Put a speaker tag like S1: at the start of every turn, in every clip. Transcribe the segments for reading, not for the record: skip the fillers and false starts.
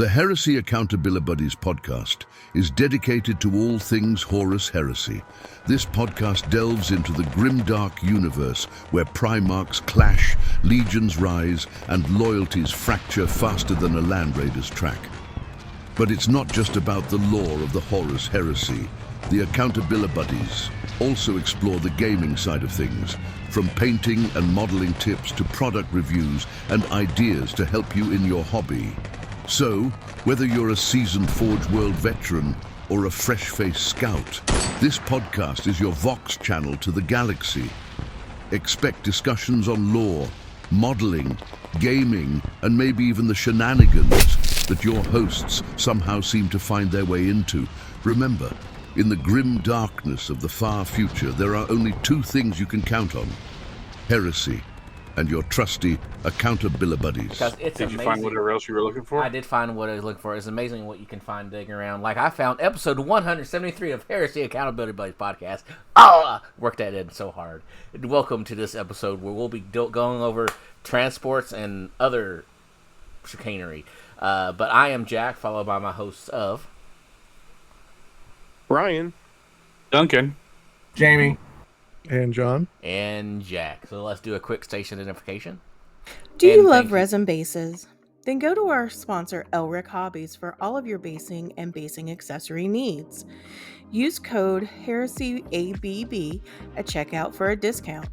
S1: The Heresy Accountabilibuddies Podcast is dedicated to all things Horus Heresy. This podcast delves into the grimdark universe where Primarchs clash, legions rise, and loyalties fracture faster than a Land Raider's track. But it's not just about the lore of the Horus Heresy. The Accountabilibuddies also explore the gaming side of things, from painting and modeling tips to product reviews and ideas to help you in your hobby. So, whether you're a seasoned Forge World veteran or a fresh-faced scout, this podcast is your Vox channel to the galaxy. Expect discussions on lore, modeling, gaming, and maybe even the shenanigans that your hosts somehow seem to find their way into. Remember, in the grim darkness of the far future, there are only two things you can count on: heresy and your trusty Accountabilibuddies.
S2: Did you find whatever else you were looking for?
S3: I did find what I was looking for. It's amazing what you can find digging around. Like, I found episode 173 of Heresy Accountabilibuddies Podcast. Worked that in so hard. And welcome to this episode where we'll be going over transports and other chicanery. But I am Jack, followed by my hosts of
S4: Brian,
S2: Duncan,
S5: Jamie,
S6: and John,
S3: and Jack. So let's do a quick station identification.
S7: Do you love resin bases? Then go to our sponsor, Elric Hobbies, for all of your basing and basing accessory needs. Use code HERESYABB at checkout for a discount.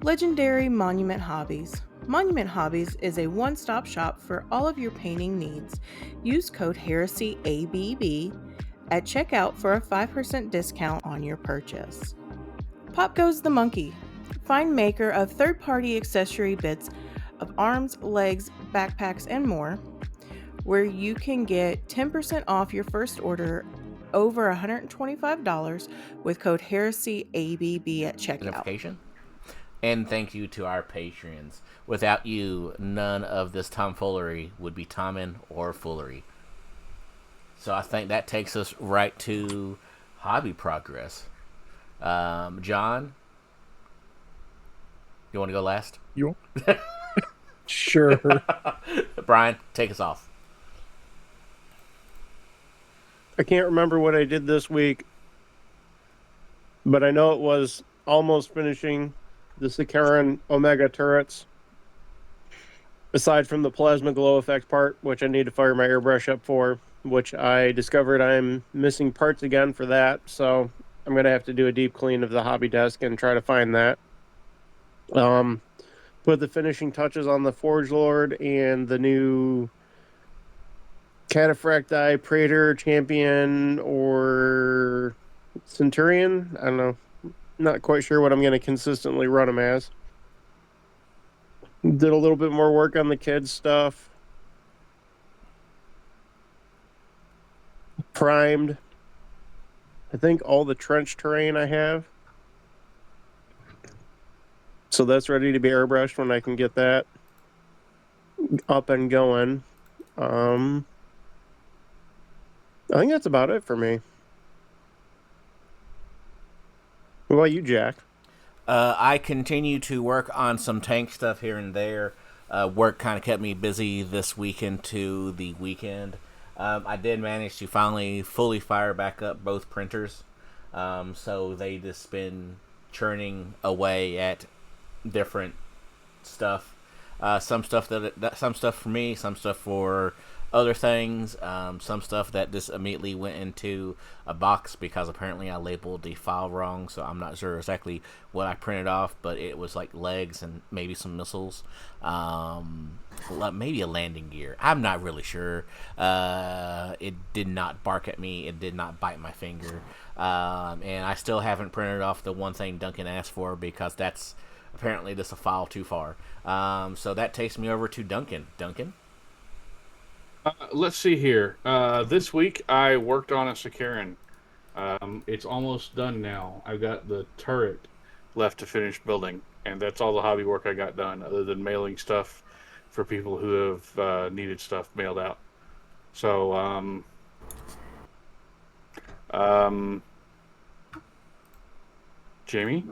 S7: Legendary Monument Hobbies. Monument Hobbies is a one-stop shop for all of your painting needs. Use code HERESYABB at checkout for a 5% discount on your purchase. Pop Goes the Monkey. Find maker of third-party accessory bits of arms, legs, backpacks, and more, where you can get 10% off your first order over $125 with code HERESYABB at checkout.
S3: And thank you to our Patreons. Without you, none of this tomfoolery would be tommin or foolery. So I think that takes us right to hobby progress. John, you want to go last?
S6: You want? Sure.
S3: Brian, take us off.
S4: I can't remember what I did this week, but I know it was almost finishing the Sakaran Omega turrets. Aside from the plasma glow effect part, which I need to fire my airbrush up for, which I discovered I'm missing parts again for that, so I'm going to have to do a deep clean of the hobby desk and try to find that. Put the finishing touches on the Forge Lord and the new Cataphracti Praetor Champion or Centurion. I don't know. Not quite sure what I'm going to consistently run them as. Did a little bit more work on the kids stuff. Primed, I think, all the trench terrain I have. So that's ready to be airbrushed when I can get that up and going. I think that's about it for me. What about you, Jack?
S3: I continue to work on some tank stuff here and there. Work kind of kept me busy this weekend to the weekend. I did manage to finally fully fire back up both printers. So they just been churning away at different stuff. Some stuff for me, some stuff for other things, some stuff that just immediately went into a box because apparently I labeled the file wrong, so I'm not sure exactly what I printed off, but it was like legs and maybe some missiles, maybe a landing gear. I'm not really sure. It did not bark at me. It did not bite my finger. And I still haven't printed off the one thing Duncan asked for because that's apparently just a file too far. So that takes me over to Duncan. Duncan?
S2: Let's see here. This week I worked on a Sakaran. It's almost done now. I've got the turret left to finish building, and that's all the hobby work I got done, other than mailing stuff for people who have needed stuff mailed out. So, Jamie?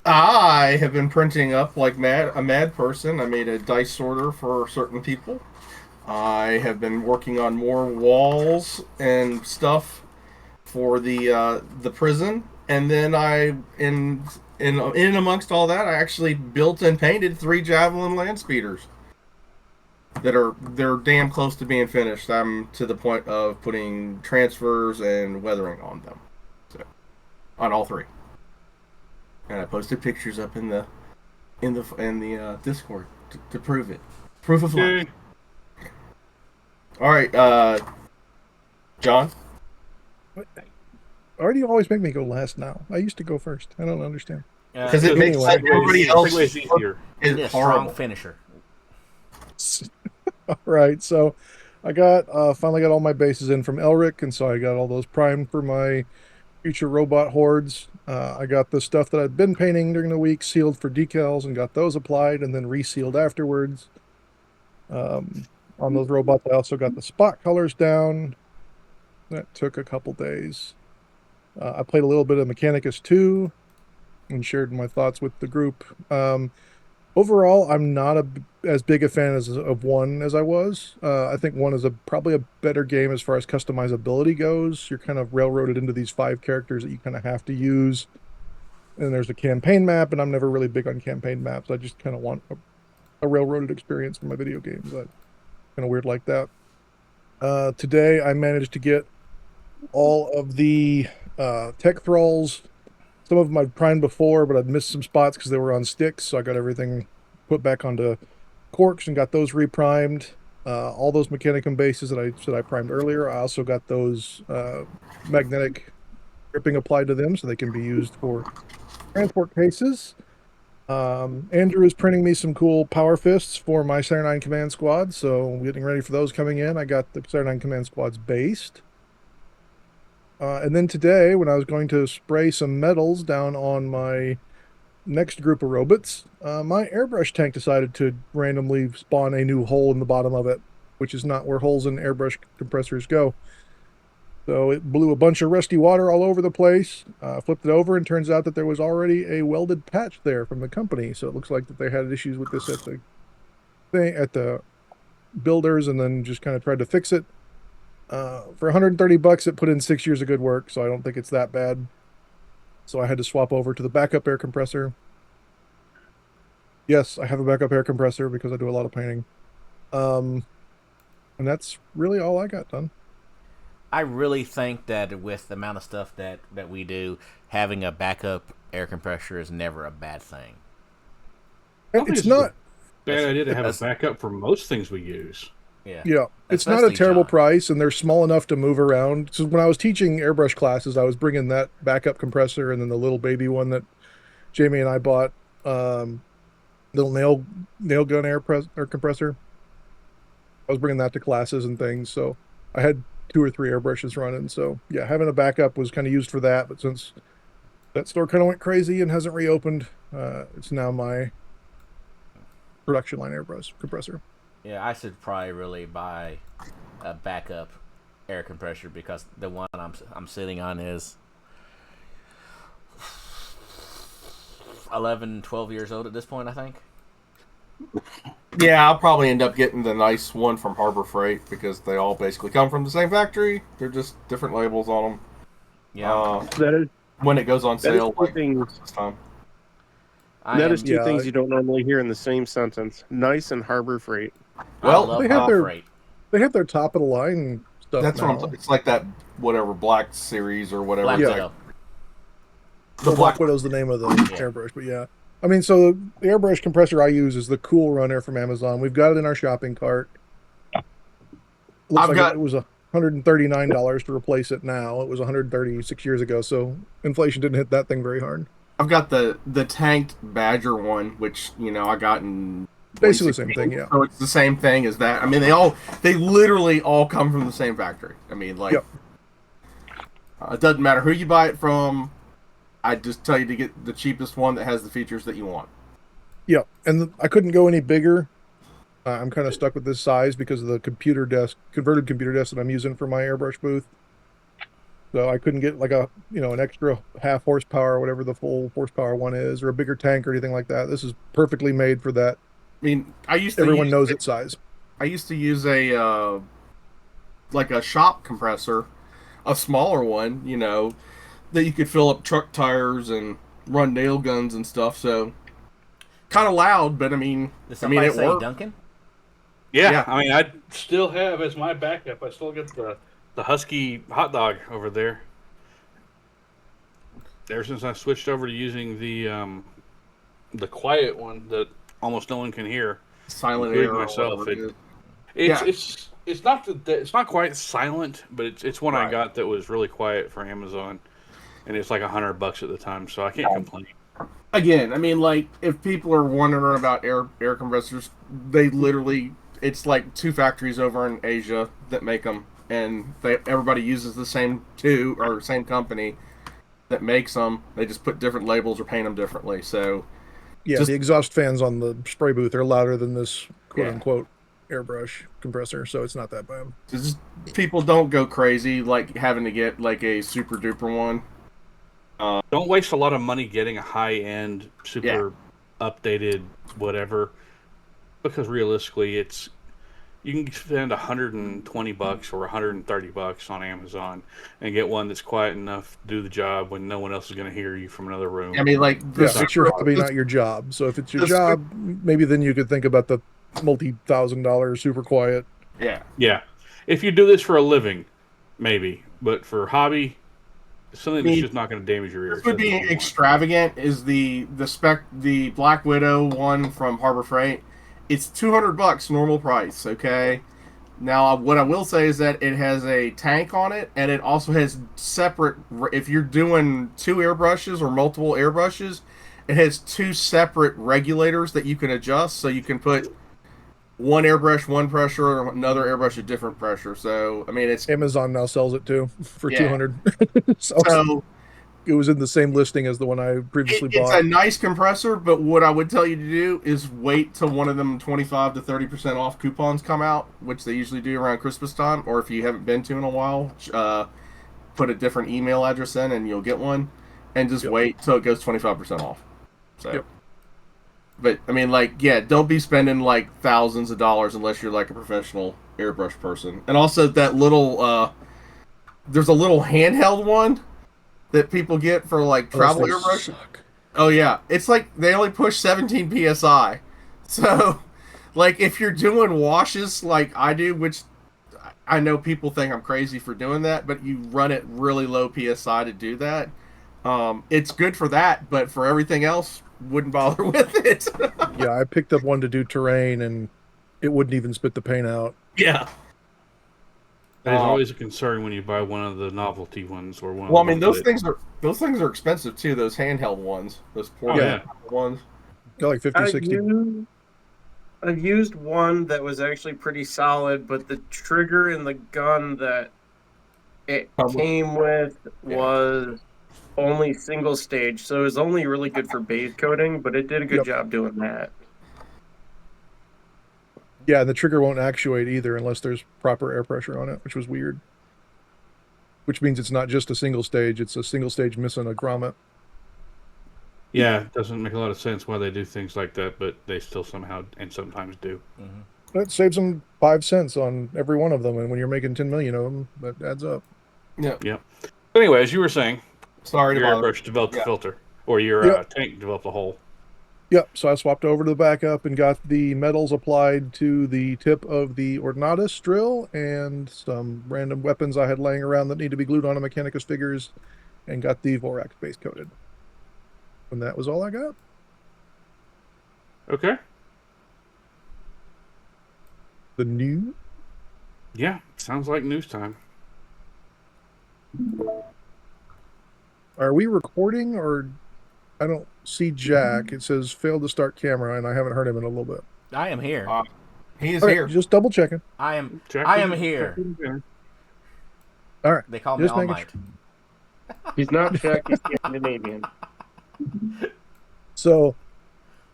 S5: I have been printing up like a mad person. I made a dice sorter for certain people. I have been working on more walls and stuff for the prison, and then in amongst all that, I actually built and painted 3 Javelin land speeders they're damn close to being finished. I'm to the point of putting transfers and weathering on them, so on all 3. And I posted pictures up in the Discord to prove it. Proof of life. All right, John.
S6: Why do you always make me go last now? I used to go first. I don't understand.
S5: Because it makes everybody else
S2: easier.
S3: Yeah, strong finisher.
S6: All right, so I finally got all my bases in from Elric, and so I got all those primed for my future robot hordes. I got the stuff that I'd been painting during the week sealed for decals and got those applied and then resealed afterwards. On those robots, I also got the spot colors down. That took a couple days. I played a little bit of Mechanicus 2 and shared my thoughts with the group. Overall, I'm not as big a fan of 1 as I was. I think 1 is probably a better game as far as customizability goes. You're kind of railroaded into these 5 characters that you kind of have to use. And there's a campaign map, and I'm never really big on campaign maps. I just kind of want a railroaded experience for my video games. Kind of weird like that. Today, I managed to get all of the tech thralls. Some of them I'd primed before, but I'd missed some spots because they were on sticks, so I got everything put back onto corks and got those reprimed. All those Mechanicum bases that I said I primed earlier, I also got those magnetic gripping applied to them so they can be used for transport cases. Andrew is printing me some cool power fists for my Saturnine Command Squad, so I'm getting ready for those coming in. I got the Saturnine Command Squads based. And then today, when I was going to spray some metals down on my next group of robots, my airbrush tank decided to randomly spawn a new hole in the bottom of it, which is not where holes in airbrush compressors go. So it blew a bunch of rusty water all over the place, flipped it over, and turns out that there was already a welded patch there from the company. So it looks like that they had issues with this at the builders, and then just kind of tried to fix it. For $130, it put in 6 years of good work, so I don't think it's that bad. So I had to swap over to the backup air compressor. Yes, I have a backup air compressor because I do a lot of painting. And that's really all I got done.
S3: I really think that with the amount of stuff that we do, having a backup air compressor is never a bad thing.
S6: It's not
S2: bad idea to have a backup for most things we use.
S6: Yeah. It's not a terrible price, and they're small enough to move around. So when I was teaching airbrush classes, I was bringing that backup compressor and then the little baby one that Jamie and I bought, little nail gun air compressor. I was bringing that to classes and things, so I had 2 or 3 airbrushes running. So yeah, having a backup was kind of used for that, but since that store kind of went crazy and hasn't reopened, it's now my production line airbrush compressor.
S3: Yeah, I should probably really buy a backup air compressor because the one I'm sitting on is 11, 12 years old at this point, I think.
S5: Yeah, I'll probably end up getting the nice one from Harbor Freight because they all basically come from the same factory. They're just different labels on them.
S3: Yeah.
S5: When it goes on sale, this time.
S4: That is two things you don't normally hear in the same sentence. Nice and Harbor Freight.
S5: Well,
S6: they have their top of the line stuff.
S5: That's
S6: now.
S5: what I'm. It's like that whatever Black Series or whatever.
S3: Black Widow.
S6: The Black Widow's the name of the airbrush, but yeah. I mean, so the airbrush compressor I use is the Cool Runner from Amazon. We've got it in our shopping cart. It was $139 to replace it now. It was $136 years ago, so inflation didn't hit that thing very hard.
S5: I've got the tanked Badger one, which I got in
S6: basically the same thing. Yeah,
S5: so it's the same thing as that. I mean, they literally all come from the same factory. I mean, it doesn't matter who you buy it from. I just tell you to get the cheapest one that has the features that you want.
S6: Yeah, and I couldn't go any bigger. I'm kind of stuck with this size because of the converted computer desk that I'm using for my airbrush booth. So I couldn't get like an extra half horsepower or whatever the full horsepower one is, or a bigger tank or anything like that. This is perfectly made for that.
S5: I mean,
S6: everyone knows its size.
S5: I used to use a like a shop compressor, a smaller one, you know, that you could fill up truck tires and run nail guns and stuff. So kind of loud, but I mean,
S3: Did somebody
S5: it
S3: say
S5: worked.
S3: Duncan?
S2: Yeah,
S5: Yeah.
S2: I mean, I still have as my backup. I still get the Husky hot dog over there. Ever since I switched over to using the quiet one that almost no one can hear,
S5: Silent
S2: including
S5: air or
S2: myself,
S5: whatever it is.
S2: it's not it's not quite silent, but it's one I
S5: Right.
S2: got that was really quiet for Amazon, and it's like $100 at the time, so I can't complain.
S5: Again, I mean, like, if people are wondering about air compressors, they literally, it's like 2 factories over in Asia that make them, and everybody uses the same same company that makes them. They just put different labels or paint them differently. So
S6: Yeah,
S5: Just-
S6: the exhaust fans on the spray booth are louder than this quote
S5: Yeah.
S6: unquote airbrush compressor, so it's not that bad.
S5: just people don't go crazy like having to get like a super duper one.
S2: Don't waste a lot of money getting a high-end, super updated whatever, because realistically, you can spend $120 or $130 on Amazon and get one that's quiet enough to do the job when no one else is going to hear you from another room.
S5: I mean, like
S6: Yeah, it's your hobby, not your job. So if it's your job, maybe then you could think about the multi-$1,000 super quiet.
S2: Yeah, if you do this for a living, maybe, but for hobby, something that's just not going to damage your ears.
S5: This would be
S2: That's what you want.
S5: extravagant. Is the Black Widow one from Harbor Freight? It's $200 normal price. Okay. Now, what I will say is that it has a tank on it, and it also has separate. If you're doing 2 airbrushes or multiple airbrushes, it has 2 separate regulators that you can adjust. So you can put one airbrush, one pressure, or another airbrush, a different pressure. So I mean, it's
S6: Amazon now sells it too for
S5: Yeah.
S6: $200.
S5: so.
S6: It was in the same listing as the one I previously
S5: It's
S6: bought.
S5: a nice compressor, but what I would tell you to do is wait till one of them 25 to 30% off coupons come out, which they usually do around Christmas time, or if you haven't been to in a while, put a different email address in and you'll get one, and just wait till it goes 25% off. So, but I mean, like, yeah, don't be spending like thousands of dollars unless you're like a professional airbrush person. And also that little, there's a little handheld one that people get for like travel airbrush. Oh yeah, it's like they only push 17 psi. So, like if you're doing washes like I do, which I know people think I'm crazy for doing that, but you run it really low psi to do that. It's good for that, but for everything else, wouldn't bother with it.
S6: Yeah, I picked up one to do terrain, and it wouldn't even spit the paint out.
S5: Yeah.
S2: That is always a concern when you buy one of the novelty ones or one.
S5: Well, I
S2: of the
S5: mean,
S2: ones
S5: those things are expensive too. Those handheld ones, those portable ones.
S6: Got like 50, 60.
S4: I've used one that was actually pretty solid, but the trigger and the gun that it came with was only single stage, so it was only really good for base coating, but it did a good job doing that.
S6: Yeah, and the trigger won't actuate either unless there's proper air pressure on it, which was weird. Which means it's not just a single stage, it's a single stage missing a grommet.
S2: Yeah, it doesn't make a lot of sense why they do things like that, but they still somehow and sometimes do.
S6: That saves them 5 cents on every one of them, and when you're making 10 million of them, that adds up.
S5: Yeah.
S2: Yep. Anyway, as you were saying,
S5: Sorry to
S2: your
S5: bother.
S2: airbrush developed a filter, or your tank developed a hole.
S6: Yep, so I swapped over to the backup and got the metals applied to the tip of the Ornatus drill and some random weapons I had laying around that need to be glued on a Mechanicus figures, and got the Vorax base coated. And that was all I got.
S2: Okay.
S6: The new?
S2: Yeah, sounds like news time.
S6: Are we recording, or I don't see Jack? It says failed to start camera, and I haven't heard him in a little bit.
S3: I am here.
S5: He is
S6: All right,
S5: here.
S6: just double checking.
S3: I am
S2: Check
S3: here.
S6: All right.
S3: They call me
S6: Just
S3: All
S6: making
S3: Might.
S4: He's not Czech, he's Scandinavian.
S6: So,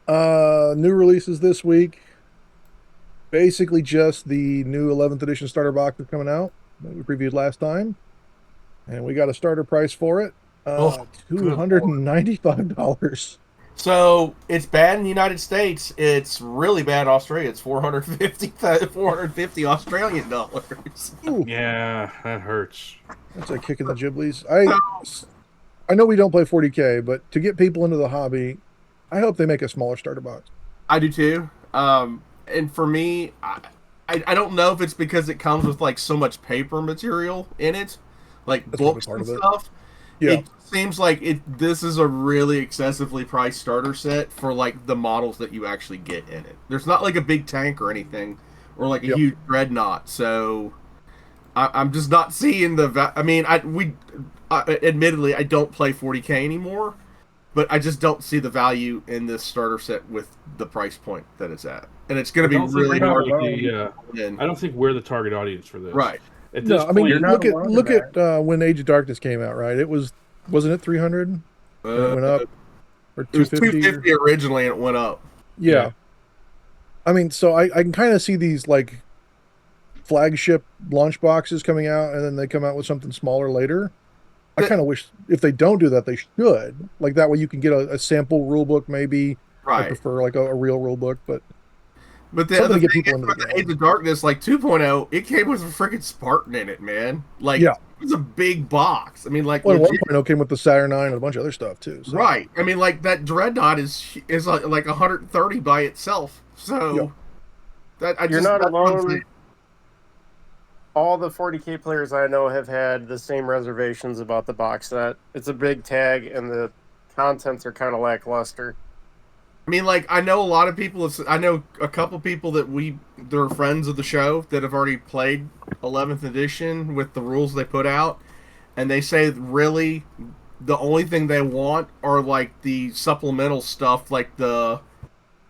S6: new releases this week. Basically, just the new 11th edition starter box is coming out that we previewed last time, and we got a starter price for it. $295.
S5: So it's bad in the United States. It's really bad in Australia. It's 450 Australian dollars.
S2: Yeah, that hurts.
S6: That's a kick in the giblies. I know we don't play 40K, but to get people into the hobby, I hope they make a smaller starter box.
S5: I do too. And for me, I don't know if it's because it comes with like so much paper material in it, like
S6: That's
S5: books
S6: probably
S5: and
S6: part of it.
S5: stuff.
S6: Yeah.
S5: It seems like this is a really excessively priced starter set for like the models that you actually get in it. There's not like a big tank or anything, or like a
S6: Yep.
S5: huge dreadnought. So I'm just not seeing the. I mean, admittedly I don't play 40K anymore, but I just don't see the value in this starter set with the price point that it's at, and it's going to be really hard.
S2: I don't think we're the target audience for this.
S5: Right.
S2: At this
S6: No, I mean,
S2: point,
S6: look at when Age of Darkness came out, right? It wasn't it 300? And it went up, or
S5: It was
S6: 250?
S5: 250 originally, and it went up.
S6: Yeah. I mean, so I can kind of see these like flagship launch boxes coming out, and then they come out with something smaller later. I kind of wish if they don't do that, they should. Like that way, you can get a sample rule book, maybe. I
S5: Right.
S6: prefer like a real rule book, but
S5: But
S6: something
S5: the
S6: to get
S5: thing
S6: people
S5: is,
S6: into
S5: with
S6: the
S5: the
S6: game.
S5: Age of Darkness, like 2.0, it came with a freaking Spartan in it, man. Like,
S6: Yeah.
S5: it was a big box. I mean, like,
S6: well,
S5: legit-
S6: 1.0 came with the Saturn 9 and a bunch of other stuff too. So.
S5: right. I mean, like, that Dreadnought is like 130 by itself. So,
S6: Yeah.
S4: You're not
S5: that's what I'm
S4: alone.
S5: saying.
S4: All the 40K players I know have had the same reservations about the box set. It's a big tag, and the contents are kind of lackluster.
S5: I mean, like, I know a lot of people. I know a couple people that they're friends of the show that have already played 11th edition with the rules they put out, and they say really the only thing they want are like the supplemental stuff, like the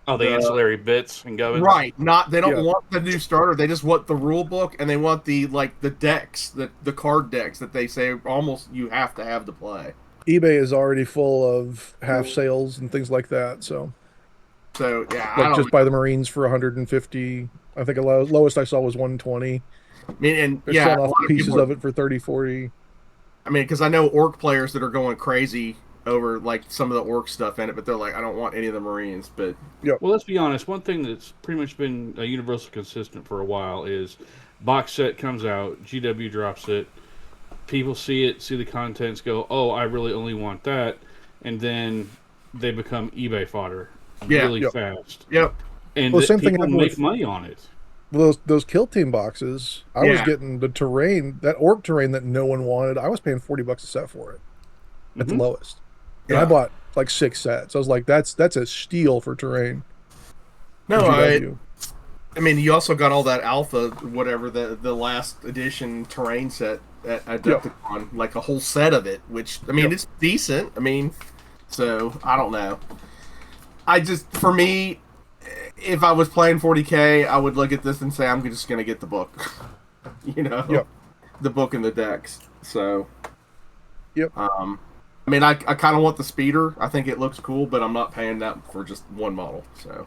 S2: ancillary bits and gubbins.
S5: right. They don't
S6: Yeah.
S5: want the new starter. They just want the rule book, and they want the decks, the card decks that they say almost you have to have to play.
S6: eBay is already full of half sales and things like that. So,
S5: So yeah, I
S6: like
S5: don't.
S6: just buy the Marines for 150. I think the lowest I saw was 120.
S5: I mean, and
S6: They're
S5: yeah,
S6: selling
S5: a
S6: off
S5: lot of
S6: pieces
S5: people-
S6: of it for 30, 40.
S5: I mean, because I know orc players that are going crazy over like some of the orc stuff in it, but they're like, I don't want any of the Marines. But
S2: Well, let's be honest. One thing that's pretty much been a universal consistent for a while is box set comes out, GW drops it, people see it, see the contents, go, oh, I really only want that, and then they become eBay fodder really
S6: Yep.
S2: fast.
S5: yep,
S2: And
S6: Well, same thing
S2: people
S6: happened
S2: make
S6: with-
S2: money on it.
S6: Those kill team boxes, I was
S5: Yeah.
S6: getting the terrain, that orc terrain that no one wanted. I was paying $40 a set for it at the lowest. And I
S5: Yeah.
S6: bought like 6 sets. I was like, that's a steal for terrain.
S5: no,
S6: for GW.
S5: I mean, you also got all that alpha, whatever the last edition terrain set at Adepticon, like a whole set of it, which I mean, it's decent. I mean, so I don't know. For me, if I was playing 40K, I would look at this and say I'm just gonna get the book,
S6: Yep.
S5: the book and the decks. So,
S6: Yep.
S5: I mean, I kind of want the speeder. I think it looks cool, but I'm not paying that for just one model. So,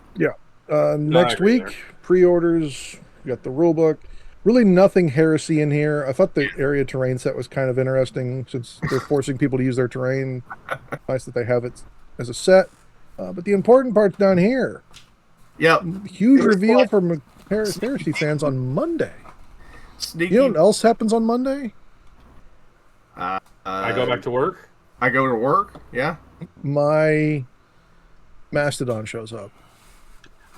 S6: Next
S2: agree
S6: week, pre-orders. We got the rule book. Really nothing heresy in here. I thought the area terrain set was kind of interesting since they're forcing people to use their terrain. Nice that they have it as a set. But the important part's down here.
S5: yep,
S6: Huge reveal from Heresy fans on Monday.
S5: sneaky.
S6: You know what else happens on Monday?
S2: I go back to work.
S5: I go to work. Yeah.
S6: My Mastodon shows up.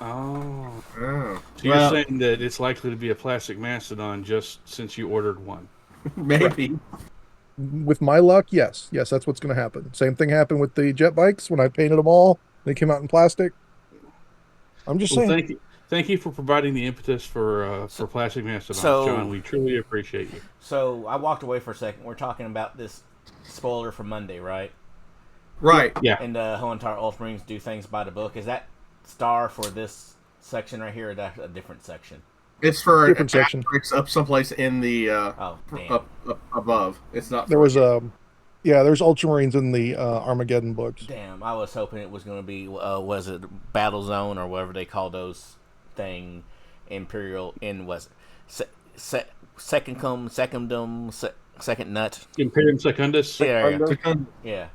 S2: Oh.
S5: Oh.
S2: So you're saying that it's likely to be a plastic mastodon just since you ordered one?
S5: Maybe.
S6: With my luck, yes. Yes, that's what's going to happen. Same thing happened with the jet bikes when I painted them all. They came out in plastic. I'm just
S2: Well,
S6: saying.
S2: thank you for providing the impetus for plastic mastodons,
S3: So-
S2: John. We truly appreciate you.
S3: So I walked away for a second. We're talking about this spoiler for Monday, right?
S5: Right.
S2: Yeah.
S3: And Hoentar Ultramarines do things by the book. Is that star for this section right here, or that's a different section?
S5: It's for
S6: Different
S5: an
S6: section.
S5: asterisk up someplace in the
S3: Oh, damn.
S5: up above. It's not.
S6: There was there's Ultramarines in the Armageddon books.
S3: Damn, I was hoping it was going to be, was it Battle Zone or whatever they call those thing, Imperial, second nut.
S2: Imperium Secundus.
S3: Yeah,
S5: Second-
S3: yeah.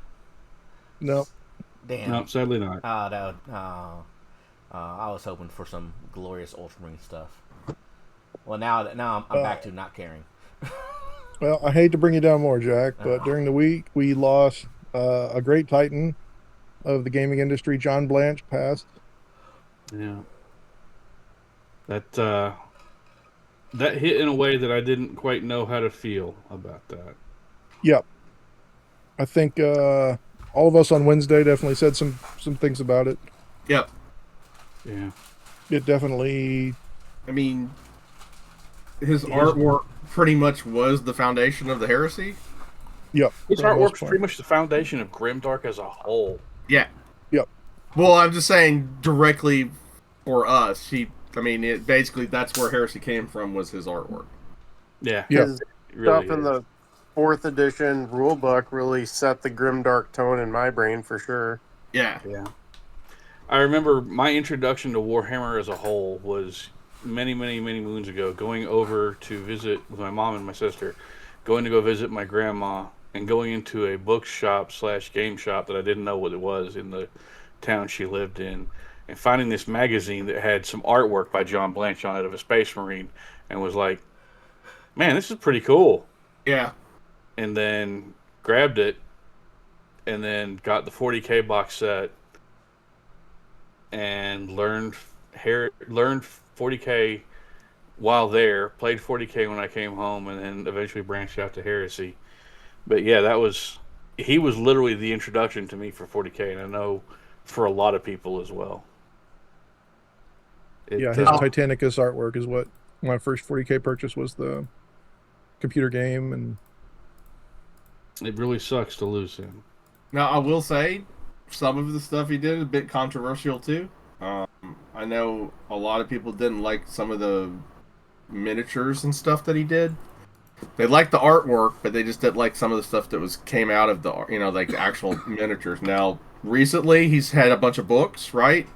S6: No.
S3: Damn.
S2: No, sadly not.
S3: Oh, that would, I was hoping for some glorious Ultramarine stuff. Well, now I'm back to not caring.
S6: Well, I hate to bring you down more, Jack, but during the week we lost a great titan of the gaming industry. John Blanche passed.
S2: Yeah. That hit in a way that I didn't quite know how to feel about that.
S6: Yep. I think all of us on Wednesday definitely said some things about it.
S5: Yep.
S2: Yeah.
S6: It definitely.
S5: I mean, his artwork pretty much was the foundation of the Heresy.
S6: Yep.
S2: His artwork's pretty much the foundation of Grimdark as a whole.
S5: Yeah.
S6: Yep.
S5: Well, I'm just saying directly for us. Basically that's where Heresy came from, was his artwork.
S2: Yeah.
S4: His
S2: really
S4: stuff in the 4th edition rulebook really set the grimdark tone in my brain for sure.
S5: Yeah.
S2: Yeah. I remember my introduction to Warhammer as a whole was many, many, many moons ago, going over to visit with my mom and my sister, going to go visit my grandma, and going into a bookshop/game shop that I didn't know what it was in the town she lived in, and finding this magazine that had some artwork by John Blanche on it of a Space Marine, and was like, man, this is pretty cool.
S5: Yeah.
S2: And then grabbed it, and then got the 40K box set, and learned 40K while there, played 40K when I came home, and then eventually branched out to Heresy. But yeah, he was literally the introduction to me for 40K, and I know for a lot of people as well.
S6: His Titanicus artwork is what my first 40K purchase was, the computer game, and
S2: it really sucks to lose him.
S5: Now, I will say, some of the stuff he did is a bit controversial too. I know a lot of people didn't like some of the miniatures and stuff that he did. They liked the artwork, but they just didn't like some of the stuff that came out of the, like the actual miniatures. Now, recently he's had a bunch of books, right?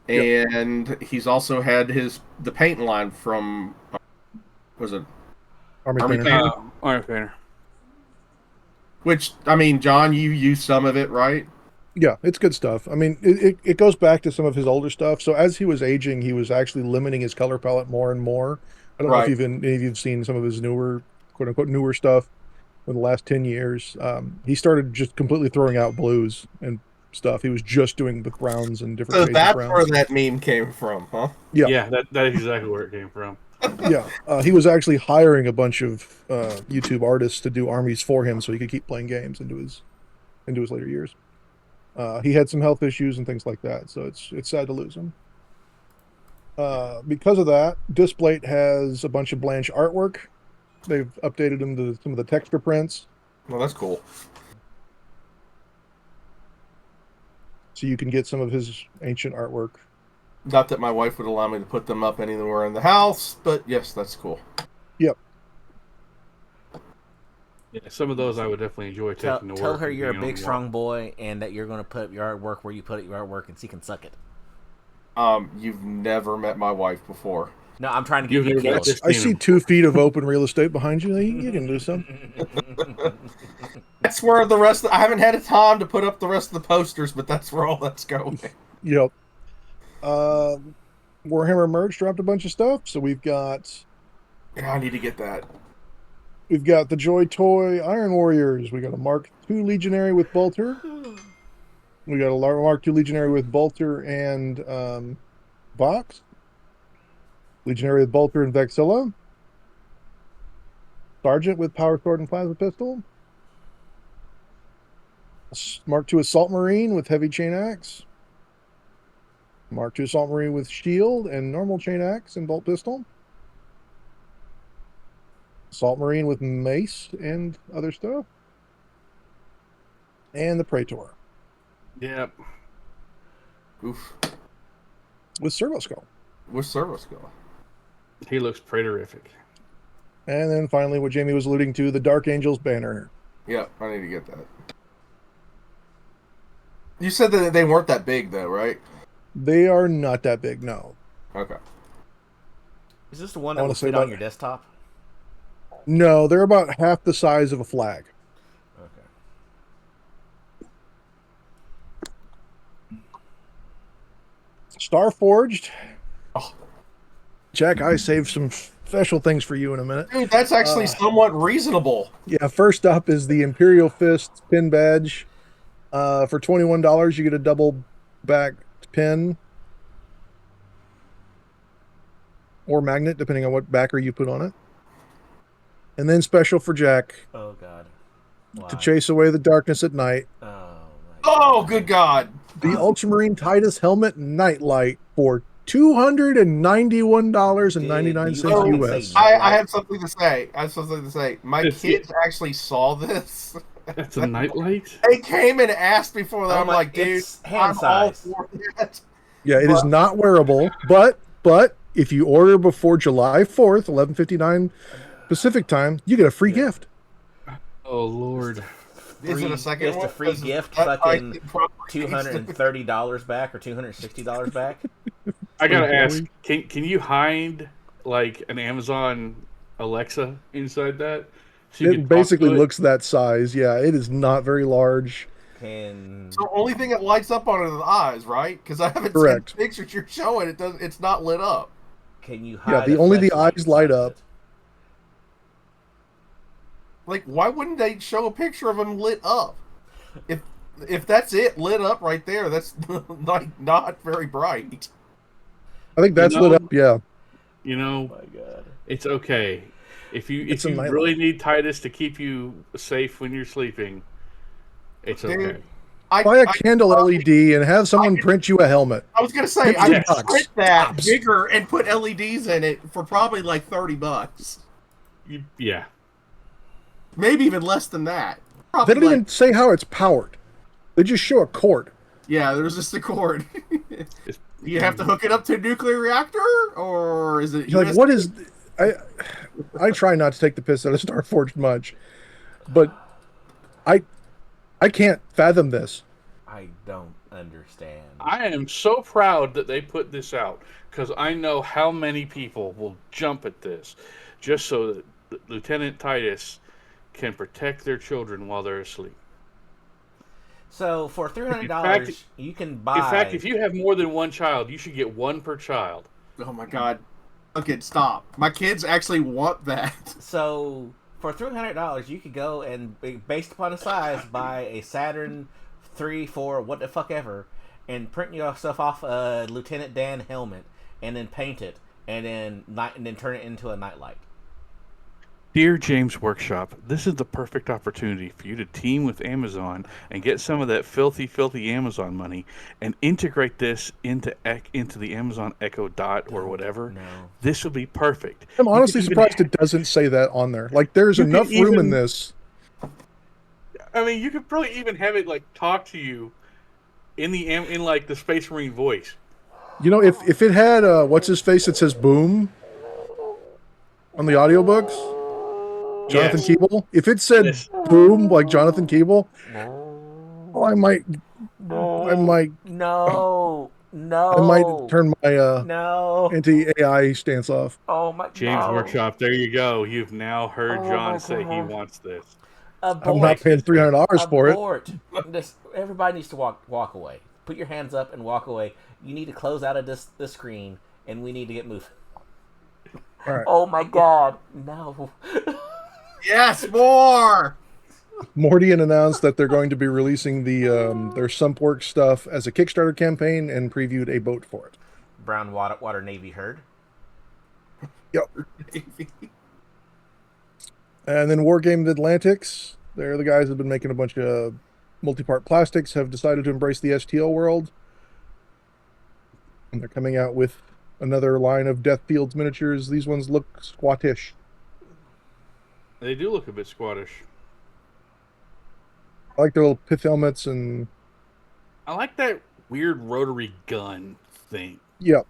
S6: Yep.
S5: And he's also had the paint line from, was it
S6: Army
S5: Painter?
S2: Army Painter.
S5: Which, I mean, John, you used some of it, right?
S6: Yeah, it's good stuff. I mean, it goes back to some of his older stuff. So as he was aging, he was actually limiting his color palette more and more. I don't know if any of you've seen some of his newer, quote unquote, newer stuff in the last 10 years. He started just completely throwing out blues and stuff. He was just doing the browns and different shades of
S5: that's
S6: browns.
S5: where that meme came from, huh?
S2: Yeah, that is exactly where it came from.
S6: Yeah, he was actually hiring a bunch of YouTube artists to do armies for him so he could keep playing games into his later years. He had some health issues and things like that, so it's sad to lose him. Because of that, Displate has a bunch of Blanche artwork. They've updated him to some of the texture prints.
S5: Well, that's cool.
S6: So you can get some of his ancient artwork.
S5: Not that my wife would allow me to put them up anywhere in the house, but yes, that's cool.
S6: Yep.
S2: Yeah, some of those I would definitely enjoy taking to work.
S3: Tell her you're a big, strong boy, and that you're going to put your artwork where you put your artwork, and she can suck it.
S5: You've never met my wife before.
S3: No, I'm trying to get you killed.
S6: I see 2 feet of open real estate behind you. You can do something.
S5: That's where the rest. I haven't had a time to put up the rest of the posters, but that's where all that's going.
S6: Yep. Warhammer Merch dropped a bunch of stuff, so we've got.
S5: Yeah, I need to get that.
S6: We've got the Joy Toy Iron Warriors. We got a Mark II Legionary with Bolter. We got a Mark II Legionary with Bolter and Vox. Legionary with Bolter and Vexilla. Sergeant with Power Sword and Plasma Pistol. Mark II Assault Marine with Heavy Chain Axe. Mark II Assault Marine with Shield and Normal Chain Axe and Bolt Pistol. Assault Marine with Mace and other stuff. And the Praetor.
S2: Yep.
S5: Oof.
S6: With Servo Skull.
S5: With Servo Skull.
S2: He looks praetorific.
S6: And then finally, what Jamie was alluding to, the Dark Angels banner.
S5: Yep, I need to get that. You said that they weren't that big, though, right?
S6: They are not that big, no.
S5: Okay.
S3: Is this the one that will fit on your desktop?
S6: No, they're about half the size of a flag.
S3: Okay.
S6: Starforged.
S5: Oh.
S6: Jack, I saved some special things for you in a minute.
S5: Dude, that's actually somewhat reasonable.
S6: Yeah, first up is the Imperial Fist pin badge. For $21, you get a double back pin or magnet, depending on what backer you put on it. And then special for Jack.
S3: Oh, God. Why?
S6: To chase away the darkness at night.
S3: Oh, my God.
S5: Oh, good God.
S6: The Ultramarine Titus Helmet Nightlight for $291.99 US.
S5: I have something to say. My kids actually saw this.
S2: That's a nightlight?
S5: They came and asked before that. I'm like, dude, I'm all for that.
S6: Yeah, it is not wearable, but if you order before July 4th, 11:59 Pacific time, you get a free gift.
S2: Oh, Lord.
S5: Is it a second
S3: Just
S5: one?
S3: a free gift, fucking $230 back or $260 back.
S2: I gotta ask, can you hide like an Amazon Alexa inside that? So
S6: It basically looks that size. Yeah, it is not very large.
S5: So the only thing that lights up on it are the eyes, right? Because I haven't seen pictures you're showing. It's not lit up.
S3: Can you hide?
S6: Yeah, only the eyes light up.
S5: Like, why wouldn't they show a picture of them lit up? If that's it, lit up right there, that's like not very bright.
S6: I think that's lit up. Yeah.
S2: You know,
S3: oh my God.
S2: It's okay. If you really need Titus to keep you safe when you're sleeping, it's okay.
S6: Buy a candle LED and have someone print you a helmet.
S5: I was gonna say I could print that bigger and put LEDs in it for probably like $30.
S2: Yeah.
S5: Maybe even less than that. Probably
S6: they don't even say how it's powered. They just show a cord.
S5: Yeah, there's just a cord. You have to hook it up to a nuclear reactor, or is it?
S6: Like, what is? I try not to take the piss out of Starforged much, but I can't fathom this.
S3: I don't understand.
S2: I am so proud that they put this out because I know how many people will jump at this just so that Lieutenant Titus can protect their children while they're asleep.
S3: So for $300, you can buy.
S2: In fact, if you have more than one child, you should get one per child.
S5: Oh my God! Okay, stop. My kids actually want that.
S3: So for $300, you could go and, based upon the size, buy a Saturn 3, 4, what the fuck ever, and print yourself off a Lieutenant Dan helmet, and then paint it, and then turn it into a nightlight.
S2: Dear James Workshop, this is the perfect opportunity for you to team with Amazon and get some of that filthy, filthy Amazon money and integrate this into the Amazon Echo Dot or whatever.
S3: No.
S2: This would be perfect.
S6: I'm honestly surprised it doesn't say that on there. Like, there's enough room in this.
S2: I mean, you could probably even have it like talk to you in like the Space Marine voice.
S6: You know, if it had what's his face that says boom on the audiobooks. Jonathan Keeble. If it said boom like Jonathan Keeble, well, I might turn my anti-AI stance off.
S3: Oh my God.
S2: James Workshop, there you go. You've now heard John say he wants this.
S3: Abort.
S6: I'm not paying $300 for it.
S3: Everybody needs to walk away. Put your hands up and walk away. You need to close out of this screen, and we need to get moving.
S6: All right.
S3: Oh my God, no.
S5: Yes, more!
S6: Mordian announced that they're going to be releasing their Sumpwork stuff as a Kickstarter campaign and previewed a boat for it.
S3: Brown water Navy herd.
S6: Yep. And then Wargamed Atlantics. They're the guys that have been making a bunch of multi-part plastics, have decided to embrace the STL world. And they're coming out with another line of Deathfields miniatures. These ones look squattish.
S2: They do look a bit squattish.
S6: I like their little pith helmets and...
S2: I like that weird rotary gun thing.
S6: Yep.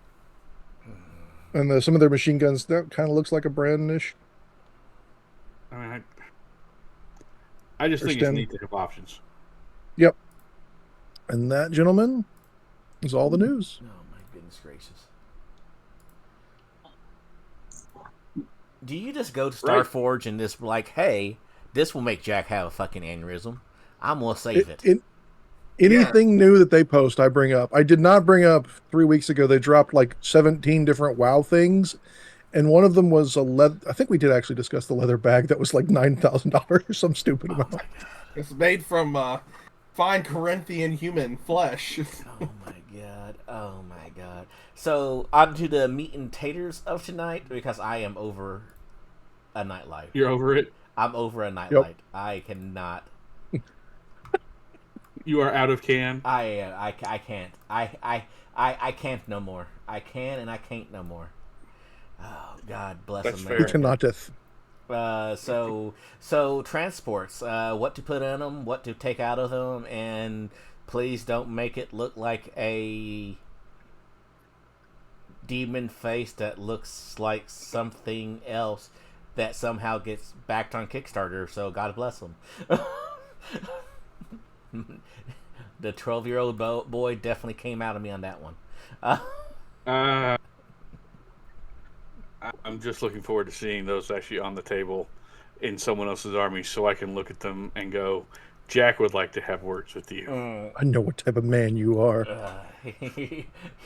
S6: And some of their machine guns, that kind of looks like a Brandish.
S2: I mean, I just think it's neat to have options.
S6: Yep. And that, gentlemen, is all the news.
S3: Oh, my goodness gracious. Do you just go to Starforge and just like, hey, this will make Jack have a fucking aneurysm. I'm going to save it.
S6: Anything new that they post, I bring up. I did not bring up 3 weeks ago. They dropped like 17 different WoW things, and one of them was a leather. I think we did actually discuss the leather bag that was like $9,000, some stupid amount.
S5: It's made from fine Corinthian human flesh.
S3: Oh my god. Oh my god. So, on to the meat and taters of tonight, because I am over a nightlight.
S2: You're over it?
S3: I'm over a nightlight. I cannot.
S2: You are out of can?
S3: I can't. I can't no more. I can and I can't no more. Oh, God bless
S2: That's
S3: America.
S2: fair.
S3: So transports, what to put in them, what to take out of them, and please don't make it look like a demon face that looks like something else that somehow gets backed on Kickstarter, so God bless them. The 12-year-old boy definitely came out of me on that one.
S2: I'm just looking forward to seeing those actually on the table in someone else's army so I can look at them and go, Jack would like to have words with you.
S6: I know what type of man you are.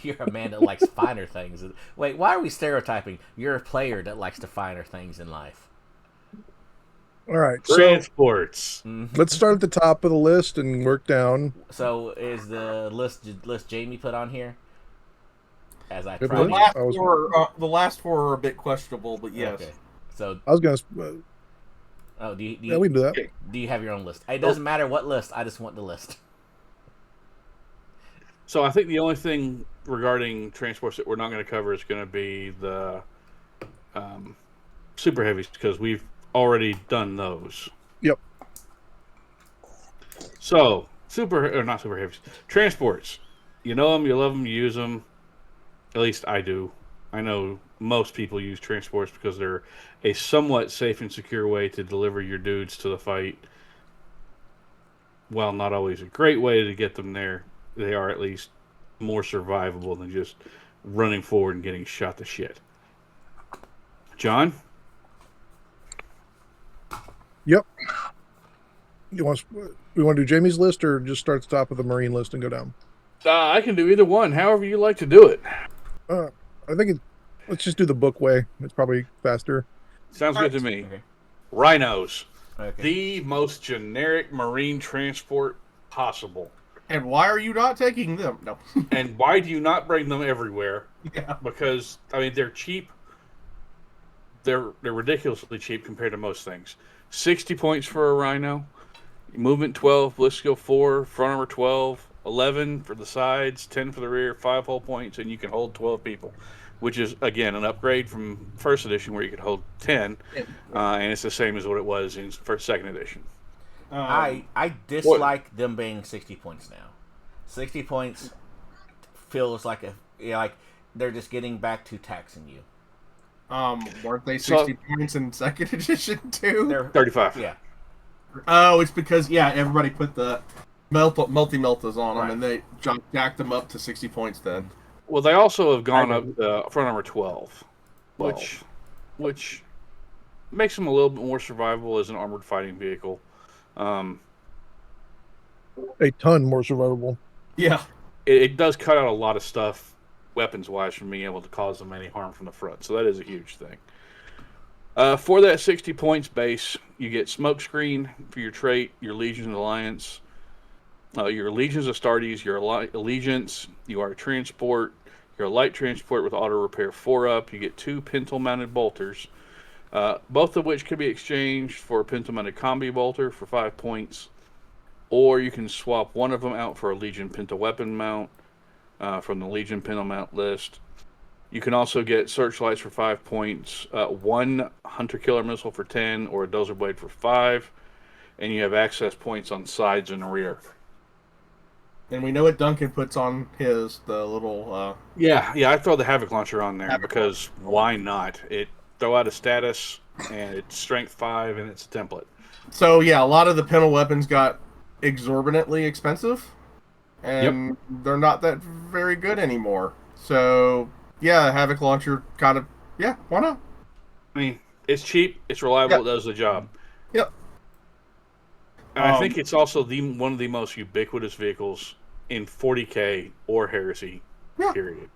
S3: You're a man that likes finer things. Wait, why are we stereotyping? You're a player that likes the finer things in life.
S6: All right, so
S2: Transports.
S6: let's start at the top of the list and work down.
S3: So is the list Jamie put on here? As I
S6: It
S3: try.
S6: was.
S5: The last four are a bit questionable, but yes.
S3: Okay. So,
S6: I was gonna.
S3: oh, do you
S6: Yeah, we can do that.
S3: do you have your own list? It doesn't matter what list. I just want the list.
S2: So I think the only thing regarding transports that we're not going to cover is going to be the super heavies, because we've already done those.
S6: Yep.
S2: So not super heavies, transports. You know them, you love them, you use them. At least I do. I know most people use transports because they're a somewhat safe and secure way to deliver your dudes to the fight. While not always a great way to get them there, they are at least more survivable than just running forward and getting shot to shit. John?
S6: Yep. We want to do Jamie's list or just start at the top of the Marine list and go down?
S2: I can do either one, however you like to do it.
S6: I think let's just do the book way. It's probably faster.
S2: Sounds good to me.
S3: Okay.
S2: Rhinos.
S3: Okay.
S2: The most generic marine transport possible.
S5: And why are you not taking them? No.
S2: And why do you not bring them everywhere?
S5: Yeah.
S2: Because, I mean, they're cheap. They're ridiculously cheap compared to most things. 60 points for a Rhino. Movement 12, ballistic skill 4, front armor 12, 11 for the sides, 10 for the rear, 5 hull points, and you can hold 12 people. Which is, again, an upgrade from first edition where you could hold 10. And it's the same as what it was in second edition.
S3: I dislike them being 60 points now. 60 points feels like like they're just getting back to taxing you.
S5: Weren't they 60 points in second edition too?
S3: They're
S2: 35.
S3: Yeah.
S5: Oh, it's because everybody put the multi-meltas on them,
S3: Right.
S5: and they jacked them up to 60 points then.
S2: Well, they also have gone up the front armor 12, which makes them a little bit more survivable as an armored fighting vehicle.
S6: A ton more survivable.
S5: Yeah.
S2: It does cut out a lot of stuff, weapons-wise, from being able to cause them any harm from the front. So that is a huge thing. For that 60 points base, you get Smokescreen for your trait, your Legions and Alliance, your Legions Astartes, your Allegiance, you are a transport, you're a light transport with auto repair 4-up, you get 2 pintle-mounted bolters, both of which could be exchanged for a pintle-mounted combi bolter for 5 points, or you can swap one of them out for a Legion pintle weapon mount from the Legion pintle mount list. You can also get searchlights for 5 points, 1 hunter-killer missile for 10, or a dozer blade for 5, and you have access points on sides and rear.
S5: And we know what Duncan puts on the little...
S2: Yeah, I throw the Havoc Launcher on there because why not? It throw out a status, and it's strength 5, and it's a template.
S5: So, a lot of the pintle weapons got exorbitantly expensive, and they're not that very good anymore. So, Havoc Launcher kind of, why not?
S2: I mean, it's cheap, it's reliable, it does the job.
S5: Yep.
S2: And I think it's also one of the most ubiquitous vehicles in 40K or Heresy, period.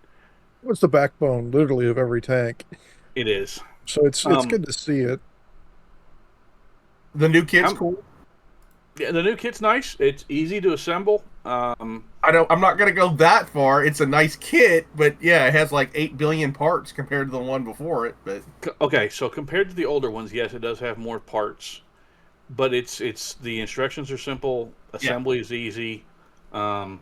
S6: It's the backbone, literally, of every tank.
S2: It is.
S6: So it's good to see it.
S5: The new kit's cool.
S2: Yeah, the new kit's nice. It's easy to assemble.
S5: I'm not gonna go that far. It's a nice kit, but yeah, it has like 8 billion parts compared to the one before it. But
S2: okay, so compared to the older ones, yes, it does have more parts, but it's the instructions are simple. Assembly is easy. The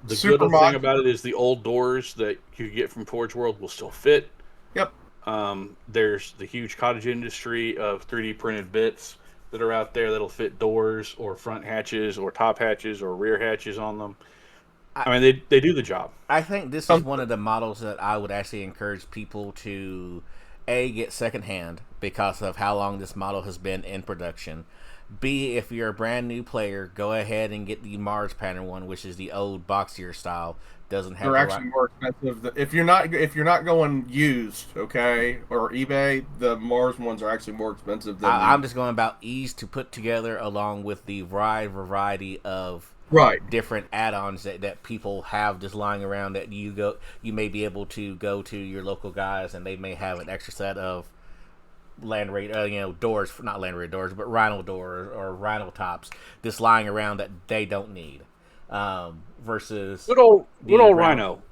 S2: good thing about it is the old doors that you get from Forge World will still fit.
S5: Yep.
S2: There's the huge cottage industry of 3D printed bits that are out there that'll fit doors or front hatches or top hatches or rear hatches on them. I mean, they do the job.
S3: I think this is one of the models that I would actually encourage people to, A, get secondhand because of how long this model has been in production. B, if you're a brand new player, go ahead and get the Mars pattern one, which is the old boxier style. Doesn't have.
S5: They're actually more expensive. If you're not going used, okay, or eBay, the Mars ones are actually more expensive than.
S3: I'm just going about ease to put together, along with the wide variety of different add-ons that people have just lying around that you may be able to go to your local guys and they may have an extra set of doors, not Land Raider doors, but Rhino doors or Rhino tops just lying around that they don't need. Versus
S2: good old Rhino.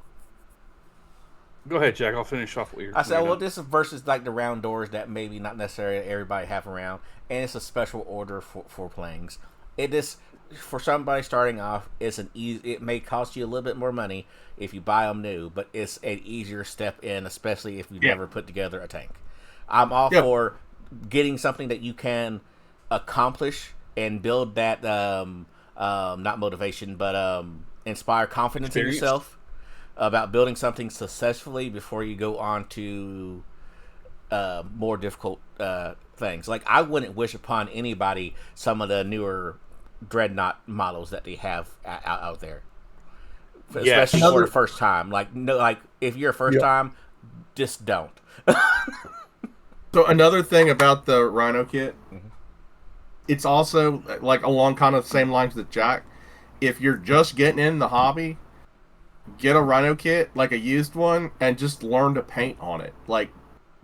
S2: Go ahead, Jack. I'll finish off what you're.
S3: I said, well, this is versus like the round doors that maybe not necessarily everybody have around, and it's a special order for planes. It is for somebody starting off. It may cost you a little bit more money if you buy them new, but it's an easier step in, especially if you never put together a tank. I'm all for getting something that you can accomplish and build that. Not motivation, but inspire confidence in yourself about building something successfully before you go on to more difficult things. Like, I wouldn't wish upon anybody some of the newer Dreadnought models that they have out there, especially for the first time. Like, if you're a first time, just don't.
S5: So another thing about the Rhino kit. It's also like along kind of the same lines with Jack. If you're just getting in the hobby, get a Rhino kit, like a used one, and just learn to paint on it. Like,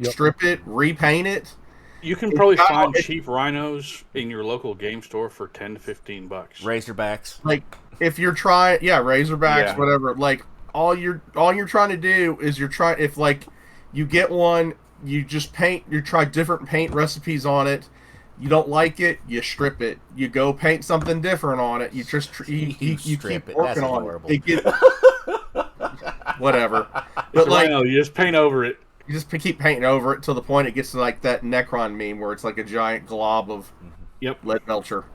S5: strip it, repaint it.
S2: You can probably find cheap Rhinos in your local game store for $10 to $15.
S3: Razorbacks.
S5: Like, if you're trying, Razorbacks, whatever. Like, all you're trying to do is if like you get one, you just paint. You try different paint recipes on it. You don't like it, you strip it. You go paint something different on it. You just you keep working on it. Whatever. But like,
S2: you just paint over it.
S5: You just keep painting over it till the point it gets to like that Necron meme where it's like a giant glob of lead melcher.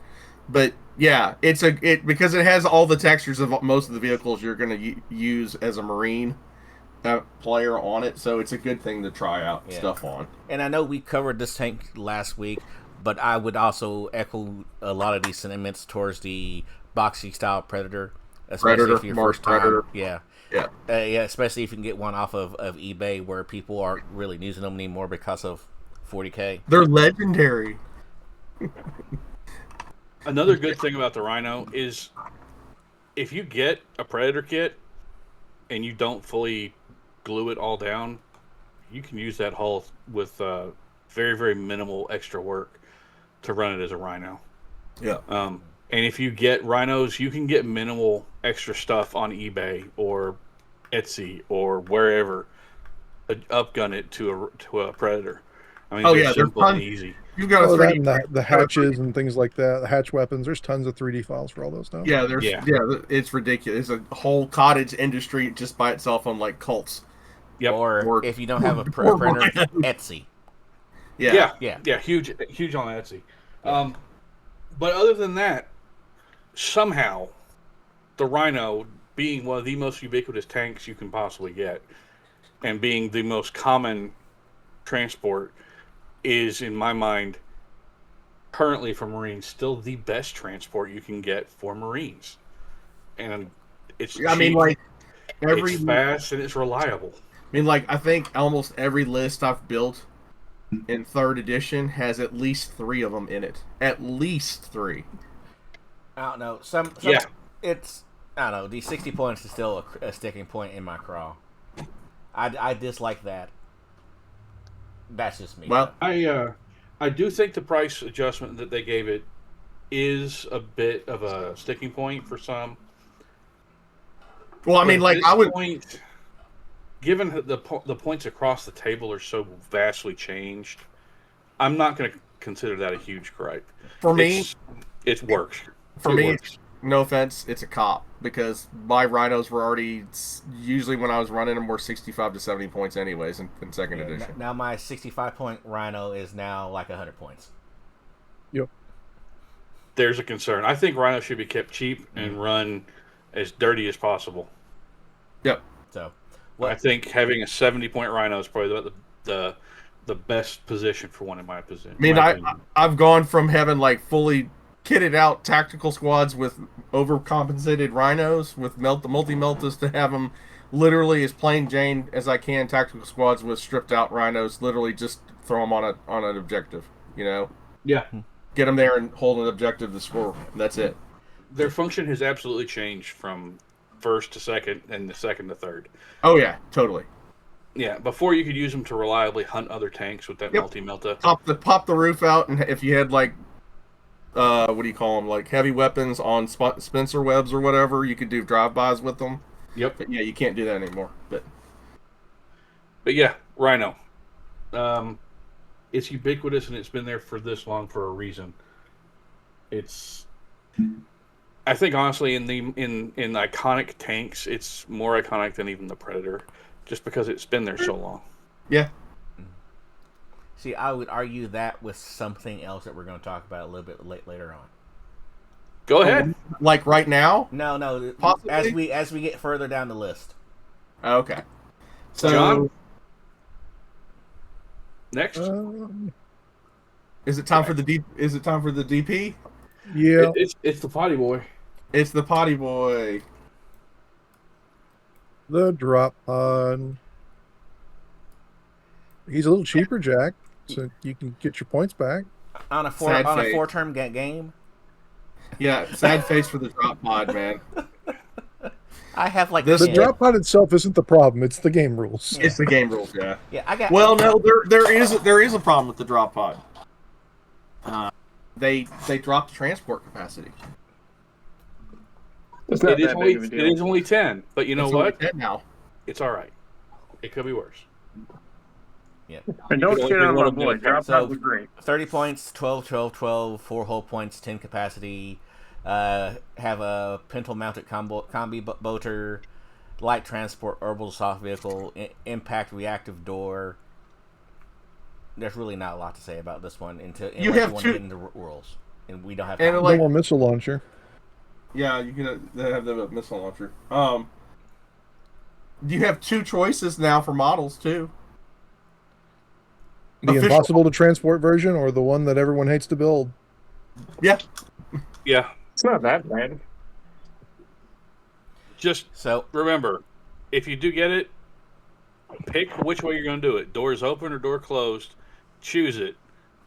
S5: But yeah, because it has all the textures of most of the vehicles you're going to use as a Marine player on it, so it's a good thing to try out stuff on.
S3: And I know we covered this tank last week, but I would also echo a lot of these sentiments towards the boxy style Predator, especially if you're first time.
S5: Predator.
S3: Yeah, especially if you can get one off of eBay where people aren't really using them anymore because of 40K.
S5: They're legendary.
S2: Another good thing about the Rhino is if you get a Predator kit and you don't fully glue it all down, you can use that hull with very, very minimal extra work to run it as a Rhino.
S5: Yeah.
S2: And if you get Rhinos, you can get minimal extra stuff on eBay or Etsy or wherever, upgun it to a Predator. I mean, they're simple and easy.
S5: You've got
S6: the hatches and things like that, the hatch weapons. There's tons of 3D files for all those now.
S5: Yeah, it's ridiculous. It's a whole cottage industry just by itself on like cults.
S2: Yep.
S3: Or if you don't have a printer, Etsy.
S2: Yeah, huge on Etsy. But other than that, somehow the Rhino, being one of the most ubiquitous tanks you can possibly get, and being the most common transport, is in my mind currently for Marines still the best transport you can get for Marines. And it's cheap, it's fast, and it's reliable.
S5: I mean, like, I think almost every list I've built in 3rd edition has at least 3 of them in it. At least 3.
S3: I don't know.
S2: Yeah.
S3: It's, I don't know. The 60 points is still a sticking point in my craw. I dislike that. That's just me.
S5: Well,
S2: I do think the price adjustment that they gave it is a bit of a sticking point for some.
S5: well, I mean,
S2: But
S5: like
S2: at
S5: I
S2: this
S5: would.
S2: point, given the points across the table are so vastly changed, I'm not going to consider that a huge gripe.
S5: For me,
S2: it works.
S5: For
S2: It
S5: me,
S2: works.
S5: no offense, it's a cop because my rhinos were already usually when I was running them were 65 to 70 points anyways in second edition.
S3: Now my 65-point Rhino is now like 100 points.
S6: Yep.
S2: There's a concern. I think Rhino should be kept cheap and run as dirty as possible.
S5: Yep.
S3: So,
S2: I think having a 70-point Rhino is probably the best position for one in my position.
S5: I mean, I've gone from having like fully kitted out tactical squads with overcompensated rhinos with the multi-meltas to have them literally as plain Jane as I can tactical squads with stripped out rhinos. Literally just throw them on an objective. You know.
S2: Yeah.
S5: Get them there and hold an objective to score. That's it.
S2: Their function has absolutely changed from first to second and the second to third.
S5: Oh yeah, totally.
S2: Yeah, before you could use them to reliably hunt other tanks with that multi-melta.
S5: Pop the roof out, and if you had like, what do you call them? Like heavy weapons on Spencer webs or whatever, you could do drive-bys with them.
S2: Yep.
S5: But yeah, you can't do that anymore. But
S2: yeah, Rhino. It's ubiquitous and it's been there for this long for a reason. I think honestly in iconic tanks, it's more iconic than even the Predator, just because it's been there so long.
S5: Yeah.
S3: See, I would argue that with something else that we're going to talk about a little bit later on.
S2: Go ahead.
S5: Like right now?
S3: No.
S5: Possibly?
S3: As we get further down the list.
S5: Okay. So
S2: John? Next.
S5: is it time for the DP?
S6: Yeah.
S2: It's the potty boy.
S5: It's the potty boy.
S6: The drop pod. He's a little cheaper, Jack, so you can get your points back.
S3: On a
S5: Sad face.
S3: 4-term game.
S5: Yeah, sad face for the drop pod, man.
S3: I have like
S6: The drop pod itself isn't the problem; it's the game rules.
S5: It's the game rules, yeah.
S3: Yeah, I got.
S5: Well, no, there is a problem with the drop pod. They dropped the transport capacity.
S4: It's not
S2: It is
S4: that
S2: only
S4: big of a deal.
S2: it is only 10, but you know
S5: It's
S2: what?
S5: only 10 now.
S2: It's all right. It could be worse.
S3: Yeah.
S4: And don't
S2: You
S4: shit
S2: can
S4: on my
S2: only
S4: boy.
S2: do
S4: Drop
S3: so-
S4: pod was great.
S3: 30 points, 12, 4 hull points, 10 capacity. Have a pintle mounted combi boater, light transport, orbital soft vehicle, impact reactive door. There's really not a lot to say about this one unless you want to get into rules, and we don't have time.
S5: And
S6: No more missile launcher.
S5: Yeah, you can have the missile launcher. You have two choices now for models too.
S6: The
S5: Official-
S6: impossible to transport version or the one that everyone hates to build.
S5: Yeah,
S2: Yeah.
S4: It's not that bad.
S2: Just
S3: So
S2: remember, if you do get it, pick which way you're going to do it. Doors open or door closed. Choose it,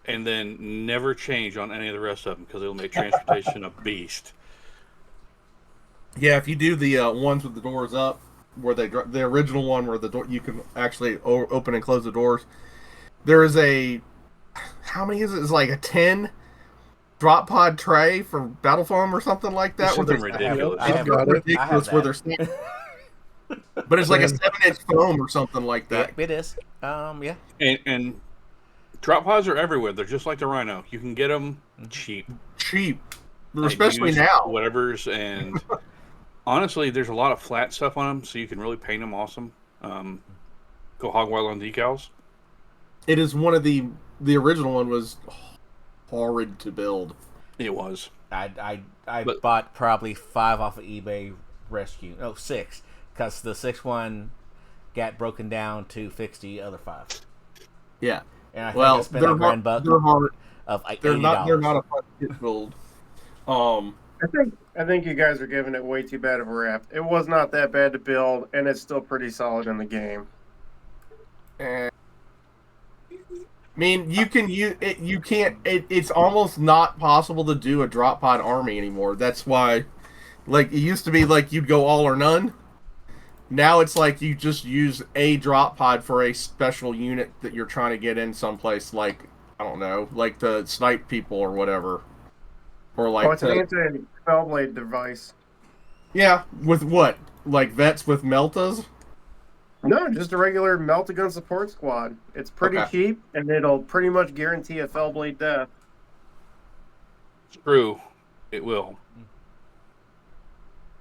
S2: and then never change on any of the rest of them because it'll make transportation a beast.
S5: yeah. If you do the ones with the doors up, where the original one where the door you can actually open and close the doors. There is how many is it? It's like a 10 drop pod tray for battle foam or something like that.
S2: Something
S5: where
S2: ridiculous.
S3: I have
S6: got it.
S5: ridiculous
S3: I
S5: where
S3: have
S5: they're but it's like a 7-inch foam or something like that.
S3: yeah, it is. Yeah.
S2: And drop pods are everywhere. They're just like the Rhino. You can get them cheap.
S5: Cheap,
S2: Like
S5: especially
S2: used
S5: now.
S2: Whatever's and honestly, there's a lot of flat stuff on them, so you can really paint them awesome. Go hog wild on decals.
S5: It is one of the original one was horrid to build.
S2: It was.
S3: I
S2: But-
S3: bought probably 5 off of eBay rescue. No, 6, because the 6th one got broken down to fix the other 5.
S5: Yeah.
S3: And I think
S5: Well,
S3: I spent
S5: they're
S3: a grand buck
S5: They're hard.
S3: of like
S5: They're
S3: $80.
S5: not a fun kit build.
S4: I think you guys are giving it way too bad of a rap. It was not that bad to build, and it's still pretty solid in the game.
S5: And I mean, you can use it. You can't. It's almost not possible to do a drop pod army anymore. That's why, like, it used to be like you'd go all or none. Now it's like you just use a drop pod for a special unit that you're trying to get in someplace. Like, I don't know, like the snipe people or whatever, or like
S4: it's an anti-spellblade device.
S5: yeah, with what? Like vets with meltas?
S4: No, just a regular melt-a-gun support squad. It's pretty cheap, and it'll pretty much guarantee a Fellblade death.
S2: True, it will.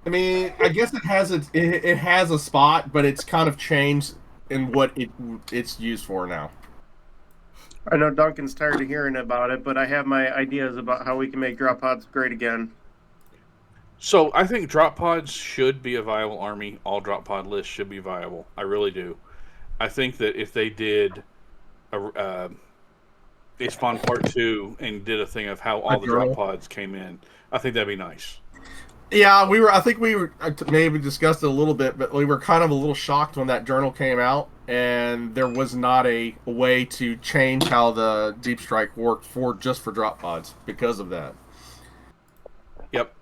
S5: I mean, I guess it has a spot, but it's kind of changed in what it's used for now.
S4: I know Duncan's tired of hearing about it, but I have my ideas about how we can make drop pods great again.
S2: So I think drop pods should be a viable army. All drop pod lists should be viable. I really do. I think that if they did a Spawn Part 2 and did a thing of how all the drop pods came in, I think that'd be nice.
S5: Yeah, I think we were maybe discussed it a little bit, but we were kind of a little shocked when that journal came out, and there was not a way to change how the Deep Strike worked just for drop pods because of that.
S2: Yep.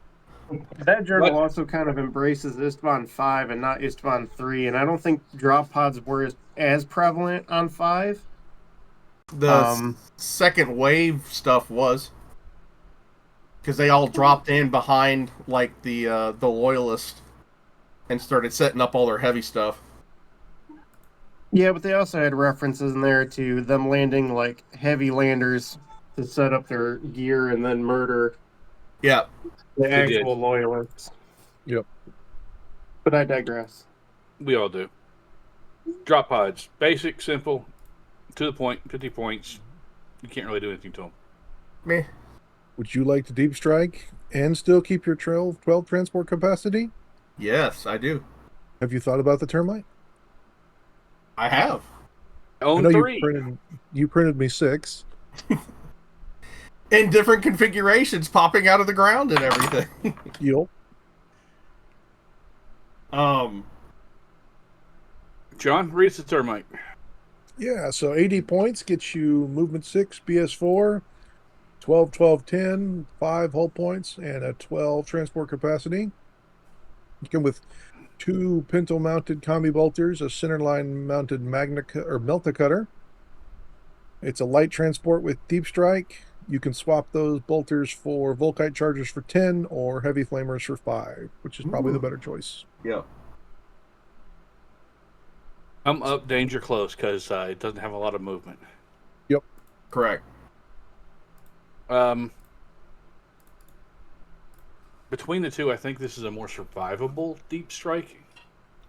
S4: That journal also kind of embraces Istvan 5 and not Istvan 3, and I don't think drop pods were as prevalent on 5.
S5: The second wave stuff was, because they all dropped in behind like the loyalist and started setting up all their heavy stuff.
S4: Yeah, but they also had references in there to them landing like heavy landers to set up their gear and then murder
S5: Yeah.
S4: the actual loyalists.
S6: Yep.
S4: But I digress.
S2: We all do. Drop pods. Basic, simple, to the point, 50 points. You can't really do anything to them.
S5: Meh.
S6: Would you like to deep strike and still keep your 12 transport capacity?
S5: Yes, I do.
S6: Have you thought about the termite?
S5: I have.
S2: Own
S6: I know
S2: 3.
S6: you printed me 6.
S5: In different configurations, popping out of the ground and everything.
S6: Yup.
S2: John, read us the termite.
S6: Yeah, so 80 points gets you movement 6, BS4, 12, 12, 10, 5 hull points, and a 12 transport capacity. You come with 2 pintle-mounted combi bolters, a centerline-mounted Melta cutter. It's a light transport with deep strike. You can swap those bolters for Volkite chargers for 10 or heavy flamers for 5, which is probably the better choice.
S5: Yeah.
S2: I'm up danger close because it doesn't have a lot of movement.
S6: Yep.
S5: Correct.
S2: Between the two, I think this is a more survivable deep strike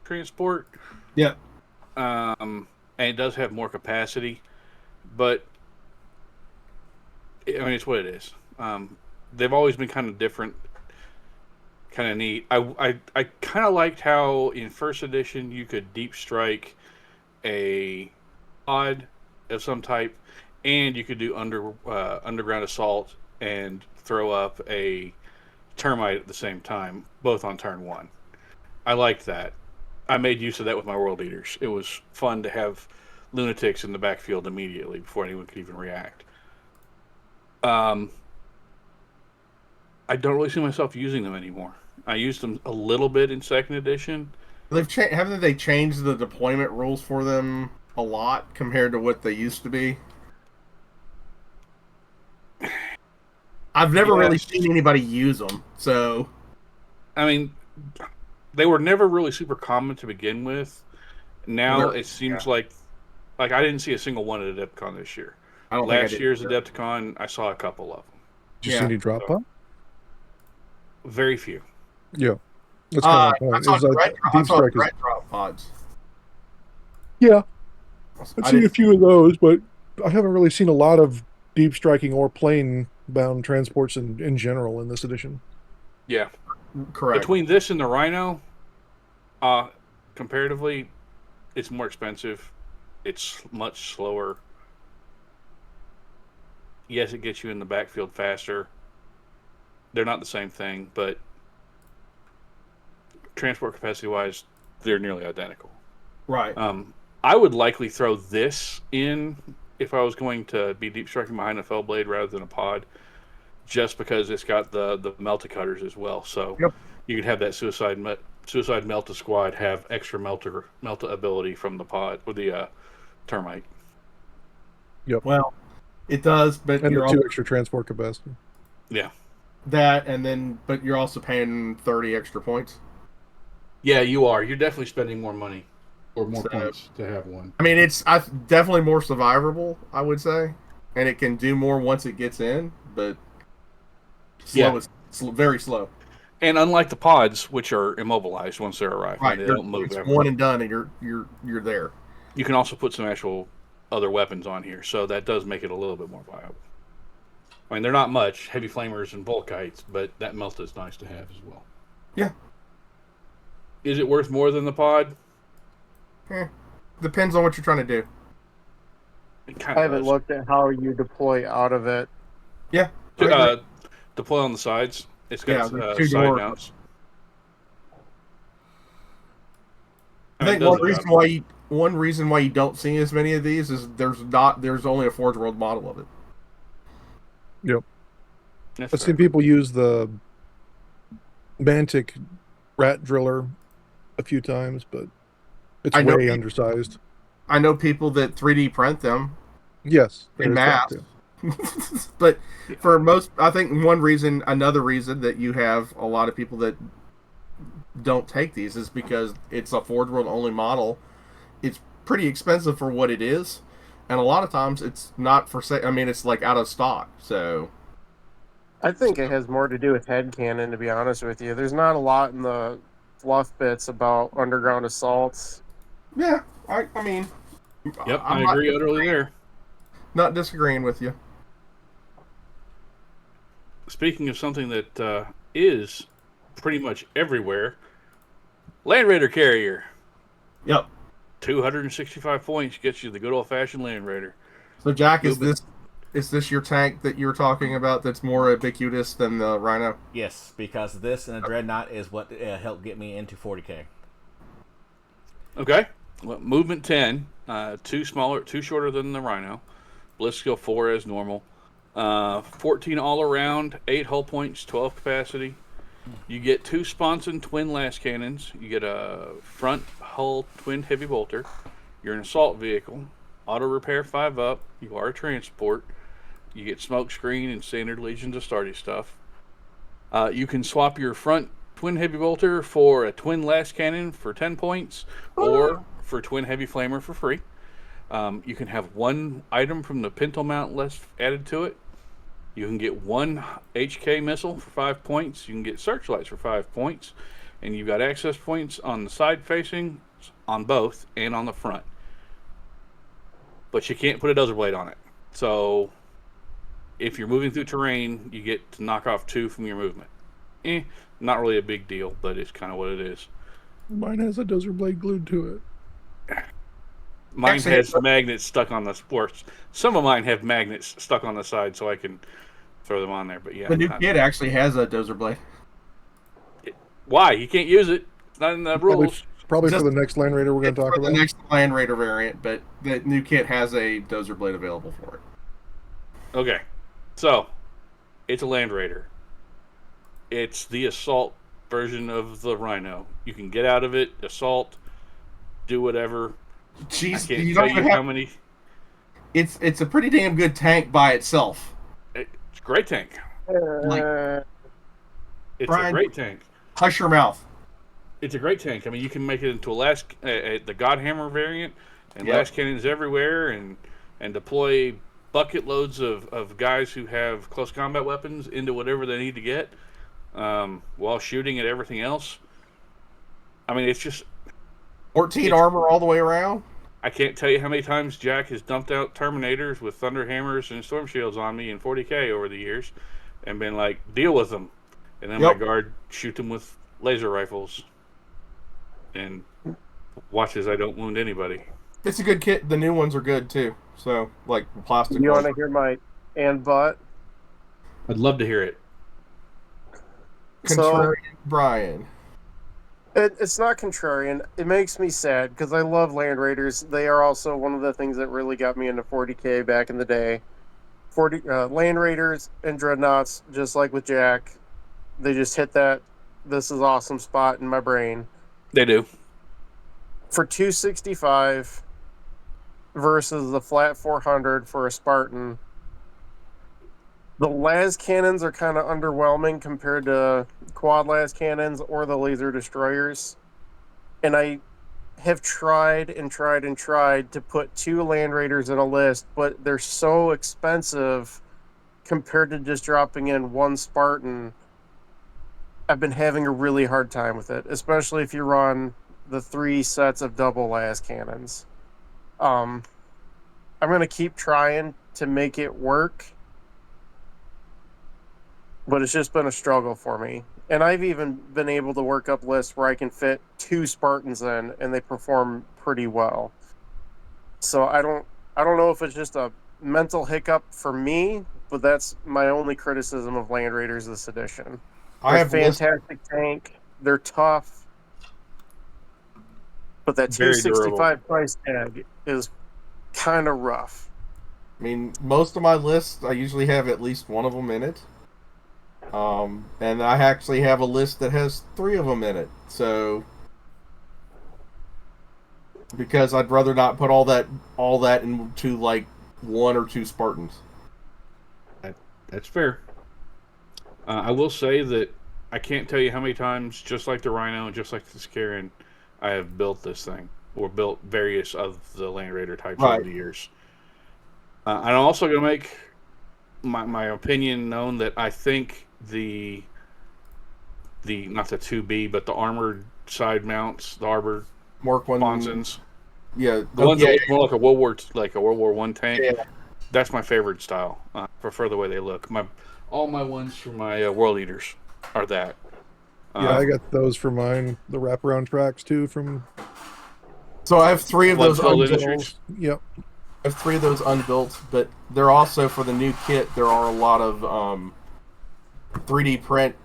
S2: transport.
S5: Yeah.
S2: And it does have more capacity, but I mean, it's what it is. They've always been kind of different, kind of neat. I kind of liked how in first edition you could deep strike a pod of some type, and you could do underground assault and throw up a termite at the same time, both on turn 1. I liked that. I made use of that with my world eaters. It was fun to have lunatics in the backfield immediately before anyone could even react. I don't really see myself using them anymore. I used them a little bit in second edition.
S5: Haven't they changed the deployment rules for them a lot compared to what they used to be? I've never really seen anybody use them, so...
S2: I mean, they were never really super common to begin with. Now it seems like I didn't see a single one at Adepticon this year. Last year's Adepticon, I saw a couple of them.
S6: Did you see any drop pod?
S2: Very few.
S6: Yeah. That's kind of the point.
S5: I saw red drop pods.
S6: Yeah. I've seen a few of those, but I haven't really seen a lot of deep striking or plane bound transports in general in this edition.
S2: Yeah.
S5: Correct.
S2: Between this and the Rhino, comparatively, it's more expensive. It's much slower. Yes, it gets you in the backfield faster. They're not the same thing, but transport capacity-wise, they're nearly identical.
S5: Right.
S2: I would likely throw this in if I was going to be deep striking behind a fell blade rather than a pod, just because it's got the melta cutters as well. So you could have that suicide melta squad have extra melta ability from the pod or the termite.
S6: Yep.
S5: Well, it does, but
S6: And
S5: you're
S6: the 2 extra transport capacity.
S2: Yeah.
S5: that, and then but you're also paying 30 extra points.
S2: Yeah, you are. You're definitely spending more money or more points to have one.
S5: I mean, it's definitely more survivable, I would say, and it can do more once it gets in, but slow is very slow.
S2: And unlike the pods, which are immobilized once they're arrived,
S5: Right,
S2: they don't move
S5: it's
S2: ever.
S5: one and done, and you're there.
S2: You can also put some actual other weapons on here, so that does make it a little bit more viable. I mean, they're not much, heavy flamers and volkites, but that melta is nice to have as well.
S5: Yeah.
S2: Is it worth more than the pod?
S5: Depends on what you're trying to do.
S2: It kind
S4: I
S2: of
S4: haven't
S2: does.
S4: looked at how you deploy out of it.
S5: Yeah.
S2: Deploy on the sides. It's got
S5: there's 2
S2: side
S5: doors.
S2: mounts.
S5: I think one reason why you don't see as many of these is there's only a Forge World model of it.
S6: Yep.
S2: That's
S6: I've
S2: fair.
S6: seen people use the Mantic rat driller a few times, but it's
S5: I know
S6: way
S5: people-
S6: undersized.
S5: I know people that 3D print them
S6: Yes.
S5: in
S6: there's that
S5: mass.
S6: too.
S5: But for most, I think another reason that you have a lot of people that don't take these is because it's a Forge World only model. It's pretty expensive for what it is, and a lot of times it's not for sale. I mean, it's like out of stock. So
S4: I think it has more to do with headcanon, to be honest with you. There's not a lot in the fluff bits about underground assaults.
S5: yeah, I mean,
S2: Yep,
S5: I'm
S2: I agree utterly there.
S5: not disagreeing with you.
S2: Speaking of something that is pretty much everywhere, Land Raider Carrier.
S5: Yep.
S2: 265 points gets you the good old-fashioned Land Raider.
S5: So Jack, is
S2: Movement.
S5: this your tank that you were talking about that's more ubiquitous than the Rhino?
S3: Yes, because this and a Dreadnought is what helped get me into 40k.
S2: Okay. Well, movement 10, 2 shorter than the Rhino. Blitz skill 4 as normal. 14 all around, 8 hull points, 12 capacity. You get 2 sponson twin last cannons. You get a front hull twin heavy bolter. You're an assault vehicle. Auto repair 5 up. You are a transport. You get smoke screen and standard Legions of Astartes stuff. You can swap your front twin heavy bolter for a twin last cannon for 10 points, or for twin heavy flamer for free. You can have 1 item from the pintle mount list added to it. You can get 1 HK missile for 5 points. You can get searchlights for 5 points. And you've got access points on the side facing, on both, and on the front. But you can't put a dozer blade on it. So if you're moving through terrain, you get to knock off 2 from your movement. Not really a big deal, but it's kind of what it is.
S6: Mine has a dozer blade glued to it.
S2: Mine
S5: Actually,
S2: has magnets stuck on the sports. Some of mine have magnets stuck on the side, so I can throw them on there. But yeah,
S5: The new kid actually has a dozer blade.
S2: why? You can't use it. It's not in the rules.
S6: Probably
S5: Just-
S6: for the next Land Raider we're going to talk
S5: For the
S6: about.
S5: next Land Raider variant, but the new kit has a dozer blade available for it.
S2: Okay, so it's a Land Raider. It's the assault version of the Rhino. You can get out of it, assault, do whatever. I
S5: Jeez,
S2: can't
S5: you
S2: tell
S5: don't
S2: you
S5: even
S2: how
S5: have.
S2: many.
S5: It's a pretty damn good tank by itself.
S2: It's a great tank. It's a
S5: Brian-
S2: great tank.
S5: Hush your mouth.
S2: It's a great tank. I mean, you can make it into a the Godhammer variant, and
S5: Yep.
S2: last cannons everywhere, and deploy bucket loads of guys who have close combat weapons into whatever they need to get, while shooting at everything else. I mean, it's just
S5: 14
S2: It's-
S5: armor all the way around.
S2: I can't tell you how many times Jack has dumped out Terminators with Thunder Hammers and Storm Shields on me in 40k over the years, and been like, deal with them, and then
S5: Yep.
S2: my guard shoot them with laser rifles, and watches I don't wound anybody.
S5: It's a good kit. The new ones are good too. So, like plastic.
S4: You want
S5: ones.
S4: to hear my and butt?
S2: I'd love to hear it.
S4: So
S5: Contrarian Brian.
S4: It's not contrarian. It makes me sad because I love Land Raiders. They are also one of the things that really got me into 40K back in the day. Land Raiders and Dreadnoughts, just like with Jack, they just hit that "this is awesome" spot in my brain.
S2: They do.
S4: For 265 versus the flat 400 for a Spartan, the las cannons are kind of underwhelming compared to quad las cannons or the laser destroyers. And I have tried to put 2 Land Raiders in a list, but they're so expensive compared to just dropping in 1 Spartan. I've been having a really hard time with it, especially if you run the 3 sets of double las cannons. I'm going to keep trying to make it work, but it's just been a struggle for me. And I've even been able to work up lists where I can fit 2 Spartans in, and they perform pretty well. So I don't know if it's just a mental hiccup for me, but that's my only criticism of Land Raiders this edition.
S5: I have
S4: fantastic tank. They're tough, but that
S2: Very
S4: 265 price tag is kind of rough.
S5: I mean, most of my lists, I usually have at least one of them in it. And I actually have a list that has 3 of them in it. So, because I'd rather not put all that into like 1 or 2 Spartans.
S2: That's fair. I will say that I can't tell you how many times, just like the Rhino and just like the Scaran, I have built this thing, or built various of the Land Raider types over the years. I'm also going to make my opinion known that I think the not the 2B, but the armored side mounts, the armored
S5: Mark one
S2: Sponsons,
S5: the
S2: ones that look more like a World War I tank.
S5: Yeah.
S2: That's my favorite style. I prefer the way they look. All my ones for my World Eaters are that.
S6: Yeah, I got those for mine. The wraparound tracks too from.
S5: So I have 3 of those
S2: Blood-filled
S5: unbuilt.
S2: Industries.
S6: Yep.
S5: I have 3 of those unbuilt, but they're also for the new kit. There are a lot of 3D print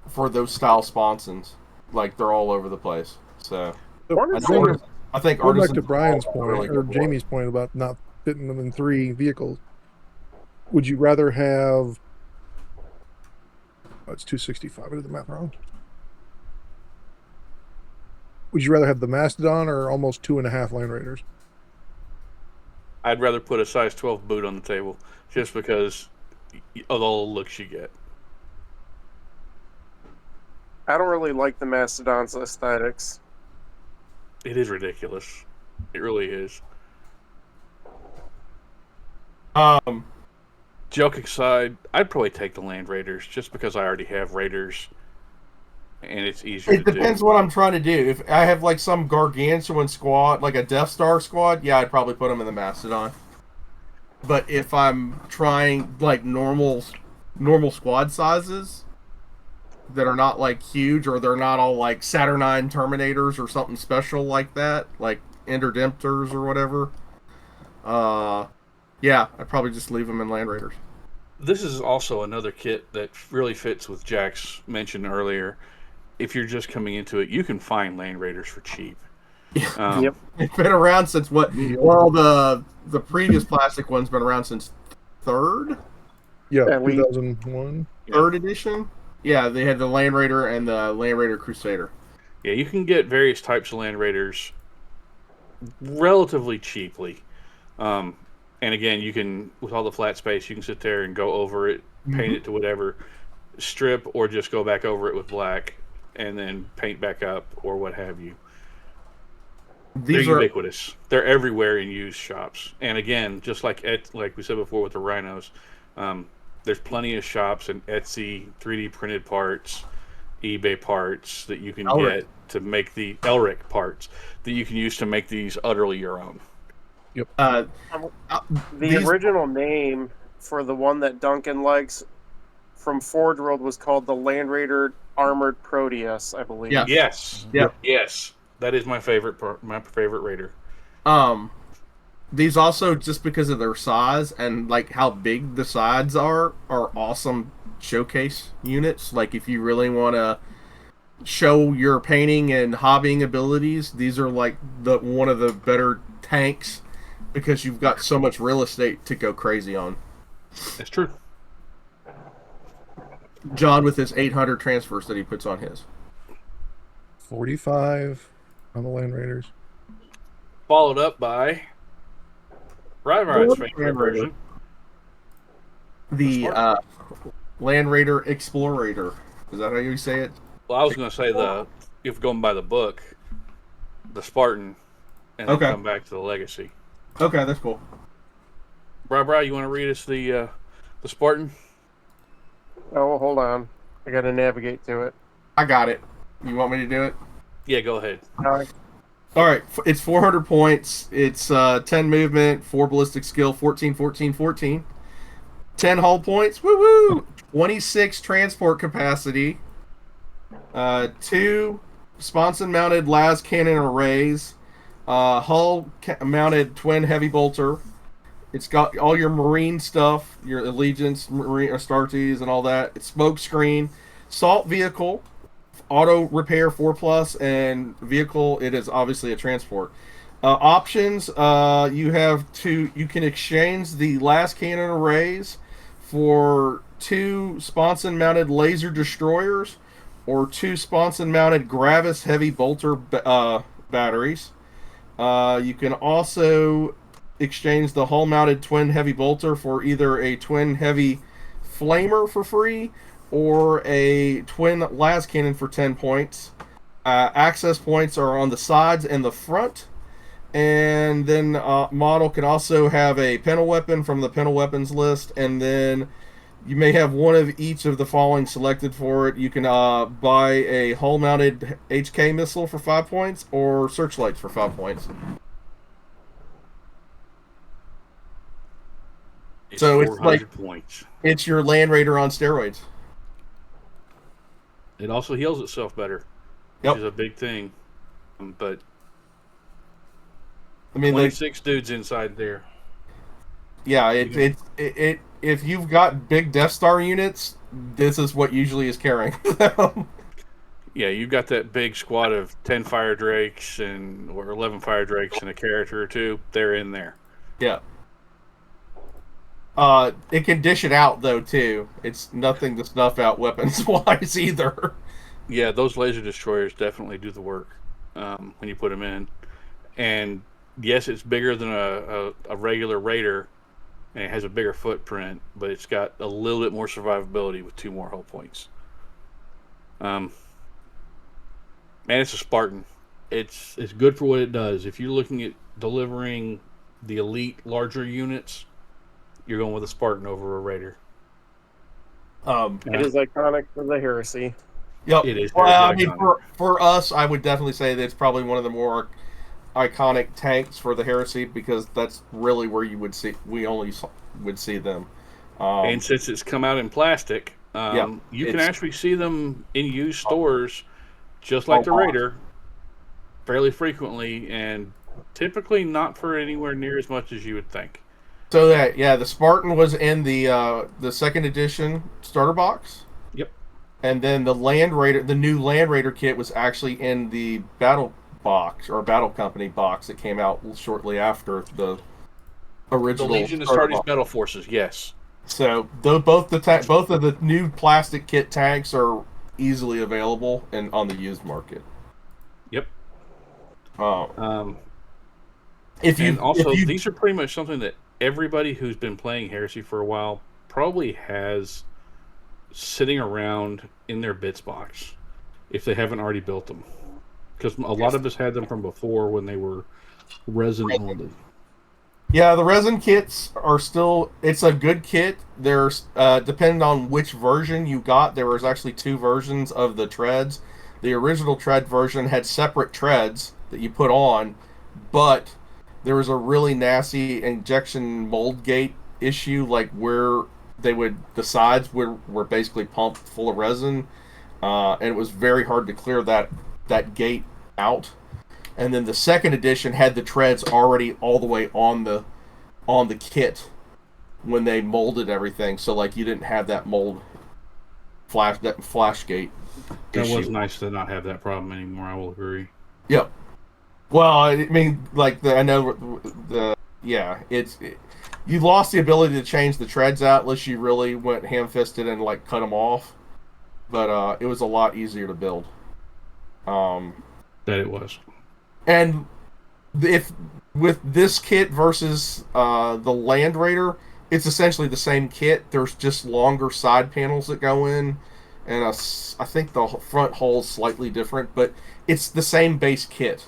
S5: for those style sponsons. Like they're all over the place. So I think
S6: Going back
S5: Artisan
S6: to Brian's point
S5: really
S6: or
S5: good
S6: Jamie's point about not fitting them in 3 vehicles. Would you rather have? Oh, it's 265. I did the math wrong. Would you rather have the Mastodon or almost 2.5 Land Raiders?
S2: I'd rather put a size 12 boot on the table just because of all the looks you get.
S4: I don't really like the Mastodon's aesthetics.
S2: It is ridiculous. It really is. Joke aside, I'd probably take the Land Raiders just because I already have Raiders, and it's easier
S5: It
S2: to
S5: depends
S2: do.
S5: what I'm trying to do. If I have like some gargantuan squad, like a Death Star squad, yeah, I'd probably put them in the Mastodon. But if I'm trying like normal squad sizes that are not like huge, or they're not all like Saturnine Terminators or something special like that, like Interdemptors or whatever, yeah, I'd probably just leave them in Land Raiders.
S2: This is also another kit that really fits with Jack's mention earlier. If you're just coming into it, you can find Land Raiders for cheap.
S4: Yep.
S5: It's been around since what? Well, the previous plastic one's been around since 3rd
S6: Yeah,
S4: At least.
S6: 2001.
S5: 3rd edition. Yeah, they had the Land Raider and the Land Raider Crusader.
S2: Yeah, you can get various types of Land Raiders relatively cheaply. And again, you can, with all the flat space, you can sit there and go over it, paint it to whatever, strip, or just go back over it with black, and then paint back up, or what have you. They're ubiquitous. They're everywhere in used shops. And again, just like we said before with the Rhinos, there's plenty of shops and Etsy 3D printed parts, eBay parts that you can get to make the Elric parts that you can use to make these utterly your own.
S6: Yep.
S4: The original name for the one that Duncan likes from Forge World was called the Land Raider Armored Proteus, I believe.
S5: Yeah.
S2: Yes.
S5: Yep.
S2: Yes. That is my favorite raider.
S5: These also, just because of their size and like how big the sides are awesome showcase units. Like if you really want to show your painting and hobbying abilities, these are like one of the better tanks because you've got so much real estate to go crazy on.
S2: That's true.
S5: John with his 800 transfers that he puts on his.
S6: 45 on the Land Raiders.
S2: Followed up by Ryvar's favorite version.
S5: The Land Raider Explorator. Is that how you say it?
S2: Well, I was going to say if going by the book, the Spartan, and then come back to the Legacy.
S5: Okay, that's cool.
S2: Bri, you want to read us the Spartan?
S4: Oh, hold on. I got to navigate to it.
S5: I got it. You want me to do it?
S2: Yeah, go ahead.
S5: All right, it's 400 points. It's 10 movement, 4 ballistic skill, 14, 14, 14. 10 hull points. Woo-woo! 26 transport capacity. 2 sponson-mounted las cannon arrays. Hull-mounted twin heavy bolter. It's got all your marine stuff, your Allegiance, Marine Astartes, and all that. It's smoke screen, salt vehicle, auto repair 4+, and vehicle. It is obviously a transport. Options: you can exchange the las cannon arrays for 2 sponson-mounted laser destroyers or 2 sponson-mounted Gravis heavy bolter batteries. You can also exchange the hull-mounted twin heavy bolter for either a twin heavy flamer for free or a twin las cannon for 10 points. Access points are on the sides and the front. And then model can also have a penal weapon from the penal weapons list, and then you may have one of each of the following selected for it. You can buy a hull-mounted HK missile for 5 points or searchlights for 5 points.
S2: So it's like points.
S5: It's your Land Raider on steroids.
S2: It also heals itself better, which is a big thing. But I mean, 26 dudes inside there.
S5: Yeah, if you've got big Death Star units, this is what usually is carrying them.
S2: Yeah, you've got that big squad of 10 fire drakes or 11 fire drakes and a character or two. They're in there.
S5: Yeah. It can dish it out though too. It's nothing to snuff out weapons wise either.
S2: Yeah, those laser destroyers definitely do the work when you put them in. And yes, it's bigger than a regular Raider, and it has a bigger footprint, but it's got a little bit more survivability with 2 more hull points. Man, it's a Spartan. It's good for what it does. If you're looking at delivering the elite larger units, you're going with a Spartan over a Raider.
S4: It is iconic for the Heresy.
S5: Yep.
S2: It is.
S5: Well, I mean, for us, I would definitely say that it's probably one of the more iconic tanks for the Heresy because that's really where we only would see them.
S2: And since it's come out in plastic, you can actually see them in used stores, just like the Raider, fairly frequently, and typically not for anywhere near as much as you would think.
S5: So the Spartan was in the second edition starter box.
S2: Yep.
S5: And then the new Land Raider kit was actually in the battle box or Battle Company box that came out shortly after the original.
S2: The Legion of Astartes Battle Forces, yes.
S5: So both of the new plastic kit tanks are easily available and on the used market.
S2: Yep. These are pretty much something that everybody who's been playing Heresy for a while probably has sitting around in their bits box if they haven't already built them. Because a lot of us had them from before when they were resin molded.
S5: Yeah, the resin kits are still... It's a good kit. There's depending on which version you got, there was actually 2 versions of the treads. The original tread version had separate treads that you put on, but there was a really nasty injection mold gate issue, like where the sides were basically pumped full of resin, and it was very hard to clear that gate out. And then the second edition had the treads already all the way on the kit when they molded everything, so like you didn't have that mold flash gate.
S2: That
S5: issue.
S2: was nice to not have that problem anymore. I will agree.
S5: Yep. Well, I mean, like you lost the ability to change the treads out unless you really went ham-fisted and like cut them off. But it was a lot easier to build.
S2: That it was.
S5: And if with this kit versus the Land Raider, it's essentially the same kit. There's just longer side panels that go in, and I think the front hull's slightly different, but it's the same base kit.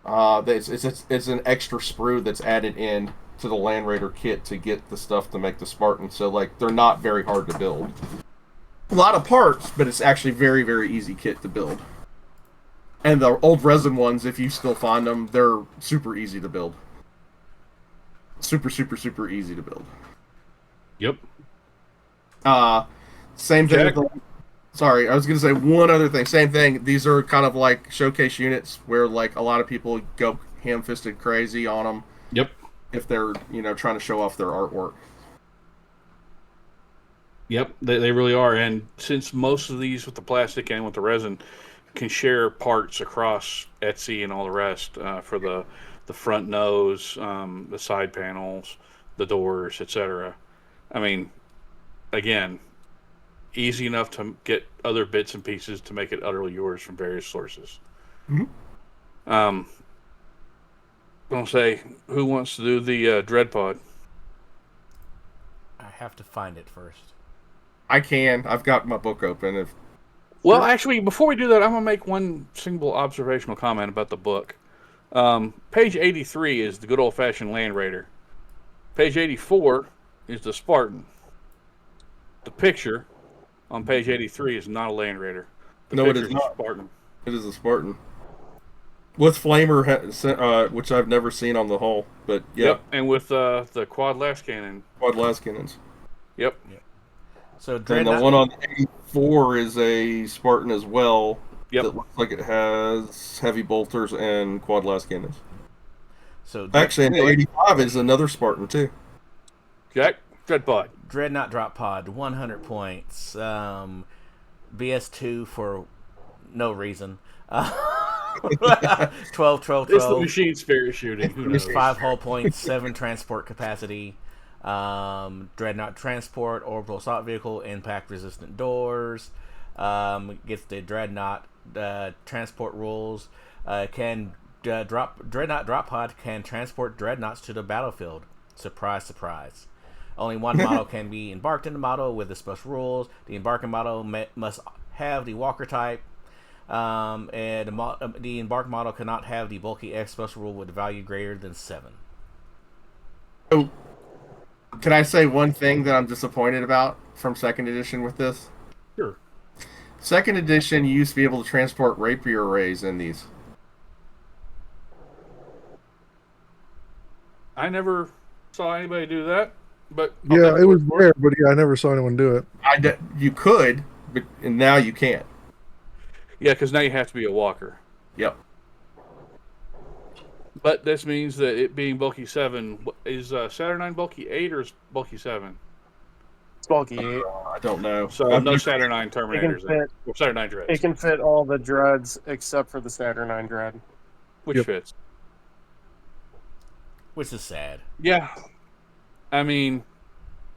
S5: It's an extra sprue that's added in to the Land Raider kit to get the stuff to make the Spartan. So like they're not very hard to build. A lot of parts, but it's actually very, very easy kit to build. And the old resin ones, if you still find them, they're super easy to build. Super, super, super easy to build.
S2: Yep.
S5: Same thing with the... Sorry, I was going to say one other thing. Same thing. These are kind of like showcase units where like a lot of people go ham-fisted crazy on them.
S2: Yep.
S5: If they're, trying to show off their artwork.
S2: Yep, they really are. And since most of these with the plastic and with the resin can share parts across Etsy and all the rest for the front nose, the side panels, the doors, etc. I mean, again, easy enough to get other bits and pieces to make it utterly yours from various sources.
S5: Mm-hmm.
S2: I'm going to say, who wants to do the Dread Pod?
S3: I have to find it first.
S5: I can. I've got my book open.
S2: Well, actually, before we do that, I'm going to make one single observational comment about the book. Page 83 is the good old-fashioned Land Raider. Page 84 is the Spartan. The picture on page 83 is not a Land Raider.
S5: No, it is not.
S2: Spartan.
S5: It is a Spartan. With flamer, which I've never seen on the hull, but yeah.
S2: Yep, and with the quad last cannon.
S5: Quad last cannons.
S2: Yep.
S3: So
S5: and the one on 84 is a Spartan as well.
S2: Yep.
S5: That looks like it has heavy bolters and quad last cannons.
S3: So
S5: actually, in the 85 is another Spartan too.
S2: Jack, Dread Pod.
S3: Dreadnought Drop Pod, 100 points. BS2 for no reason. 12.
S2: It's the machine spirit shooting. Who knows?
S3: 5 hull points, 7 transport capacity. Dreadnought transport, orbital assault vehicle, impact resistant doors. Gets the Dreadnought transport rules. Dreadnought Drop Pod can transport dreadnoughts to the battlefield. Surprise, surprise. Only one model can be embarked in the model with the special rules. The embarking model must have the Walker type. And the embarked model cannot have the bulky X special rule with a value greater than 7.
S5: Oh, can I say one thing that I'm disappointed about from second edition with this?
S2: Sure.
S5: Second edition, you used to be able to transport rapier arrays in these.
S2: I never saw anybody do that, but
S6: yeah, it was rare, but yeah, I never saw anyone do it.
S5: You could, but now you can't.
S2: Yeah, because now you have to be a walker.
S5: Yep.
S2: But this means that it being bulky 7, is Saturnine bulky 8 or is bulky 7?
S4: It's bulky 8.
S5: I don't know.
S2: So no Saturnine Terminators then. Or Saturnine Dreads.
S4: It can fit all the Dreads except for the Saturnine Dread.
S2: Which fits.
S3: Which is sad.
S2: Yeah. I mean,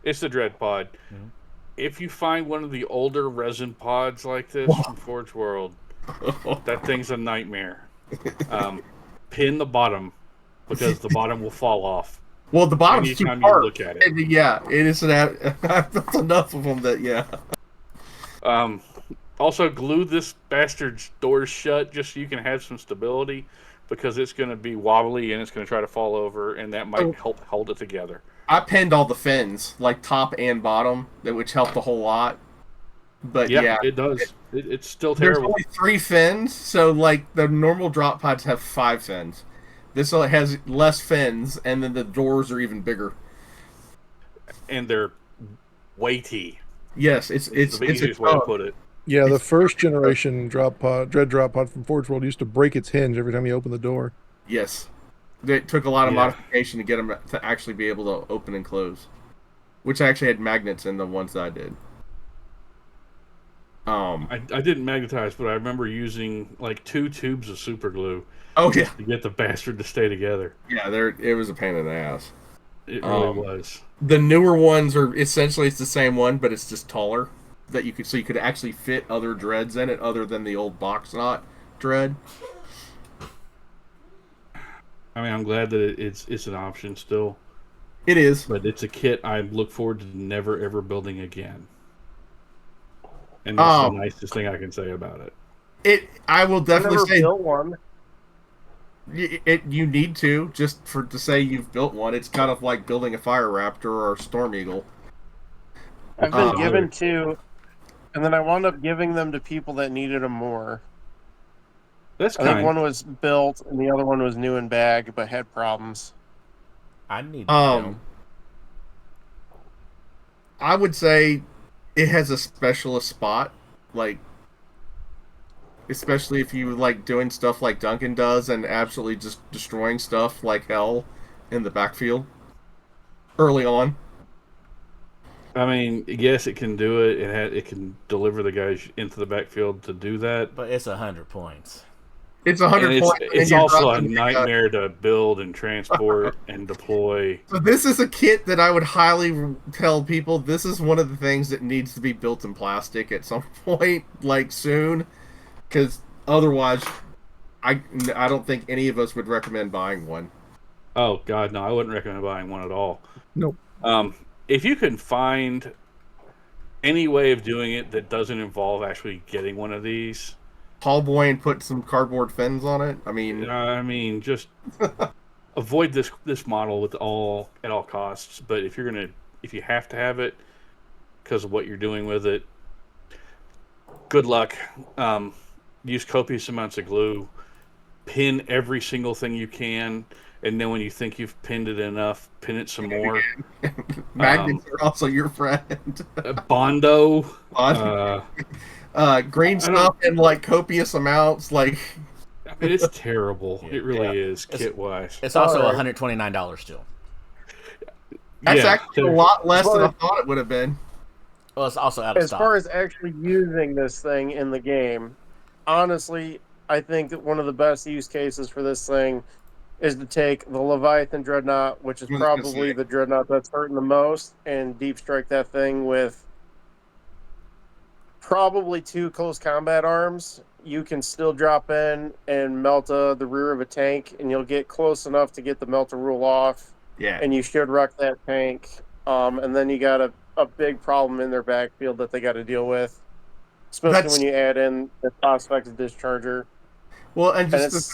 S2: it's the Dread Pod.
S3: Mm-hmm.
S2: If you find one of the older resin pods like this from Forge World, that thing's a nightmare. Pin the bottom because the bottom will fall off.
S5: Well, the bottom's too hard.
S2: Look at it.
S5: Yeah, it isn't. That's enough of them. That yeah.
S2: Also, glue this bastard's doors shut just so you can have some stability because it's going to be wobbly and it's going to try to fall over, and that might help hold it together.
S5: I pinned all the fins, like top and bottom, which helped a whole lot. But yeah,
S2: it does. It's still terrible.
S5: There's only 3 fins, so like the normal drop pods have 5 fins. This one has less fins, and then the doors are even bigger.
S2: And they're weighty.
S5: Yes, it's
S2: the easiest way to put it.
S6: Yeah, the first generation Dread Drop Pod from Forge World used to break its hinge every time you open the door.
S5: Yes. It took a lot of modification to get them to actually be able to open and close. Which actually had magnets in the ones that I did.
S2: I didn't magnetize, but I remember using like 2 tubes of super glue
S5: Oh yeah,
S2: to get the bastard to stay together.
S5: yeah. It was a pain in the ass.
S2: It really was.
S5: The newer ones are essentially it's the same one, but it's just taller. You could actually fit other dreads in it other than the old box knot dread.
S2: I mean, I'm glad that it's an option still,
S5: It is.
S2: but it's a kit I look forward to never ever building again. And that's the nicest thing I can say about it.
S5: I will definitely
S4: never
S5: say
S4: built one.
S5: you need to to say you've built one. It's kind of like building a Fire Raptor or a Storm Eagle.
S4: I've been given 2, and then I wound up giving them to people that needed them more.
S2: That's
S4: I think one was built and the other one was new in bag, but had problems.
S3: I need
S5: I would say it has a specialist spot, like especially if you like doing stuff like Duncan does and absolutely just destroying stuff like hell in the backfield early on.
S2: I mean, yes, it can do it. It can deliver the guys into the backfield to do that.
S3: But it's 100 points.
S5: It's 100 points.
S2: It's also a nightmare to build and transport and deploy.
S5: So this is a kit that I would highly tell people. This is one of the things that needs to be built in plastic at some point, like soon, because otherwise, I don't think any of us would recommend buying one.
S2: Oh God, no! I wouldn't recommend buying one at all.
S6: Nope.
S2: If you can find any way of doing it that doesn't involve actually getting one of these,
S5: Tallboy and put some cardboard fins on it. I mean,
S2: just avoid this model at all costs. But if you have to have it because of what you're doing with it, good luck. Use copious amounts of glue. Pin every single thing you can, and then when you think you've pinned it enough, pin it some more.
S5: Magnets are also your friend.
S2: Bondo.
S5: Green stuff in like copious amounts. Like,
S2: I mean, it's terrible. It really is, kit wise.
S3: It's also $129 still.
S5: That's actually a lot less than I thought it would have been.
S3: Well, it's also out of stock.
S4: As far as actually using this thing in the game, honestly, I think that one of the best use cases for this thing is to take the Leviathan Dreadnought, which is probably the Dreadnought that's hurting the most, and deep strike that thing with probably 2 close combat arms. You can still drop in and melt the rear of a tank, and you'll get close enough to get the melter rule off.
S5: Yeah.
S4: And you should wreck that tank. And then you got a big problem in their backfield that they got to deal with, especially when you add in the prospect of discharger.
S5: Well, and just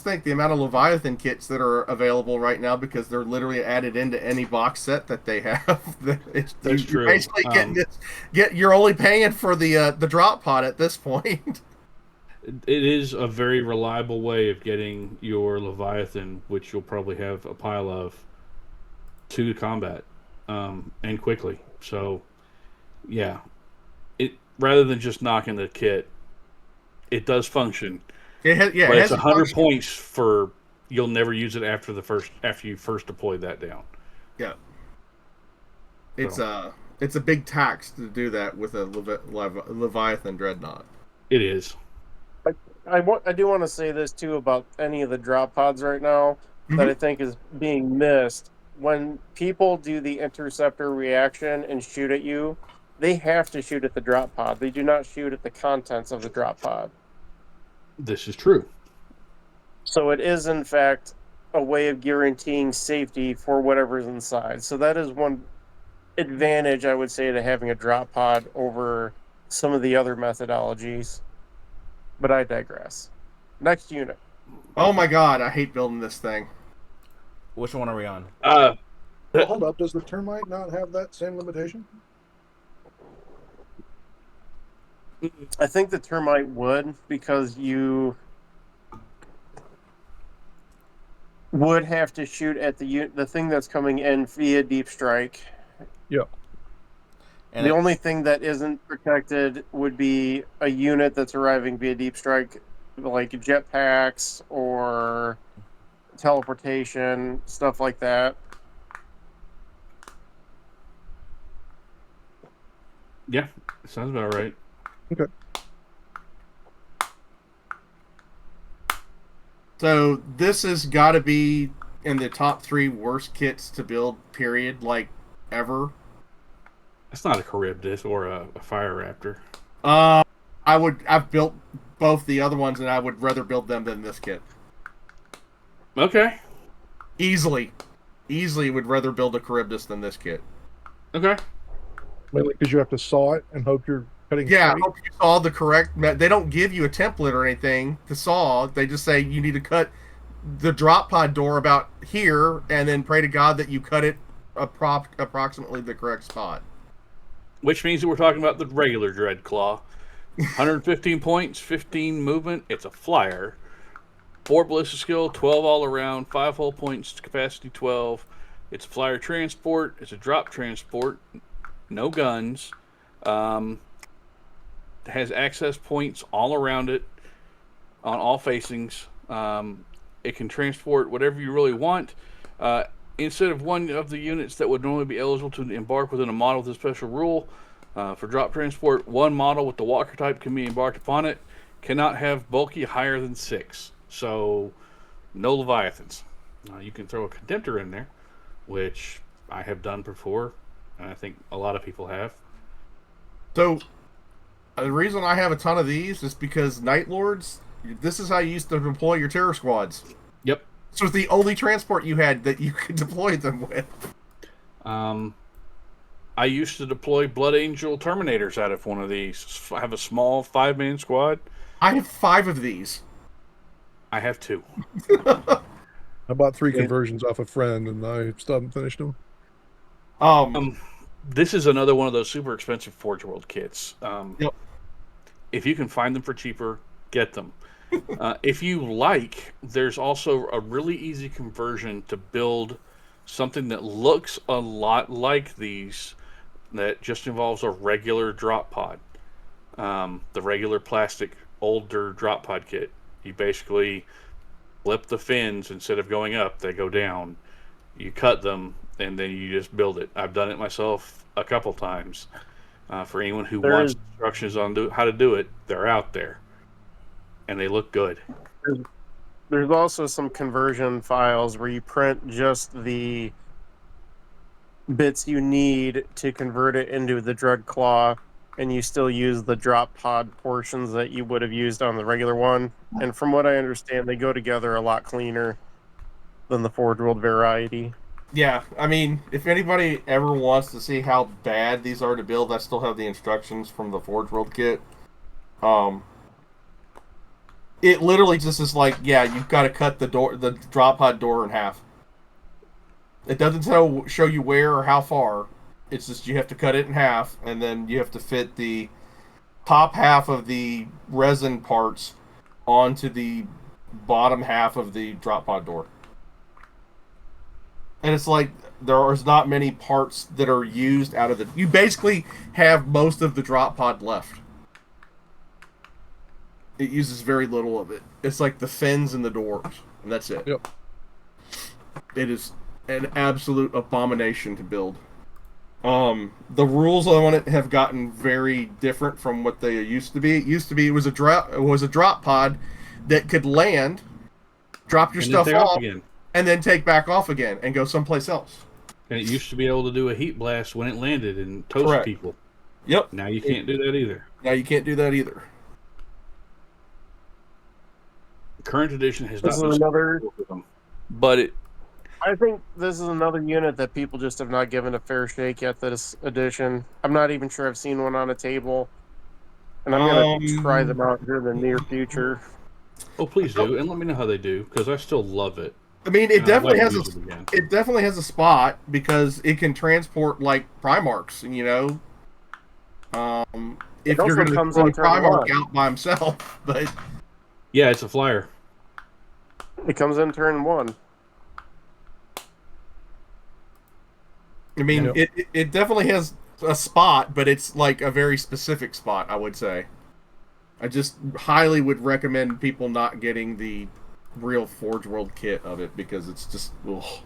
S5: think the amount of Leviathan kits that are available right now, because they're literally added into any box set that they have.
S2: That's true.
S5: Basically, you're only paying for the drop pod at this point.
S2: It is a very reliable way of getting your Leviathan, which you'll probably have a pile of, to combat, and quickly. So, yeah, rather than just knocking the kit, it does function.
S5: But
S2: it's 100 points for you'll never use it after you first deploy that down.
S5: Yeah, it's a big tax to do that with a Leviathan Dreadnought.
S2: It is.
S4: I do want to say this too about any of the drop pods right now that I think is being missed. When people do the interceptor reaction and shoot at you, they have to shoot at the drop pod. They do not shoot at the contents of the drop pod.
S2: This is true.
S4: So it is, in fact, a way of guaranteeing safety for whatever's inside. So that is one advantage, I would say, to having a drop pod over some of the other methodologies. But I digress. Next unit.
S5: Oh my god, I hate building this thing.
S3: Which one are we on?
S6: Well, hold up. Does the termite not have that same limitation?
S4: I think the termite would, because you would have to shoot at the thing that's coming in via deep strike.
S6: Yeah.
S4: And the only thing that isn't protected would be a unit that's arriving via deep strike, like jetpacks or teleportation, stuff like that.
S2: Yeah, sounds about right.
S6: Okay.
S5: So this has got to be in the top 3 worst kits to build, period, like ever.
S2: It's not a Charybdis or a Fire Raptor.
S5: I've built both the other ones, and I would rather build them than this kit.
S2: Okay.
S5: Easily would rather build a Charybdis than this kit.
S2: Okay.
S6: Mainly because you have to saw it and hope you're cutting
S5: Yeah, I
S6: straight.
S5: hope you saw the correct. They don't give you a template or anything to saw. They just say you need to cut the drop pod door about here, and then pray to God that you cut it approximately the correct spot.
S2: Which means that we're talking about the regular Dreadclaw. 115 points, 15 movement. It's a flyer. 4 ballistic skill, 12 all around, 5 hull points, capacity 12. It's a flyer transport. It's a drop transport. No guns. Has access points all around it on all facings. It can transport whatever you really want. Instead of one of the units that would normally be eligible to embark within a model with a special rule, for drop transport, one model with the walker type can be embarked upon it. Cannot have bulky higher than 6. So, no Leviathans. You can throw a Contemptor in there, which I have done before, and I think a lot of people have.
S5: So, the reason I have a ton of these is because Night Lords, this is how you used to deploy your terror squads.
S2: Yep.
S5: So it's the only transport you had that you could deploy them with.
S2: I used to deploy Blood Angel Terminators out of one of these. I have a small 5-man squad.
S5: I have 5 of these.
S2: I have 2.
S6: I bought 3 conversions off a friend, and I still haven't finished them.
S2: This is another one of those super expensive Forge World kits.
S5: Yep.
S2: If you can find them for cheaper, get them. If you like, there's also a really easy conversion to build something that looks a lot like these, that just involves a regular drop pod. The regular plastic, older drop pod kit. You basically flip the fins. Instead of going up, they go down. You cut them, and then you just build it. I've done it myself a couple times. For anyone who wants instructions on how to do it, they're out there. And they look good.
S4: There's also some conversion files where you print just the bits you need to convert it into the Dreadclaw, and you still use the drop pod portions that you would have used on the regular one. And from what I understand, they go together a lot cleaner than the Forge World variety.
S5: Yeah, I mean, if anybody ever wants to see how bad these are to build, I still have the instructions from the Forge World kit. It literally just is like, yeah, you've got to cut the drop pod door in half. It doesn't show you where or how far. It's just you have to cut it in half, and then you have to fit the top half of the resin parts onto the bottom half of the drop pod door. And it's like there's not many parts that are used out of the... You basically have most of the drop pod left. It uses very little of it. It's like the fins and the doors, and that's it.
S6: Yep.
S5: It is an absolute abomination to build. The rules on it have gotten very different from what they used to be. It was a drop pod that could land, drop your stuff off again, and then take back off again and go someplace else.
S2: And it used to be able to do a heat blast when it landed and toast people.
S5: Yep.
S2: Now you can't do that either. Current edition has not been but
S4: I think this is another unit that people just have not given a fair shake yet this edition. I'm not even sure I've seen one on a table. And I'm going to try them out here in the near future.
S2: Oh, please do. And let me know how they do, because I still love it.
S5: I mean, it definitely has a spot, because it can transport, like, Primarchs, you know? If you're going to throw a Primarch out by himself, but...
S2: Yeah, it's a flyer.
S4: It comes in turn 1.
S5: I mean, it definitely has a spot, but it's like a very specific spot, I would say. I just highly would recommend people not getting the real Forge World kit of it, because it's just... Ugh.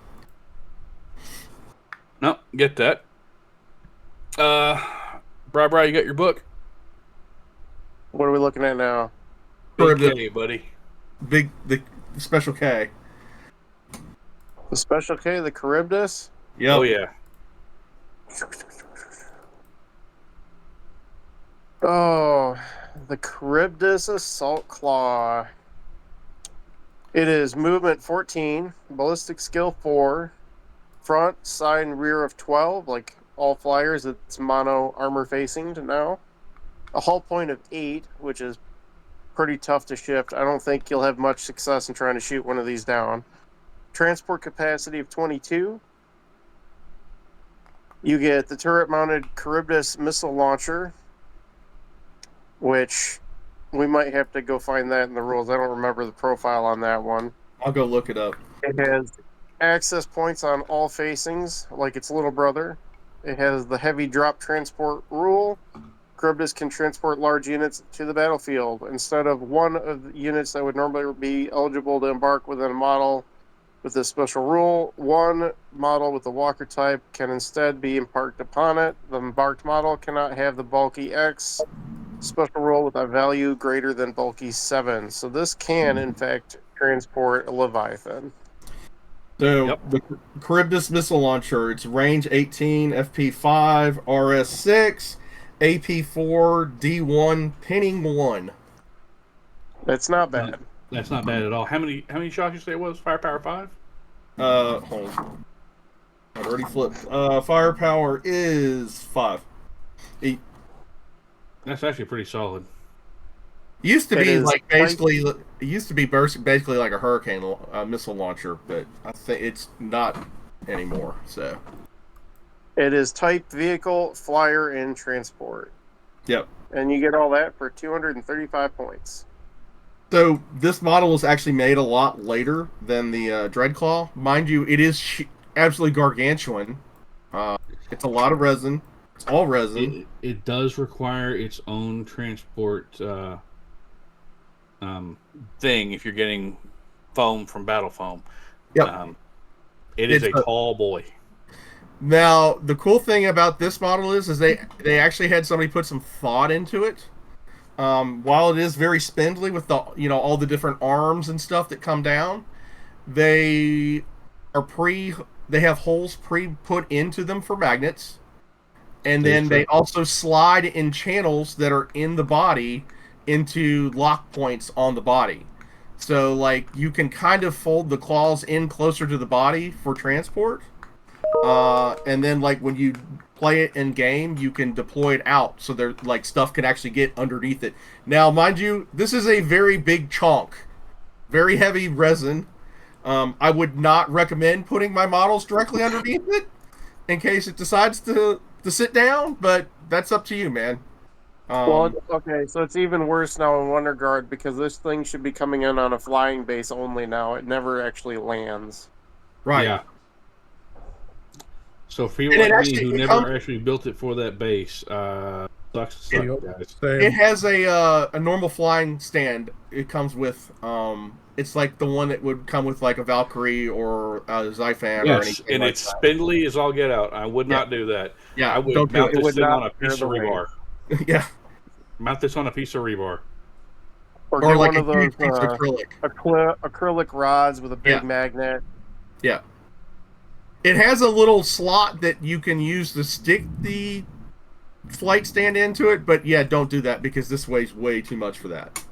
S2: No, get that. Bri, you got your book?
S4: What are we looking at now?
S2: Big K, buddy.
S5: The special K.
S4: The Special K, the Charybdis?
S5: Yep.
S2: Oh, yeah.
S4: Oh, the Charybdis Assault Claw. It is movement 14, ballistic skill 4, front, side, and rear of 12, like all flyers. It's mono armor facing now. A hull point of 8, which is pretty tough to shift. I don't think you'll have much success in trying to shoot one of these down. Transport capacity of 22. You get the turret-mounted Charybdis missile launcher, which we might have to go find that in the rules. I don't remember the profile on that one.
S5: I'll go look it up.
S4: It has access points on all facings, like its little brother. It has the heavy drop transport rule. Charybdis can transport large units to the battlefield. Instead of one of the units that would normally be eligible to embark within a model with this special rule, one model with the walker type can instead be embarked upon it. The embarked model cannot have the bulky X special rule with a value greater than bulky 7. So this can, in fact, transport a Leviathan.
S5: So the Charybdis missile launcher, it's range 18, FP 5, RS 6, AP 4, D1, pinning 1.
S4: That's not bad.
S2: That's not bad at all. How many shots you say it was? Firepower 5?
S5: Hold on. I've already flipped. Firepower is 5.
S2: That's actually pretty solid.
S5: Used to
S4: It
S5: be
S4: is
S5: like basically, it used to be basically like a hurricane missile launcher, but I think it's not anymore. So
S4: It is type vehicle, flyer, and transport.
S5: Yep.
S4: And you get all that for 235 points.
S5: So this model was actually made a lot later than the Dreadclaw. Mind you, it is absolutely gargantuan. It's a lot of resin. It's all resin.
S2: It does require its own transport thing if you're getting foam from Battle Foam.
S5: Yep.
S2: It is a tall boy.
S5: Now, the cool thing about this model is they actually had somebody put some thought into it. While it is very spindly with the all the different arms and stuff that come down, they have holes put into them for magnets, and then they also slide in channels that are in the body into lock points on the body. So like you can kind of fold the claws in closer to the body for transport. And then like when you play it in game, you can deploy it out so there like stuff can actually get underneath it. Now, mind you, this is a very big chunk, very heavy resin. I would not recommend putting my models directly underneath it in case it decides to sit down, but that's up to you, man.
S4: Well, okay, so it's even worse now in one regard because this thing should be coming in on a flying base only now. It never actually lands.
S5: Right.
S2: Yeah. So for people like me who never actually sucks to suck, guys.
S5: It has a normal flying stand. It comes with it's like the one that would come with like a Valkyrie or a Zyphan or anything.
S2: And it's spindly as all get out. I would not do that.
S5: Yeah,
S2: I would mount this thing on a piece of
S4: ring.
S2: rebar.
S5: Yeah.
S2: Mount this on a piece of rebar.
S4: Or
S5: Or
S4: get
S5: like
S4: one of
S5: a
S4: those
S5: huge piece of acrylic.
S4: acrylic rods with a big magnet.
S5: Yeah. It has a little slot that you can use to stick the flight stand into it, but yeah, don't do that because this weighs way too much for that.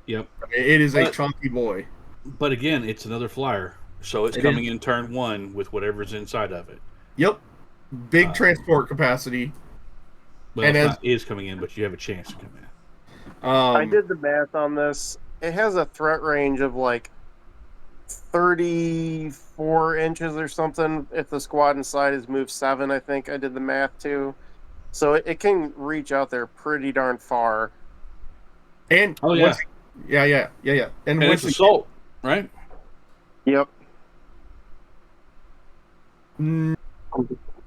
S2: Yep.
S5: It is a chunky boy.
S2: But again, it's another flyer, so it's coming in turn 1 with whatever's inside of it.
S5: Yep. Big transport capacity.
S2: Well, and it is coming in, but you have a chance to come in.
S4: I did the math on this. It has a threat range of like 34 inches or something if the squad inside is moved 7, I think. I did the math too. So it can reach out there pretty darn far.
S5: And yeah. And
S2: it's assault, right?
S4: Yep.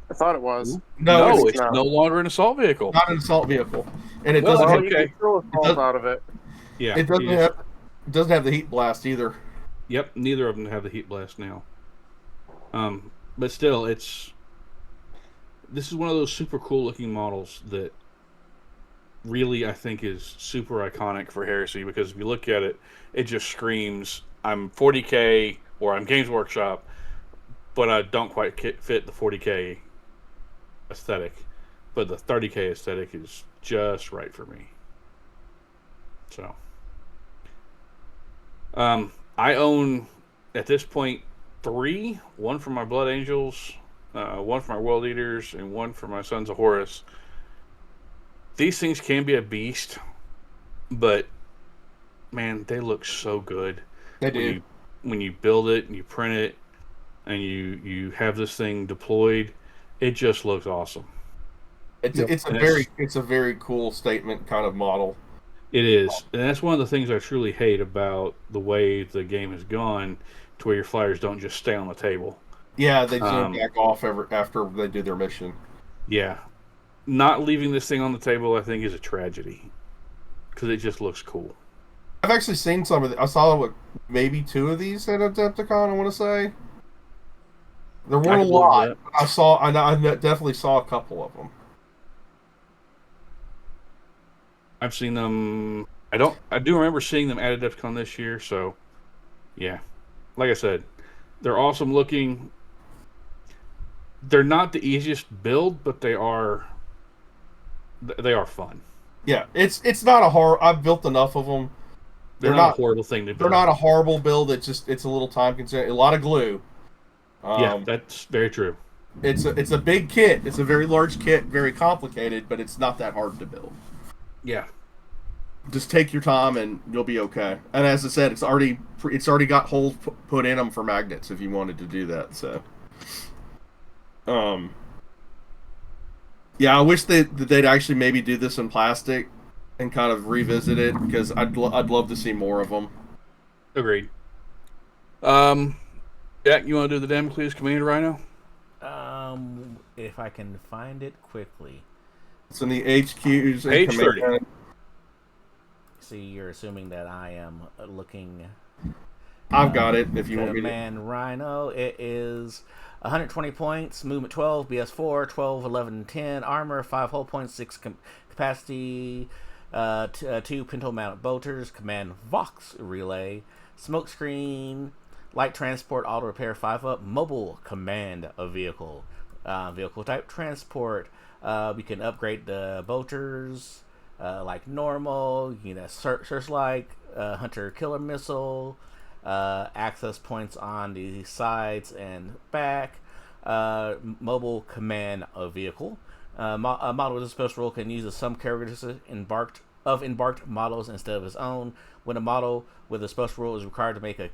S4: I thought it was.
S2: No, it's no longer an assault vehicle.
S5: Not an assault vehicle, and it
S4: you can throw assault out of it.
S2: Yeah,
S5: it doesn't have the heat blast either.
S2: Yep, neither of them have the heat blast now. But still, this is one of those super cool looking models that really I think is super iconic for Heresy, because if you look at it, it just screams, I'm 40K or I'm Games Workshop, but I don't quite fit the 40K aesthetic. But the 30K aesthetic is just right for me. So, I own at this point 3: one for my Blood Angels, one for my World Eaters, and one for my Sons of Horus. These things can be a beast, but man, they look so good.
S5: They do.
S2: When you build it and you print it and you have this thing deployed, it just looks awesome.
S5: It's a very cool statement kind of model.
S2: It is, and that's one of the things I truly hate about the way the game has gone, to where your flyers don't just stay on the table.
S5: Yeah, they zoom back off after they do their mission.
S2: Yeah, not leaving this thing on the table, I think, is a tragedy, because it just looks cool.
S5: I've actually seen some of it. I saw maybe 2 of these at Adepticon, I want to say. There weren't a lot. I definitely saw a couple of them.
S2: I've seen them. I do remember seeing them at Adepticon this year. So, yeah, like I said, they're awesome looking. They're not the easiest build, but they are fun.
S5: Yeah, it's not a horror. I've built enough of them.
S2: They're not a horrible thing to build.
S5: They're not a horrible build. It's a little time consuming. A lot of glue.
S2: Yeah, that's very true.
S5: It's a big kit. It's a very large kit, very complicated, but it's not that hard to build.
S2: Yeah.
S5: Just take your time and you'll be okay. And as I said, it's already got holes put in them for magnets if you wanted to do that. So, yeah, I wish they'd actually maybe do this in plastic and kind of revisit it, because I'd love to see more of them.
S2: Agreed. Jack, you want to do the Damocles Command Rhino?
S3: If I can find it quickly.
S5: It's in the HQs.
S2: Page 30.
S3: See, you're assuming that I am looking.
S5: I've got it. If you want me to.
S3: Command Rhino. It is 120 points, movement 12, BS 4, 12, 11, 10, armor 5 hull points, 6 capacity, 2 pinto mounted bolters, command Vox relay, smoke screen, light transport, auto repair 5 up, mobile command a vehicle, vehicle type transport. We can upgrade the bolters like normal, searchlight, hunter killer missile, access points on the sides and back, mobile command a vehicle. A model with a special role can use some characteristics embarked models instead of its own. When a model with a special role is required to make a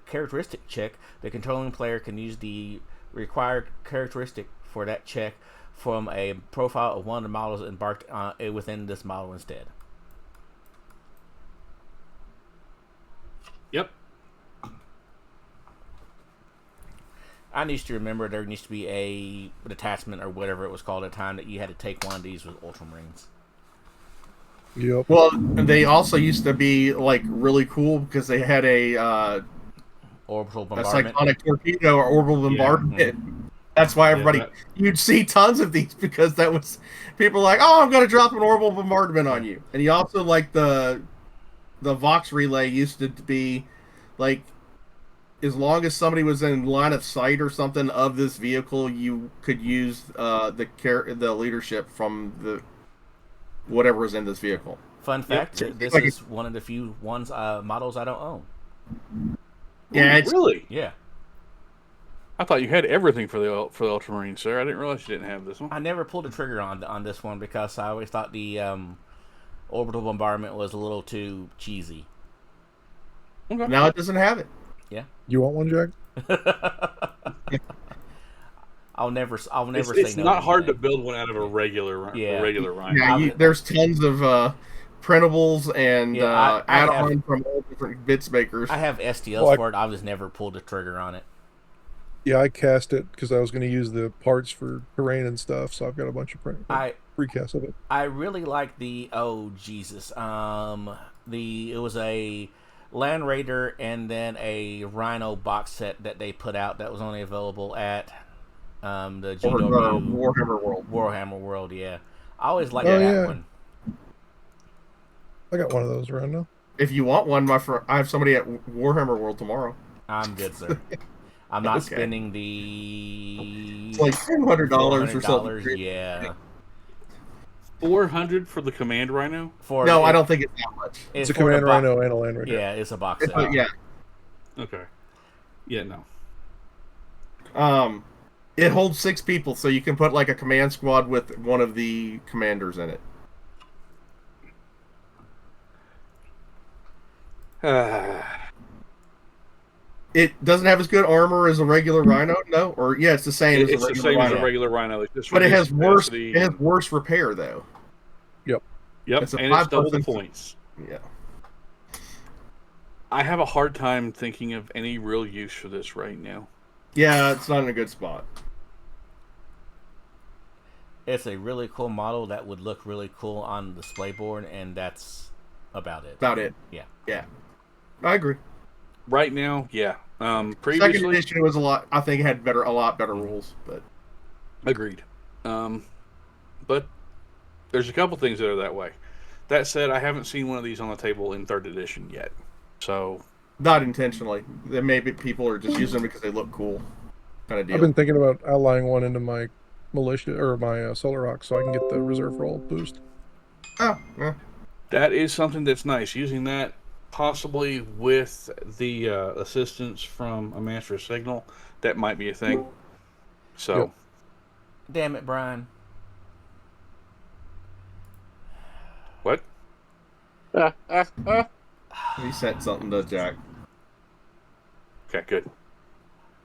S3: characteristic check, the controlling player can use the required characteristic for that check from a profile of one of the models embarked within this model instead.
S2: Yep.
S3: I need to remember there needs to be a detachment or whatever it was called at the time that you had to take one of these with Ultramarines.
S6: Yep.
S5: Well, they also used to be like really cool because they had a
S3: orbital bombardment,
S5: a cyclonic torpedo or orbital bombardment. Yeah. That's why you'd see tons of these, because that was people were like, oh, I'm going to drop an orbital bombardment on you. And you also like the Vox relay used to be like, as long as somebody was in line of sight or something of this vehicle, you could use the leadership from the whatever was in this vehicle.
S3: Fun fact: this is one of the few models I don't own.
S5: Yeah,
S2: really?
S3: Yeah.
S2: I thought you had everything for the Ultramarines, sir. I didn't realize you didn't have this one.
S3: I never pulled the trigger on this one because I always thought the orbital bombardment was a little too cheesy.
S5: Okay. Now it doesn't have it.
S3: Yeah.
S6: You want one, Jack?
S3: I'll never say no.
S2: It's not hard to build one out of a regular Rhino.
S5: Yeah, there's tons of printables and add-on from all different bits makers.
S3: I have STLs for it. I've just never pulled the trigger on it.
S6: Yeah, I cast it because I was going to use the parts for terrain and stuff, so I've got a bunch of precasts of it.
S3: I really like the it was a Land Raider and then a Rhino box set that they put out that was only available at The
S5: Or
S3: GW
S5: Warhammer World.
S3: Warhammer World, yeah. I always liked
S6: Oh,
S3: that
S6: yeah.
S3: one.
S6: I got one of those around now.
S5: If you want one, I have somebody at Warhammer World tomorrow.
S3: I'm good, sir. I'm not
S5: Okay.
S3: spending the
S5: It's like $200 or something.
S3: $400, yeah.
S2: 400 for the Command Rhino?
S5: No, I don't think it's that much.
S6: It's a
S3: for the
S6: Command
S3: box.
S6: Rhino and a Land Raider.
S3: Yeah, it's a box set.
S5: Yeah.
S2: Okay. Yeah, no.
S5: It holds 6 people, so you can put like a command squad with one of the commanders in it. It doesn't have as good armor as a regular Rhino, no? Or yeah, it's the same as a
S2: It's the
S5: regular
S2: same
S5: Rhino.
S2: as a regular Rhino. It's just
S5: But it has worse.
S2: capacity.
S5: It has worse repair though.
S2: Yep,
S5: it's a
S2: and it's double the
S5: 5%
S2: points.
S5: Yeah.
S2: I have a hard time thinking of any real use for this right now.
S5: Yeah, it's not in a good spot.
S3: It's a really cool model that would look really cool on the display board, and that's about it.
S5: About it.
S3: Yeah.
S5: Yeah. I agree.
S2: Right now, yeah.
S5: Second
S2: Previously,
S5: edition was a lot. I think it had a lot better rules, but
S2: agreed. But there's a couple things that are that way. That said, I haven't seen one of these on the table in 3rd edition yet. So
S5: not intentionally. Then maybe people are just using them because they look cool, kind of deal.
S6: I've been thinking about outlining one into my militia or my Solar Rock so I can get the reserve roll boost.
S5: Oh, yeah.
S2: that is something that's nice. Using that possibly with the assistance from a Master of Signal, that might be a thing. So,
S6: Yep.
S3: Damn it, Brian.
S2: what?
S5: He sent something to Jack.
S2: Okay, good.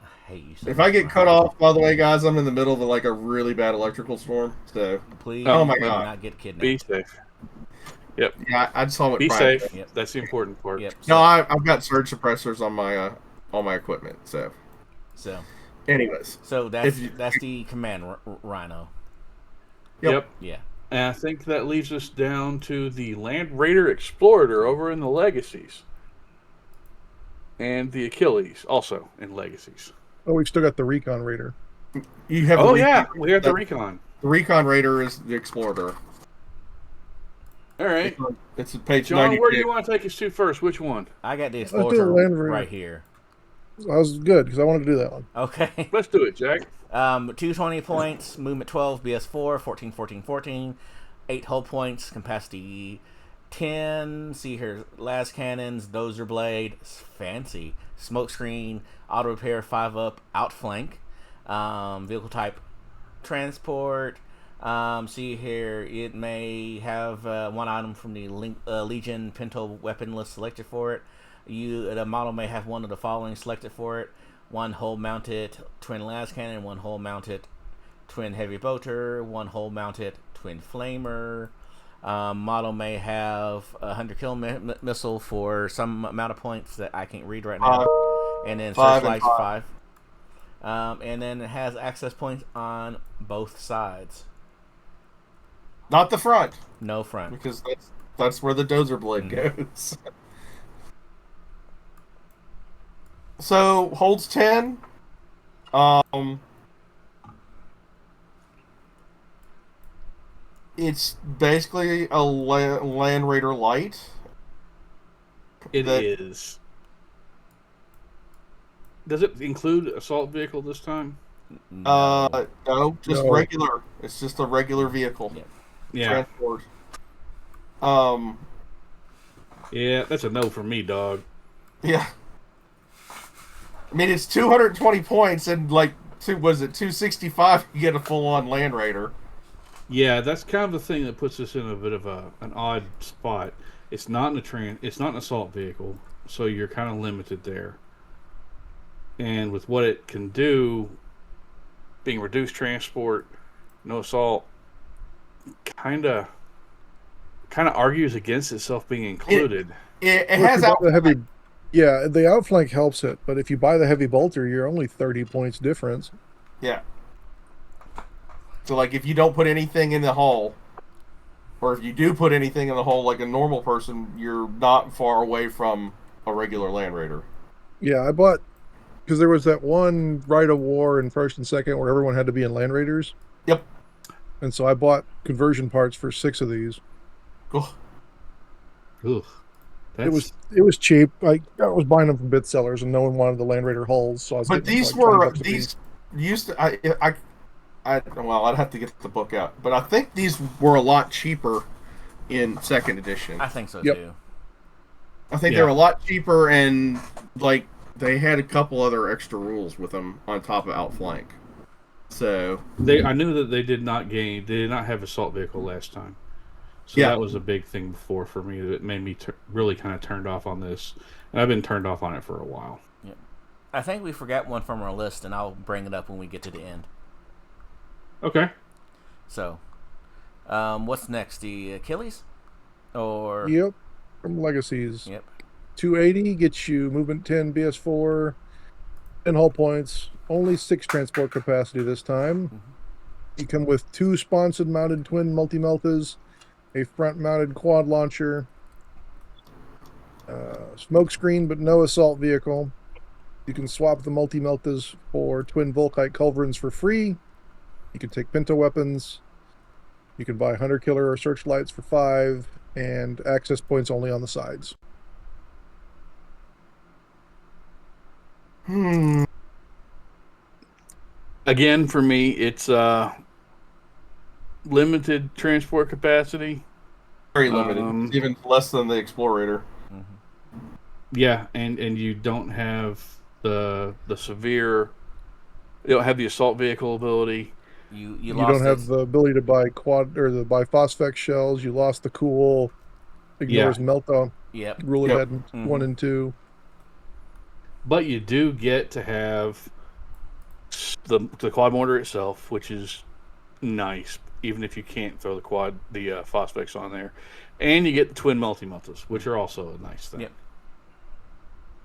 S3: I hate you so
S5: If
S3: much,
S5: I get cut
S3: Brian.
S5: off, by the way, guys, I'm in the middle of like a really bad electrical storm. So
S3: Please
S5: Oh my
S3: do
S5: God.
S3: not get kidnapped.
S2: Be safe. Yep.
S5: yeah, I saw what
S2: Be
S5: Brian
S2: safe.
S5: said.
S3: Yep.
S2: That's the important part.
S3: Yep.
S5: No, I've got surge suppressors on my equipment. So,
S3: So
S5: anyways,
S3: that's
S5: If you-
S3: that's the Command Rhino.
S2: Yep.
S3: Yeah.
S2: And I think that leaves us down to the Land Raider Explorer over in the Legacies. And the Achilles, also in Legacies.
S6: Oh, we've still got the Recon Raider.
S5: you have.
S2: Oh,
S5: the
S2: yeah.
S5: Recon,
S2: We have the Recon.
S5: the Recon Raider is the Explorer.
S2: All right.
S5: It's page
S2: John,
S5: 92.
S2: where do you want to take us to first? Which one?
S3: I got the
S6: Let's do the
S3: Explorer
S6: Land Raider.
S3: right here.
S6: I was good because I wanted to do that one.
S3: Okay.
S2: Let's do it, Jack.
S3: 220 points, movement 12, BS4, 14, 14, 14, 8 hull points, capacity 10. See here, las cannons, dozer blade, fancy, smoke screen, auto repair 5 up, outflank, vehicle type transport. See here, it may have one item from the Legion Pinto weapon list selected for it. The model may have one of the following selected for it: 1 hull mounted twin las cannon, 1 hull mounted twin heavy bolter, 1 hull mounted twin flamer. Model may have a 100 kill missile for some amount of points that I can't read right now, and then searchlights 5. And then it has access points on both sides.
S5: Not the front,
S3: No front.
S5: because that's where the dozer blade goes. So holds 10. It's basically a Land Raider light.
S2: It
S5: That-
S2: is. Does it include assault vehicle this time?
S3: No.
S5: No, just
S6: No.
S5: regular. It's just a regular vehicle.
S3: Yeah.
S2: Yeah.
S5: Transport.
S2: Yeah, that's a no for me, dog.
S5: Yeah. I mean, it's 220 points, and like, 265? You get a full-on Land Raider.
S2: Yeah, that's kind of the thing that puts us in a bit of an odd spot. It's not it's not an assault vehicle, so you're kind of limited there. And with what it can do, being reduced transport, no assault, kind of argues against itself being included.
S5: It
S6: Well, if
S5: has
S6: you buy
S5: out.
S6: the heavy. Yeah, the outflank helps it, but if you buy the heavy bolter, you're only 30 points difference.
S5: Yeah. So, like, if you don't put anything in the hull, or if you do put anything in the hull like a normal person, you're not far away from a regular Land Raider.
S6: Yeah, I bought Because there was that one Rite of War in first and second where everyone had to be in Land Raiders.
S5: Yep.
S6: And so I bought conversion parts for 6 of these.
S5: Oh,
S2: Ooh,
S6: It was cheap. I was buying them from bit sellers, and no one wanted the Land Raider hulls. So I was
S5: but
S6: getting
S5: these
S6: them for like
S5: were
S6: 20 bucks a piece.
S5: used to. Well, I'd have to get the book out, but I think these were a lot cheaper in second edition.
S3: I think so
S6: Yep.
S3: too.
S5: I think they were a lot cheaper, and like they had a couple other extra rules with them on top of Outflank. So
S2: I knew that they did not have assault vehicle last time. So
S5: Yeah.
S2: that was a big thing before for me that made me really kind of turned off on this. And I've been turned off on it for a while.
S3: Yep. I think we forgot one from our list, and I'll bring it up when we get to the end.
S2: Okay.
S3: So, what's next? The Achilles? Or
S6: Yep. From Legacies.
S3: Yep.
S6: 280 gets you movement 10, BS4, 10 hull points, only 6 transport capacity this time.
S3: Mm-hmm.
S6: You come with 2 sponsored mounted twin multi-meltas, a front-mounted quad launcher, smoke screen but no assault vehicle. You can swap the multi-meltas for twin Volkite culverins for free. You can take pinto weapons. You can buy hunter killer or searchlights for 5, and access points only on the sides.
S2: Again, for me, it's limited transport capacity.
S5: very limited. It's even less than the Explorator.
S2: Yeah, and you don't have the severe. You don't have the assault vehicle ability.
S3: You
S6: don't have the ability to buy quad or buy phosphex shells. You lost the cool ignores meltdown.
S3: Yep.
S6: Rule ahead 1 and 2.
S2: But you do get to have the quad mortar itself, which is nice, even if you can't throw the phosphex on there. And you get the twin multi-meltas, which are also a nice thing.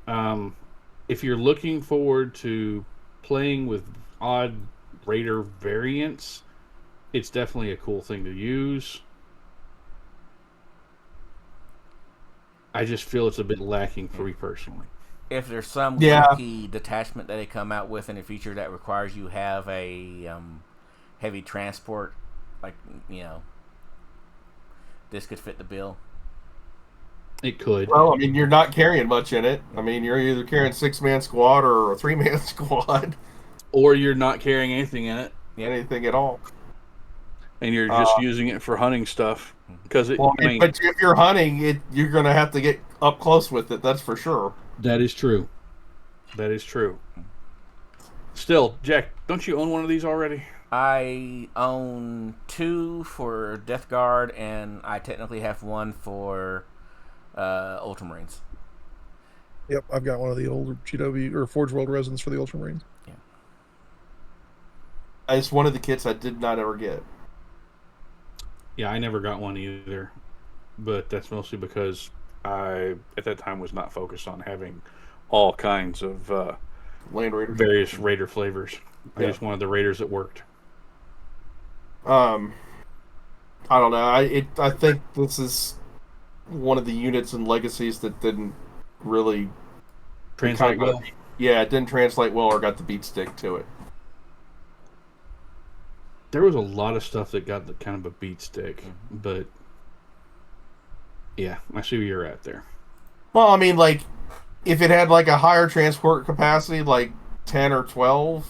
S3: Yep.
S2: If you're looking forward to playing with odd Raider variants, it's definitely a cool thing to use. I just feel it's a bit lacking for me personally.
S3: If there's some
S5: Yeah.
S3: key detachment that they come out with in the future that requires you have a heavy transport, like, this could fit the bill.
S2: It could.
S5: Well, I mean, you're not carrying much in it. I mean, you're either carrying 6-man squad or a 3-man squad.
S2: Or you're not carrying anything in it,
S5: Anything at all.
S2: and you're just using it for hunting stuff. Because
S5: But if you're hunting, you're going to have to get up close with it. That's for sure.
S2: that is true. That is true. Still, Jack, don't you own one of these already?
S3: I own 2 for Death Guard, and I technically have 1 for Ultramarines.
S6: Yep, I've got one of the older GW or Forge World resins for the Ultramarines.
S5: It's one of the kits I did not ever get.
S2: Yeah, I never got one either. But that's mostly because I, at that time, was not focused on having all kinds of
S5: Land Raiders.
S2: various Raider flavors. I
S5: Yeah.
S2: just wanted the Raiders that worked.
S5: I don't know. I think this is one of the units and legacies that didn't really
S2: Translate well.
S5: Yeah, it didn't translate well or got the beat stick to it.
S2: There was a lot of stuff that got the kind of a beat stick, but yeah, I see where you're at there.
S5: Well, I mean, like, if it had like a higher transport capacity, like 10 or 12,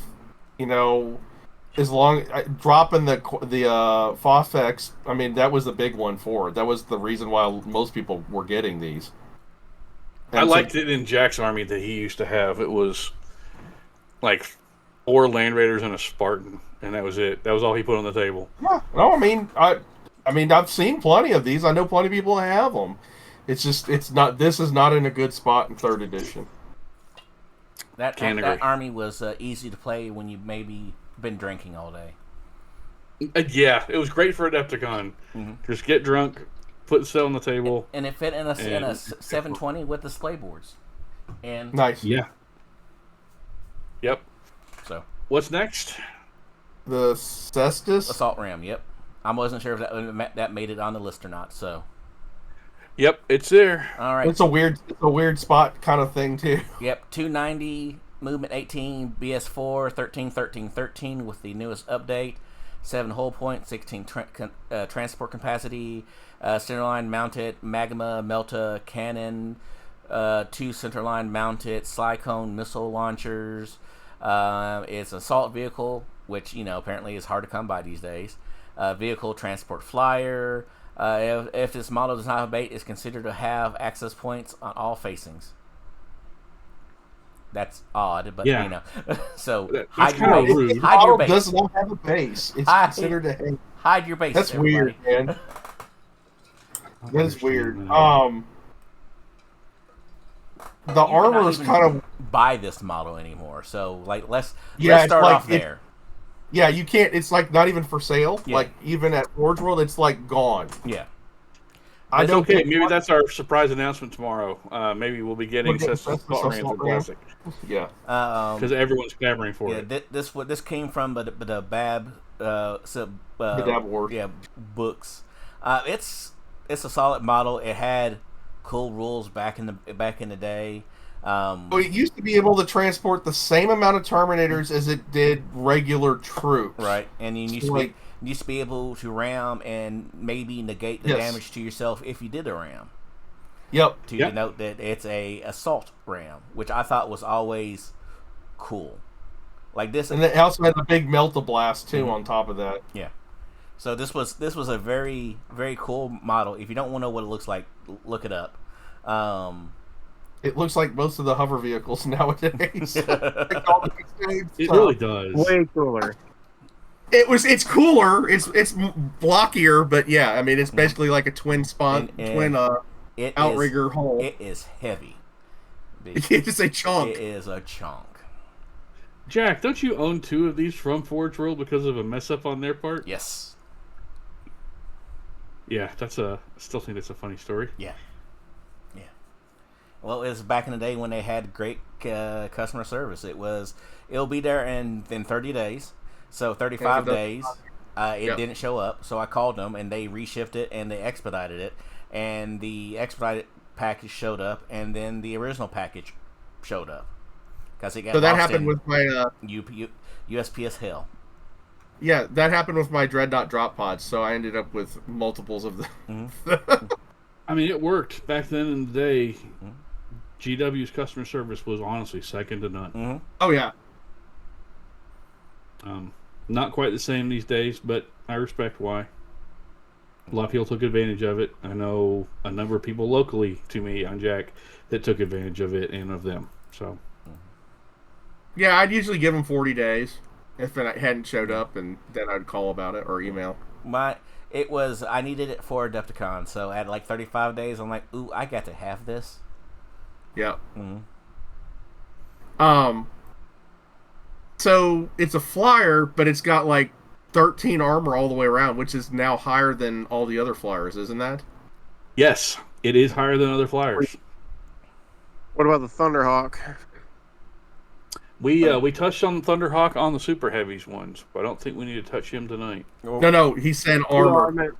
S5: as long dropping the Phosphex, I mean, that was the big one for it. That was the reason why most people were getting these. And
S2: I liked it in Jack's army that he used to have. It was like 4 Land Raiders and a Spartan, and that was it. That was all he put on the table.
S5: Yeah, no, I mean, I've seen plenty of these. I know plenty of people that have them. It's just, this is not in a good spot in 3rd edition.
S3: That
S2: Can't agree.
S3: army was easy to play when you maybe been drinking all day.
S2: Yeah, it was great for Adepticon. Just get drunk, put the set on the table.
S3: And it fit in a 720 with the splay boards. And
S5: Nice.
S2: Yeah. Yep.
S3: So
S2: What's next?
S5: The Cestus.
S3: Assault Ram, yep. I wasn't sure if that made it on the list or not, so.
S2: Yep, it's there.
S3: All right.
S5: It's a weird spot kind of thing too.
S3: Yep, 290 Movement 18, BS4, 13, 13, 13 with the newest update. 7 hull points, 16 transport capacity, centerline mounted Magma Melta cannon, 2 centerline mounted Cyclone missile launchers. It's an assault vehicle, which apparently is hard to come by these days. Vehicle transport flyer. If this model does not have bait, it's considered to have access points on all facings. That's odd, but so
S2: That's
S3: hide
S2: kind of
S3: your
S2: rude.
S3: base. Hide your base.
S5: Does not have a base. It's considered a
S3: hide your base.
S5: That's
S3: everybody.
S5: weird, man. That is weird.
S2: That.
S5: The armor is kind of
S3: buy this model anymore. So let's
S5: like
S3: start off there.
S5: Yeah, you can't. It's like not even for sale.
S3: Yeah.
S5: Like even at Forge World, it's like gone.
S3: Yeah.
S2: That's okay. Maybe that's our surprise announcement tomorrow. Maybe we'll be getting Assault Rams and Classic.
S5: Yeah.
S2: Because everyone's clamoring for it.
S3: This came from the BAB
S5: the BAB War.
S3: Yeah, books. It's a solid model. It had cool rules back in the day.
S5: Well, it used to be able to transport the same amount of Terminators as it did regular troops.
S3: Right, and you used to be able to ram and maybe negate the damage to yourself if you did a ram.
S5: Yep.
S3: To denote that it's a assault ram, which I thought was always cool. Like this,
S5: and it also had a big Melt-A-Blast too on top of that.
S3: Yeah. So this was a very, very cool model. If you don't want to know what it looks like, look it up.
S5: It looks like most of the hover vehicles nowadays.
S2: It really does.
S4: Way cooler.
S5: It's cooler. It's blockier, but yeah, I mean it's basically like a twin outrigger hull.
S3: It is heavy.
S5: It's a chunk.
S3: It is a chunk.
S2: Jack, don't you own 2 of these from Forge World because of a mess up on their part?
S3: Yes.
S2: Yeah, I still think that's a funny story.
S3: Yeah. Well, it was back in the day when they had great customer service. It'll be there in 30 days. So 35 days, it didn't show up. So I called them and they reshipped it and they expedited it. And the expedited package showed up, and then the original package showed up. Because it got
S5: that happened with my
S3: USPS hell.
S5: Yeah, that happened with my Dreadnought drop pods. So I ended up with multiples of them.
S2: I mean, it worked back then in the day. GW's customer service was honestly second to none.
S5: Oh yeah.
S2: Not quite the same these days, but I respect why. A lot of people took advantage of it. I know a number of people locally to me on Jack that took advantage of it and of them. So,
S5: yeah, I'd usually give them 40 days if it hadn't showed up, and then I'd call about it or email.
S3: I needed it for Adepticon, so at like 35 days, I'm like, ooh, I got to have this.
S5: Yeah. So it's a flyer, but it's got like 13 armor all the way around, which is now higher than all the other flyers, isn't that?
S2: Yes, it is higher than other flyers.
S4: What about the Thunderhawk?
S2: We touched on the Thunderhawk on the Super Heavies ones, but I don't think we need to touch him tonight.
S5: No, he said armor.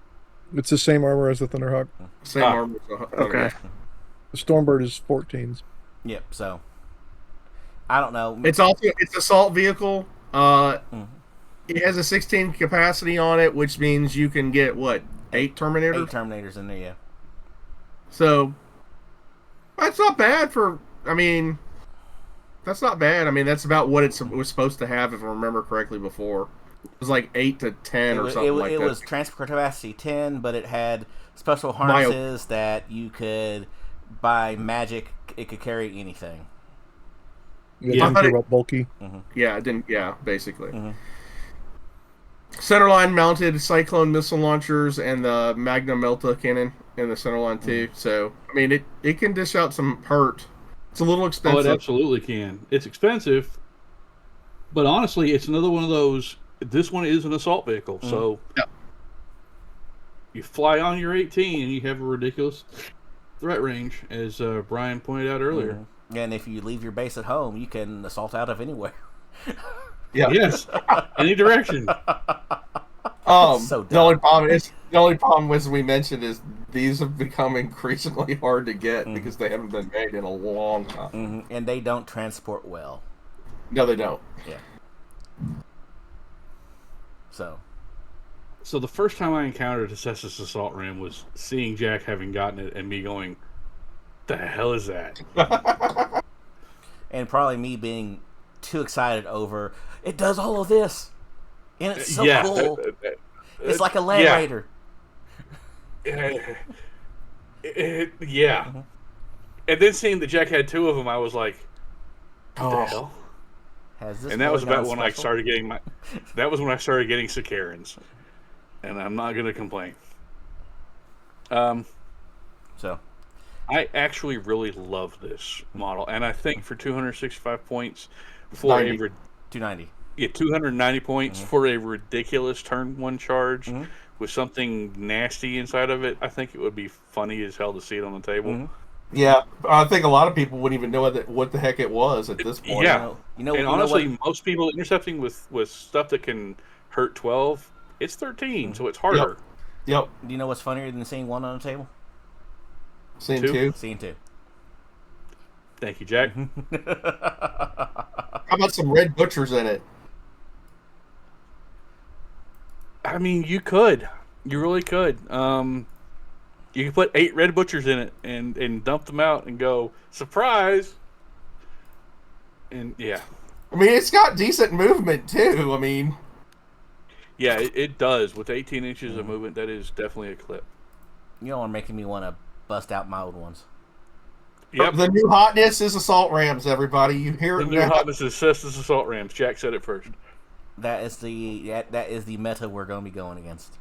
S6: It's the same armor as the Thunderhawk.
S5: Same armor.
S4: Okay.
S6: The Stormbird is 14s.
S3: Yep. So I don't know.
S5: It's assault vehicle. It has a 16 capacity on it, which means you can get what 8 Terminators.
S3: 8 Terminators in there, yeah.
S5: So that's not bad for. I mean, that's not bad. I mean, that's about what it was supposed to have, if I remember correctly. Before it was like 8 to 10 or something like that.
S3: It was transport capacity 10, but it had special harnesses that you could, by magic, it could carry anything.
S6: You didn't care about bulky.
S5: Yeah, it didn't. Yeah, basically. Centerline mounted Cyclone missile launchers and the Magna Melta cannon in the centerline too. So I mean, it can dish out some hurt. It's a little expensive.
S2: Oh, it absolutely can. It's expensive, but honestly, it's another one of those. This one is an assault vehicle, so you fly on your 18 and you have a ridiculous threat range, as Brian pointed out earlier.
S3: And if you leave your base at home, you can assault out of anywhere.
S5: Yeah.
S2: Yes. Any direction.
S3: So
S5: the only problem is we mentioned is these have become increasingly hard to get because they haven't been made in a long time.
S3: And they don't transport well.
S5: No, they don't.
S3: Yeah. So
S2: the first time I encountered a Cestus assault ram was seeing Jack having gotten it and me going, "The hell is that?"
S3: and probably me being too excited over it does all of this, and it's so cool. It's like a Land Raider.
S2: Yeah.
S3: Mm-hmm.
S2: And then seeing that Jack had 2 of them, I was like, "What the hell?"
S3: Has this
S2: And that was
S3: really
S2: about
S3: gone
S2: when I
S3: special?
S2: started getting That was when I started getting Sicarans, and I'm not going to complain.
S3: So
S2: I actually really love this model, and I think for 265 points for
S3: 290.
S2: 290 points for a ridiculous turn 1 charge with something nasty inside of it, I think it would be funny as hell to see it on the table.
S5: Yeah, I think a lot of people wouldn't even know what the heck it was at this point.
S2: Yeah,
S3: you know,
S2: and
S3: you
S2: honestly,
S3: know what?
S2: most people intercepting with stuff that can hurt 12, it's 13, so it's harder.
S5: Yep.
S3: Do you know what's funnier than seeing 1 on the table?
S5: Seeing
S2: 2?
S5: 2.
S3: Seeing 2.
S2: Thank you, Jack.
S5: How about some red butchers in it?
S2: I mean, you could. You really could. You could put 8 red butchers in it and dump them out and go, surprise! And yeah.
S5: I mean, it's got decent movement, too. I mean...
S2: Yeah, it does. With 18 inches of movement, that is definitely a clip.
S3: You know, are making me want to bust out my old ones.
S2: Yep.
S5: The new hotness is assault rams, everybody. You hear
S2: The
S5: it
S2: new
S5: now.
S2: hotness is Cestus Assault Rams. Jack said it first.
S3: That is the meta we're going to be going against.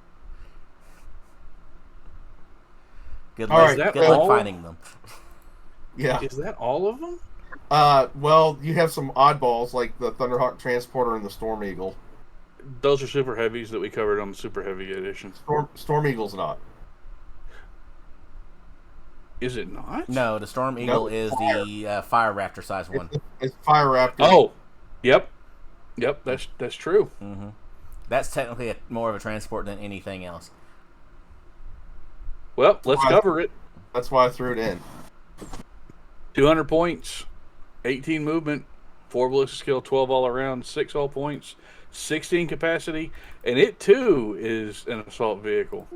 S3: Good
S5: All
S3: luck,
S5: right,
S3: good luck finding them.
S5: Yeah.
S2: Is that all of them?
S5: Well, you have some oddballs like the Thunderhawk Transporter and the Storm Eagle.
S2: Those are super heavies that we covered on the super heavy edition.
S5: Storm Eagle's not.
S2: Is it not?
S3: No, the Storm Eagle is the Fire Raptor size one.
S5: It's Fire Raptor.
S2: Oh, yep. That's true.
S3: Mm-hmm. That's technically more of a transport than anything else.
S2: Well, let's cover it.
S5: That's why I threw it in.
S2: 200 points, 18 movement, 4 ballistic skill, 12 all around, 6 all points, 16 capacity, and it too is an assault vehicle.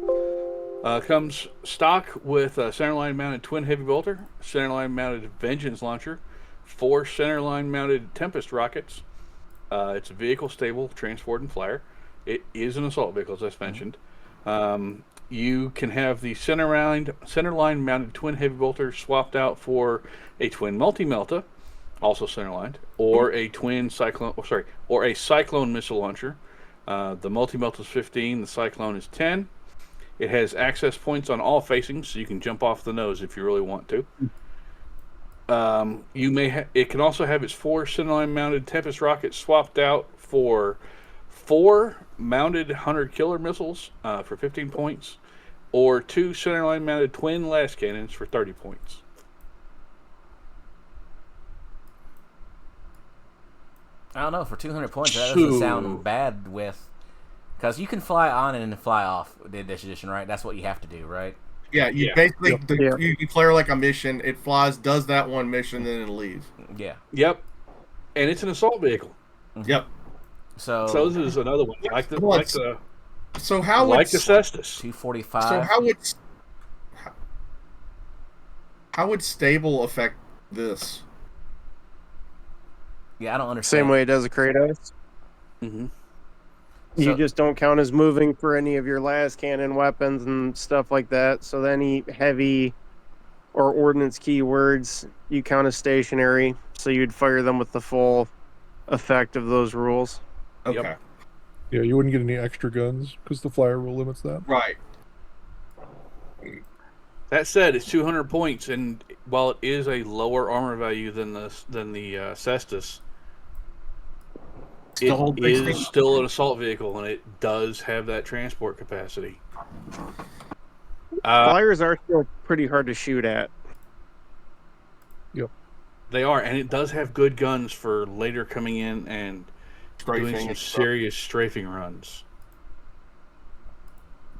S2: Comes stock with a centerline mounted twin heavy bolter, centerline mounted vengeance launcher, 4 centerline mounted Tempest rockets. It's a vehicle stable, transport, and flyer. It is an assault vehicle, as I mentioned. You can have the centerline mounted twin heavy bolter swapped out for a twin multi-melta, also centerlined, or a twin cyclone. Or a cyclone missile launcher. The multi-melta is 15. The cyclone is 10. It has access points on all facings, so you can jump off the nose if you really want to. It can also have its 4 centerline mounted Tempest rockets swapped out for 4 mounted Hunter killer missiles for 15 points, or 2 centerline mounted twin las cannons for 30 points.
S3: I don't know, for 200 points, that doesn't sound bad with... Because you can fly on and fly off in this edition, right? That's what you have to do, right?
S5: Yeah, you basically you declare like a mission. It flies, does that one mission, then it leaves.
S3: Yeah.
S2: Yep. And it's an assault vehicle.
S5: Yep.
S3: So
S2: this is another one.
S5: So how
S2: like
S5: would
S2: the Cestus.
S3: 245.
S5: So how would stable affect this?
S3: Yeah, I don't understand.
S4: Same way it does a Kratos.
S2: Mm-hmm.
S4: You just don't count as moving for any of your las cannon weapons and stuff like that. So any heavy or ordnance keywords you count as stationary. So you'd fire them with the full effect of those rules.
S5: Okay.
S2: Yep.
S6: Yeah, you wouldn't get any extra guns because the flyer rule limits that.
S5: Right.
S2: That said, it's 200 points, and while it is a lower armor value than the Cestus, it is still an assault vehicle, and it does have that transport capacity.
S4: Flyers are still pretty hard to shoot at.
S6: Yep.
S2: They are, and it does have good guns for later coming in and doing some serious strafing runs.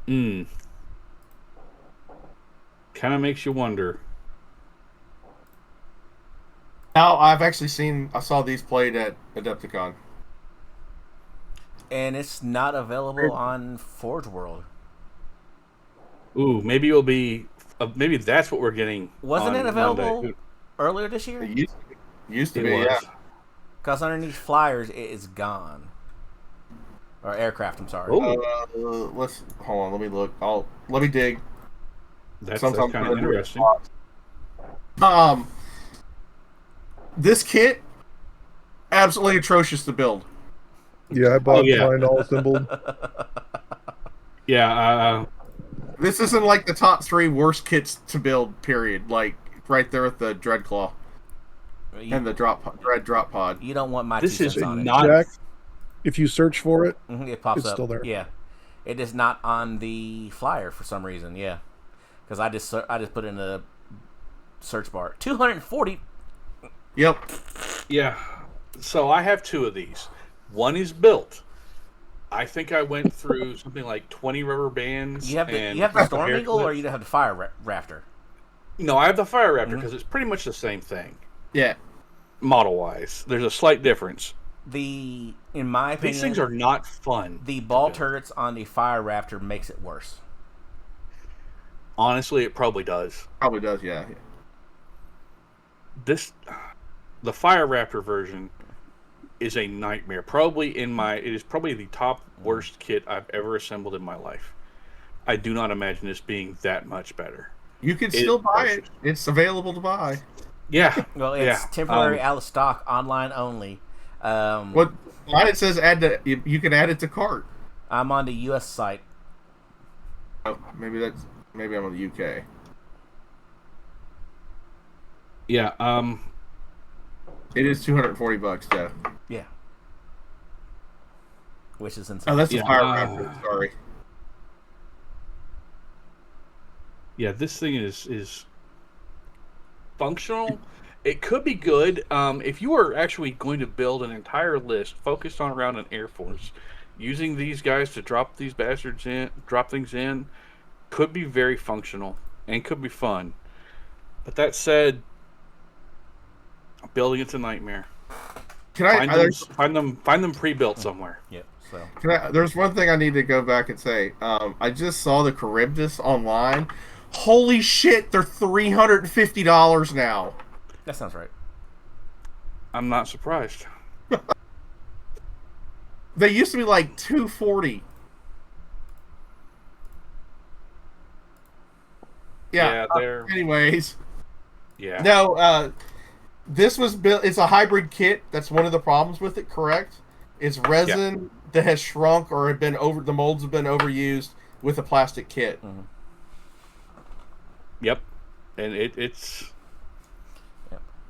S2: Kind of makes you wonder.
S5: Now I saw these played at Adepticon.
S3: And it's not available on Forge World.
S2: Ooh, maybe it'll be. Maybe that's what we're getting.
S3: Wasn't
S2: on
S3: it available
S2: Monday.
S3: earlier this year?
S5: It used to
S2: It
S5: be,
S2: was.
S5: yeah.
S3: Because underneath flyers, it is gone. Or aircraft, I'm sorry.
S2: Oh.
S5: Let's hold on. Let me look. Let me dig.
S2: That's
S5: Sometimes
S2: kind of interesting.
S5: This kit, absolutely atrocious to build.
S6: Yeah, I bought
S2: yeah.
S6: mine all assembled.
S2: Yeah.
S5: This isn't like the top 3 worst kits to build. Period. Like right there with the Dreadclaw and the Dread Drop Pod.
S3: You don't want my
S2: This
S3: 2
S2: is
S3: cents on it.
S2: not.
S6: Jack, if you search for it,
S3: It pops
S6: it's
S3: up.
S6: still there.
S3: Yeah, it is not on the flyer for some reason. Yeah, because I just put in the search bar 240.
S5: Yep.
S2: Yeah. So I have 2 of these. One is built. I think I went through something like 20 rubber bands.
S3: You have the Storm
S2: hair
S3: Eagle, or
S2: clips.
S3: you have the Fire Raptor.
S2: No, I have the Fire Raptor because it's pretty much the same thing,
S5: Yeah.
S2: model-wise. There's a slight difference.
S3: In my opinion,
S2: These things are not fun.
S3: the
S2: to
S3: ball
S2: build.
S3: turrets on the Fire Raptor makes it worse.
S2: Honestly, it probably does.
S5: Probably does, yeah.
S2: The Fire Raptor version is a nightmare. It is probably the top worst kit I've ever assembled in my life. I do not imagine this being that much better.
S5: You can still buy it. It's available to buy.
S2: Yeah.
S3: Well, it's
S2: yeah.
S3: temporary out of stock, online only.
S5: What mine it says you can add it to cart.
S3: I'm on the U.S. site.
S5: Oh, maybe I'm on the UK.
S2: Yeah.
S5: It is $240, Jeff.
S3: Yeah, which is insane.
S5: Oh, that's the
S2: Yeah,
S5: Fire Raptor. Sorry.
S2: Yeah, this thing is functional. It could be good. If you are actually going to build an entire list focused on around an Air Force, using these guys to drop things in, could be very functional and could be fun. But that said, building it's a nightmare. Find them pre-built somewhere.
S3: Yep. So
S5: There's one thing I need to go back and say. I just saw the Charybdis online. Holy shit, they're $350 now.
S3: that sounds right.
S2: I'm not surprised.
S5: They used to be like $240. Yeah.
S2: They're
S5: Anyways,
S2: yeah.
S5: no. This was built. It's a hybrid kit. That's one of the problems with it. Correct. It's resin that has shrunk or have been over. The molds have been overused with a plastic kit.
S3: Mm-hmm.
S2: Yep. And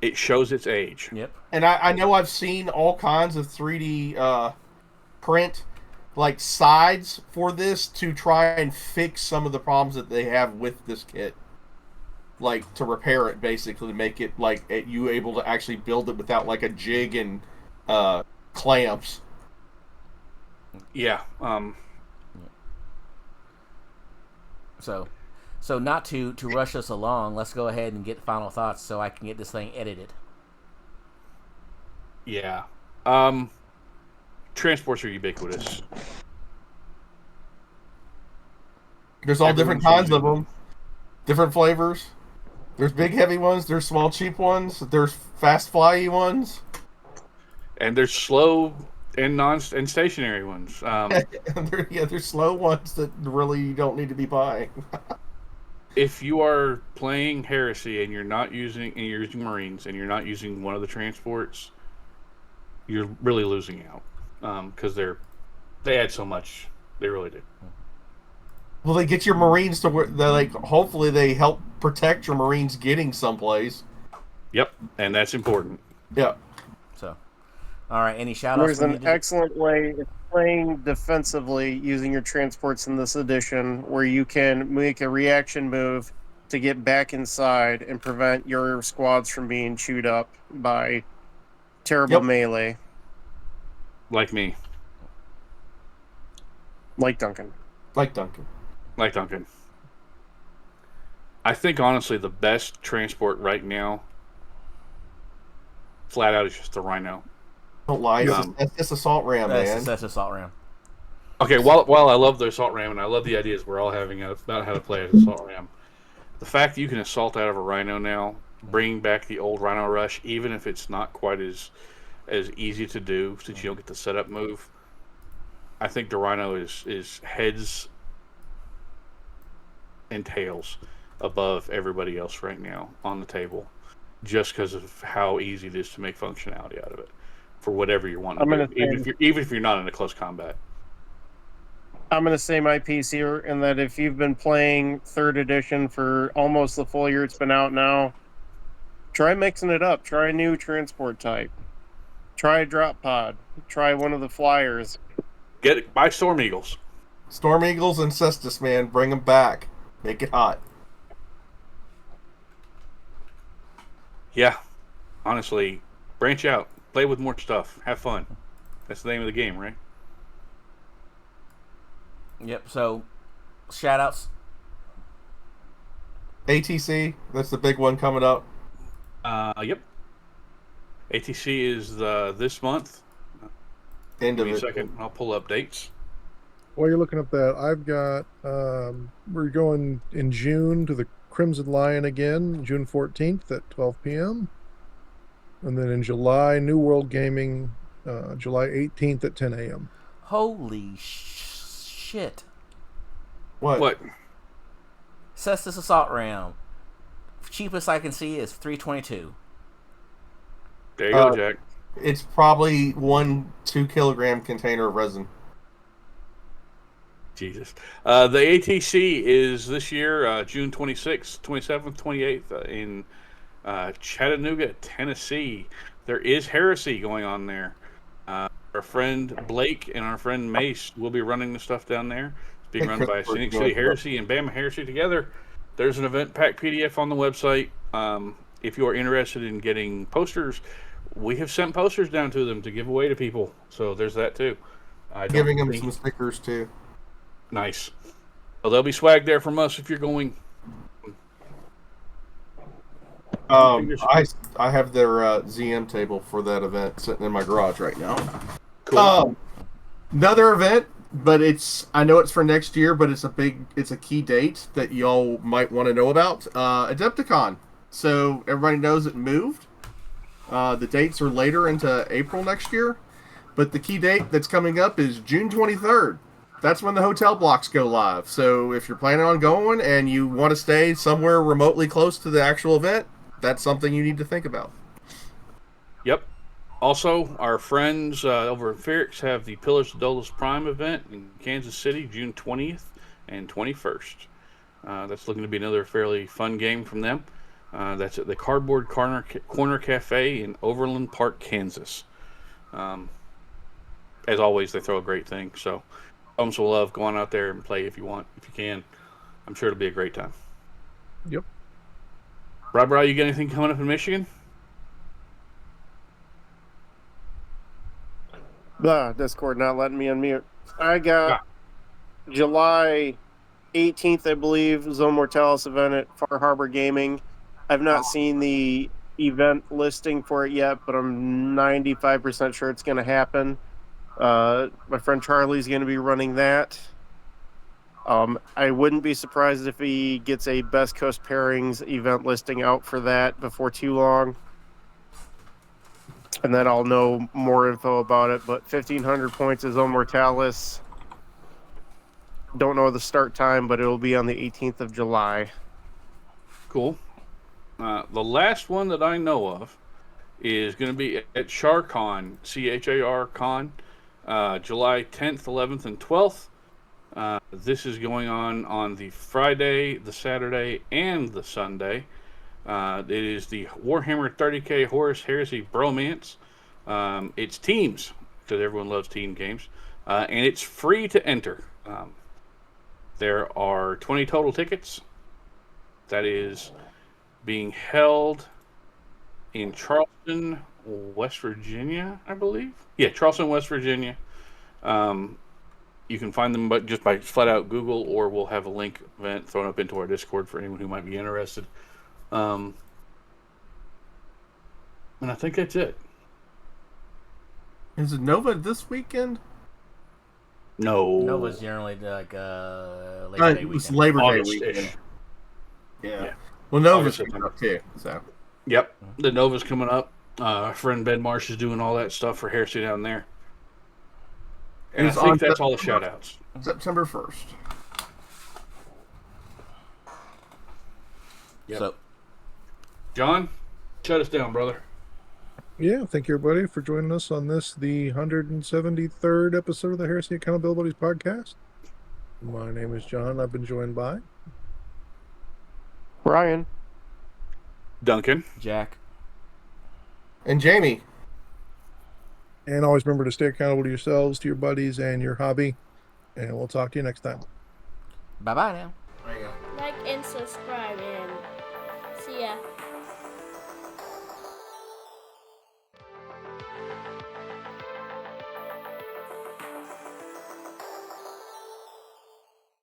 S2: it shows its age.
S3: Yep.
S5: And I know I've seen all kinds of 3D print like sides for this to try and fix some of the problems that they have with this kit. Like to repair it, basically, to make it like you able to actually build it without like a jig and clamps.
S2: Yeah.
S3: So not to rush us along, let's go ahead and get final thoughts so I can get this thing edited.
S2: Yeah. Transports are ubiquitous.
S5: There's all different kinds of
S2: Everyone's
S5: them, different flavors. There's big heavy ones. There's small cheap ones. There's fast flyy ones.
S2: And there's slow and stationary ones.
S5: There's slow ones that really you don't need to be buying.
S2: If you are playing Heresy and you're using Marines and you're not using one of the transports, you're really losing out because they add so much. They really do.
S5: Well, they get your Marines to where they like. Hopefully, they help protect your Marines getting someplace.
S2: Yep, and that's important.
S5: Yeah.
S3: So, all right, any shout-outs?
S4: There's an excellent way of playing defensively using your transports in this edition where you can make a reaction move to get back inside and prevent your squads from being chewed up by terrible melee.
S2: Like me.
S4: Like Duncan.
S5: Like Duncan.
S2: I think, honestly, the best transport right now flat out is just the Rhino.
S5: Don't lie. That's just assault ram, man.
S3: That's assault ram.
S2: Okay, while I love the assault ram and I love the ideas we're all having about how to play an assault ram, the fact that you can assault out of a Rhino now, bringing back the old Rhino rush, even if it's not quite as easy to do since you don't get the setup move, I think the Rhino is heads and tails above everybody else right now on the table, just because of how easy it is to make functionality out of it for whatever you want to do, even if you're not in a close combat.
S4: I'm going to say my piece here, in that if you've been playing 3rd edition for almost the full year it's been out now, try mixing it up. Try a new transport type. Try a drop pod. Try one of the flyers.
S2: Buy Storm Eagles.
S5: Storm Eagles and Cestus, man. Bring them back. Make it hot.
S2: Yeah. Honestly, branch out. Play with more stuff. Have fun. That's the name of the game, right?
S3: Yep. So, shout outs.
S5: ATC, that's the big one coming up.
S2: Yep. ATC is this month.
S5: End
S2: Give
S5: of
S2: me a
S5: it.
S2: second. I'll pull up dates.
S6: While you're looking up that, I've got, we're going in June to the Crimson Lion again, June 14th at 12 p.m. And then in July, New World Gaming, July 18th at 10 a.m.
S3: Holy shit.
S5: What?
S3: Cestus Assault Ram. Cheapest I can see is $322.
S2: There you go, Jack.
S5: It's probably 1-2 kilogram container of resin.
S2: Jesus. The ATC is this year, June 26th, 27th, 28th in Chattanooga, Tennessee. There is Heresy going on there. Our friend Blake and our friend Mace will be running the stuff down there. It's being run by Scenic City Heresy and Bama Heresy together. There's an event pack PDF on the website. If you are interested in getting posters, we have sent posters down to them to give away to people. So there's that too.
S5: Giving them some stickers too.
S2: Nice. Well, there'll be swag there from us if you're going.
S5: I have their ZM table for that event sitting in my garage right now.
S2: Cool.
S5: Another event, but I know it's for next year, but it's a key date that y'all might want to know about. Adepticon. So everybody knows it moved. The dates are later into April next year, but the key date that's coming up is June 23rd. That's when the hotel blocks go live. So if you're planning on going and you want to stay somewhere remotely close to the actual event, that's something you need to think about.
S2: Yep. Also, our friends over at Ferrix have the Pillars of Dolus Prime event in Kansas City, June 20th and 21st. That's looking to be another fairly fun game from them. That's at the Cardboard Corner Cafe in Overland Park, Kansas. As always, they throw a great thing. So, homes will love going out there and play if you can. I'm sure it'll be a great time.
S6: Yep.
S2: Rob, you got anything coming up in Michigan?
S4: Discord not letting me unmute. I got July 18th, I believe, Zone Mortalis event at Far Harbor Gaming. I've not seen the event listing for it yet, but I'm 95% sure it's going to happen. My friend Charlie's going to be running that. I wouldn't be surprised if he gets a Best Coast Pairings event listing out for that before too long. And then I'll know more info about it. But 1,500 points is on Mortalis. Don't know the start time, but it'll be on the 18th of July.
S2: Cool. The last one that I know of is going to be at CharCon, C-H-A-R Con, July 10th, 11th, and 12th. This is going on the Friday, the Saturday, and the Sunday. It is the Warhammer 30K Horus Heresy Bromance. It's teams, because everyone loves team games. And it's free to enter. There are 20 total tickets. That is being held in Charleston, West Virginia, I believe. Yeah, Charleston, West Virginia. You can find them just by flat out Google, or we'll have a link event thrown up into our Discord for anyone who might be interested. And I think that's it.
S5: Is it Nova this weekend?
S2: No.
S3: Nova's generally like Labor Day
S5: It was
S3: weekend.
S5: Labor Day
S2: August-ish.
S5: weekend. Yeah.
S2: Yeah.
S5: Well, Nova's
S2: August,
S5: coming up too. So.
S2: Yep. The Nova's coming up. Our friend Ben Marsh is doing all that stuff for Heresy down there. And I
S5: It's
S2: think
S5: on
S2: that's all the shout-outs.
S5: September 1st.
S2: Yep.
S3: So,
S2: John, shut us down, brother.
S6: Yeah, thank you everybody for joining us on this, the 173rd episode of the Heresy Accountabilibuddies Podcast. My name is John. I've been joined by
S4: Ryan.
S2: Duncan.
S3: Jack.
S5: And Jamie.
S6: and always remember to stay accountable to yourselves, to your buddies, and your hobby. And we'll talk to you next time.
S3: Bye-bye now.
S5: There you go.
S8: Like and subscribe and see ya.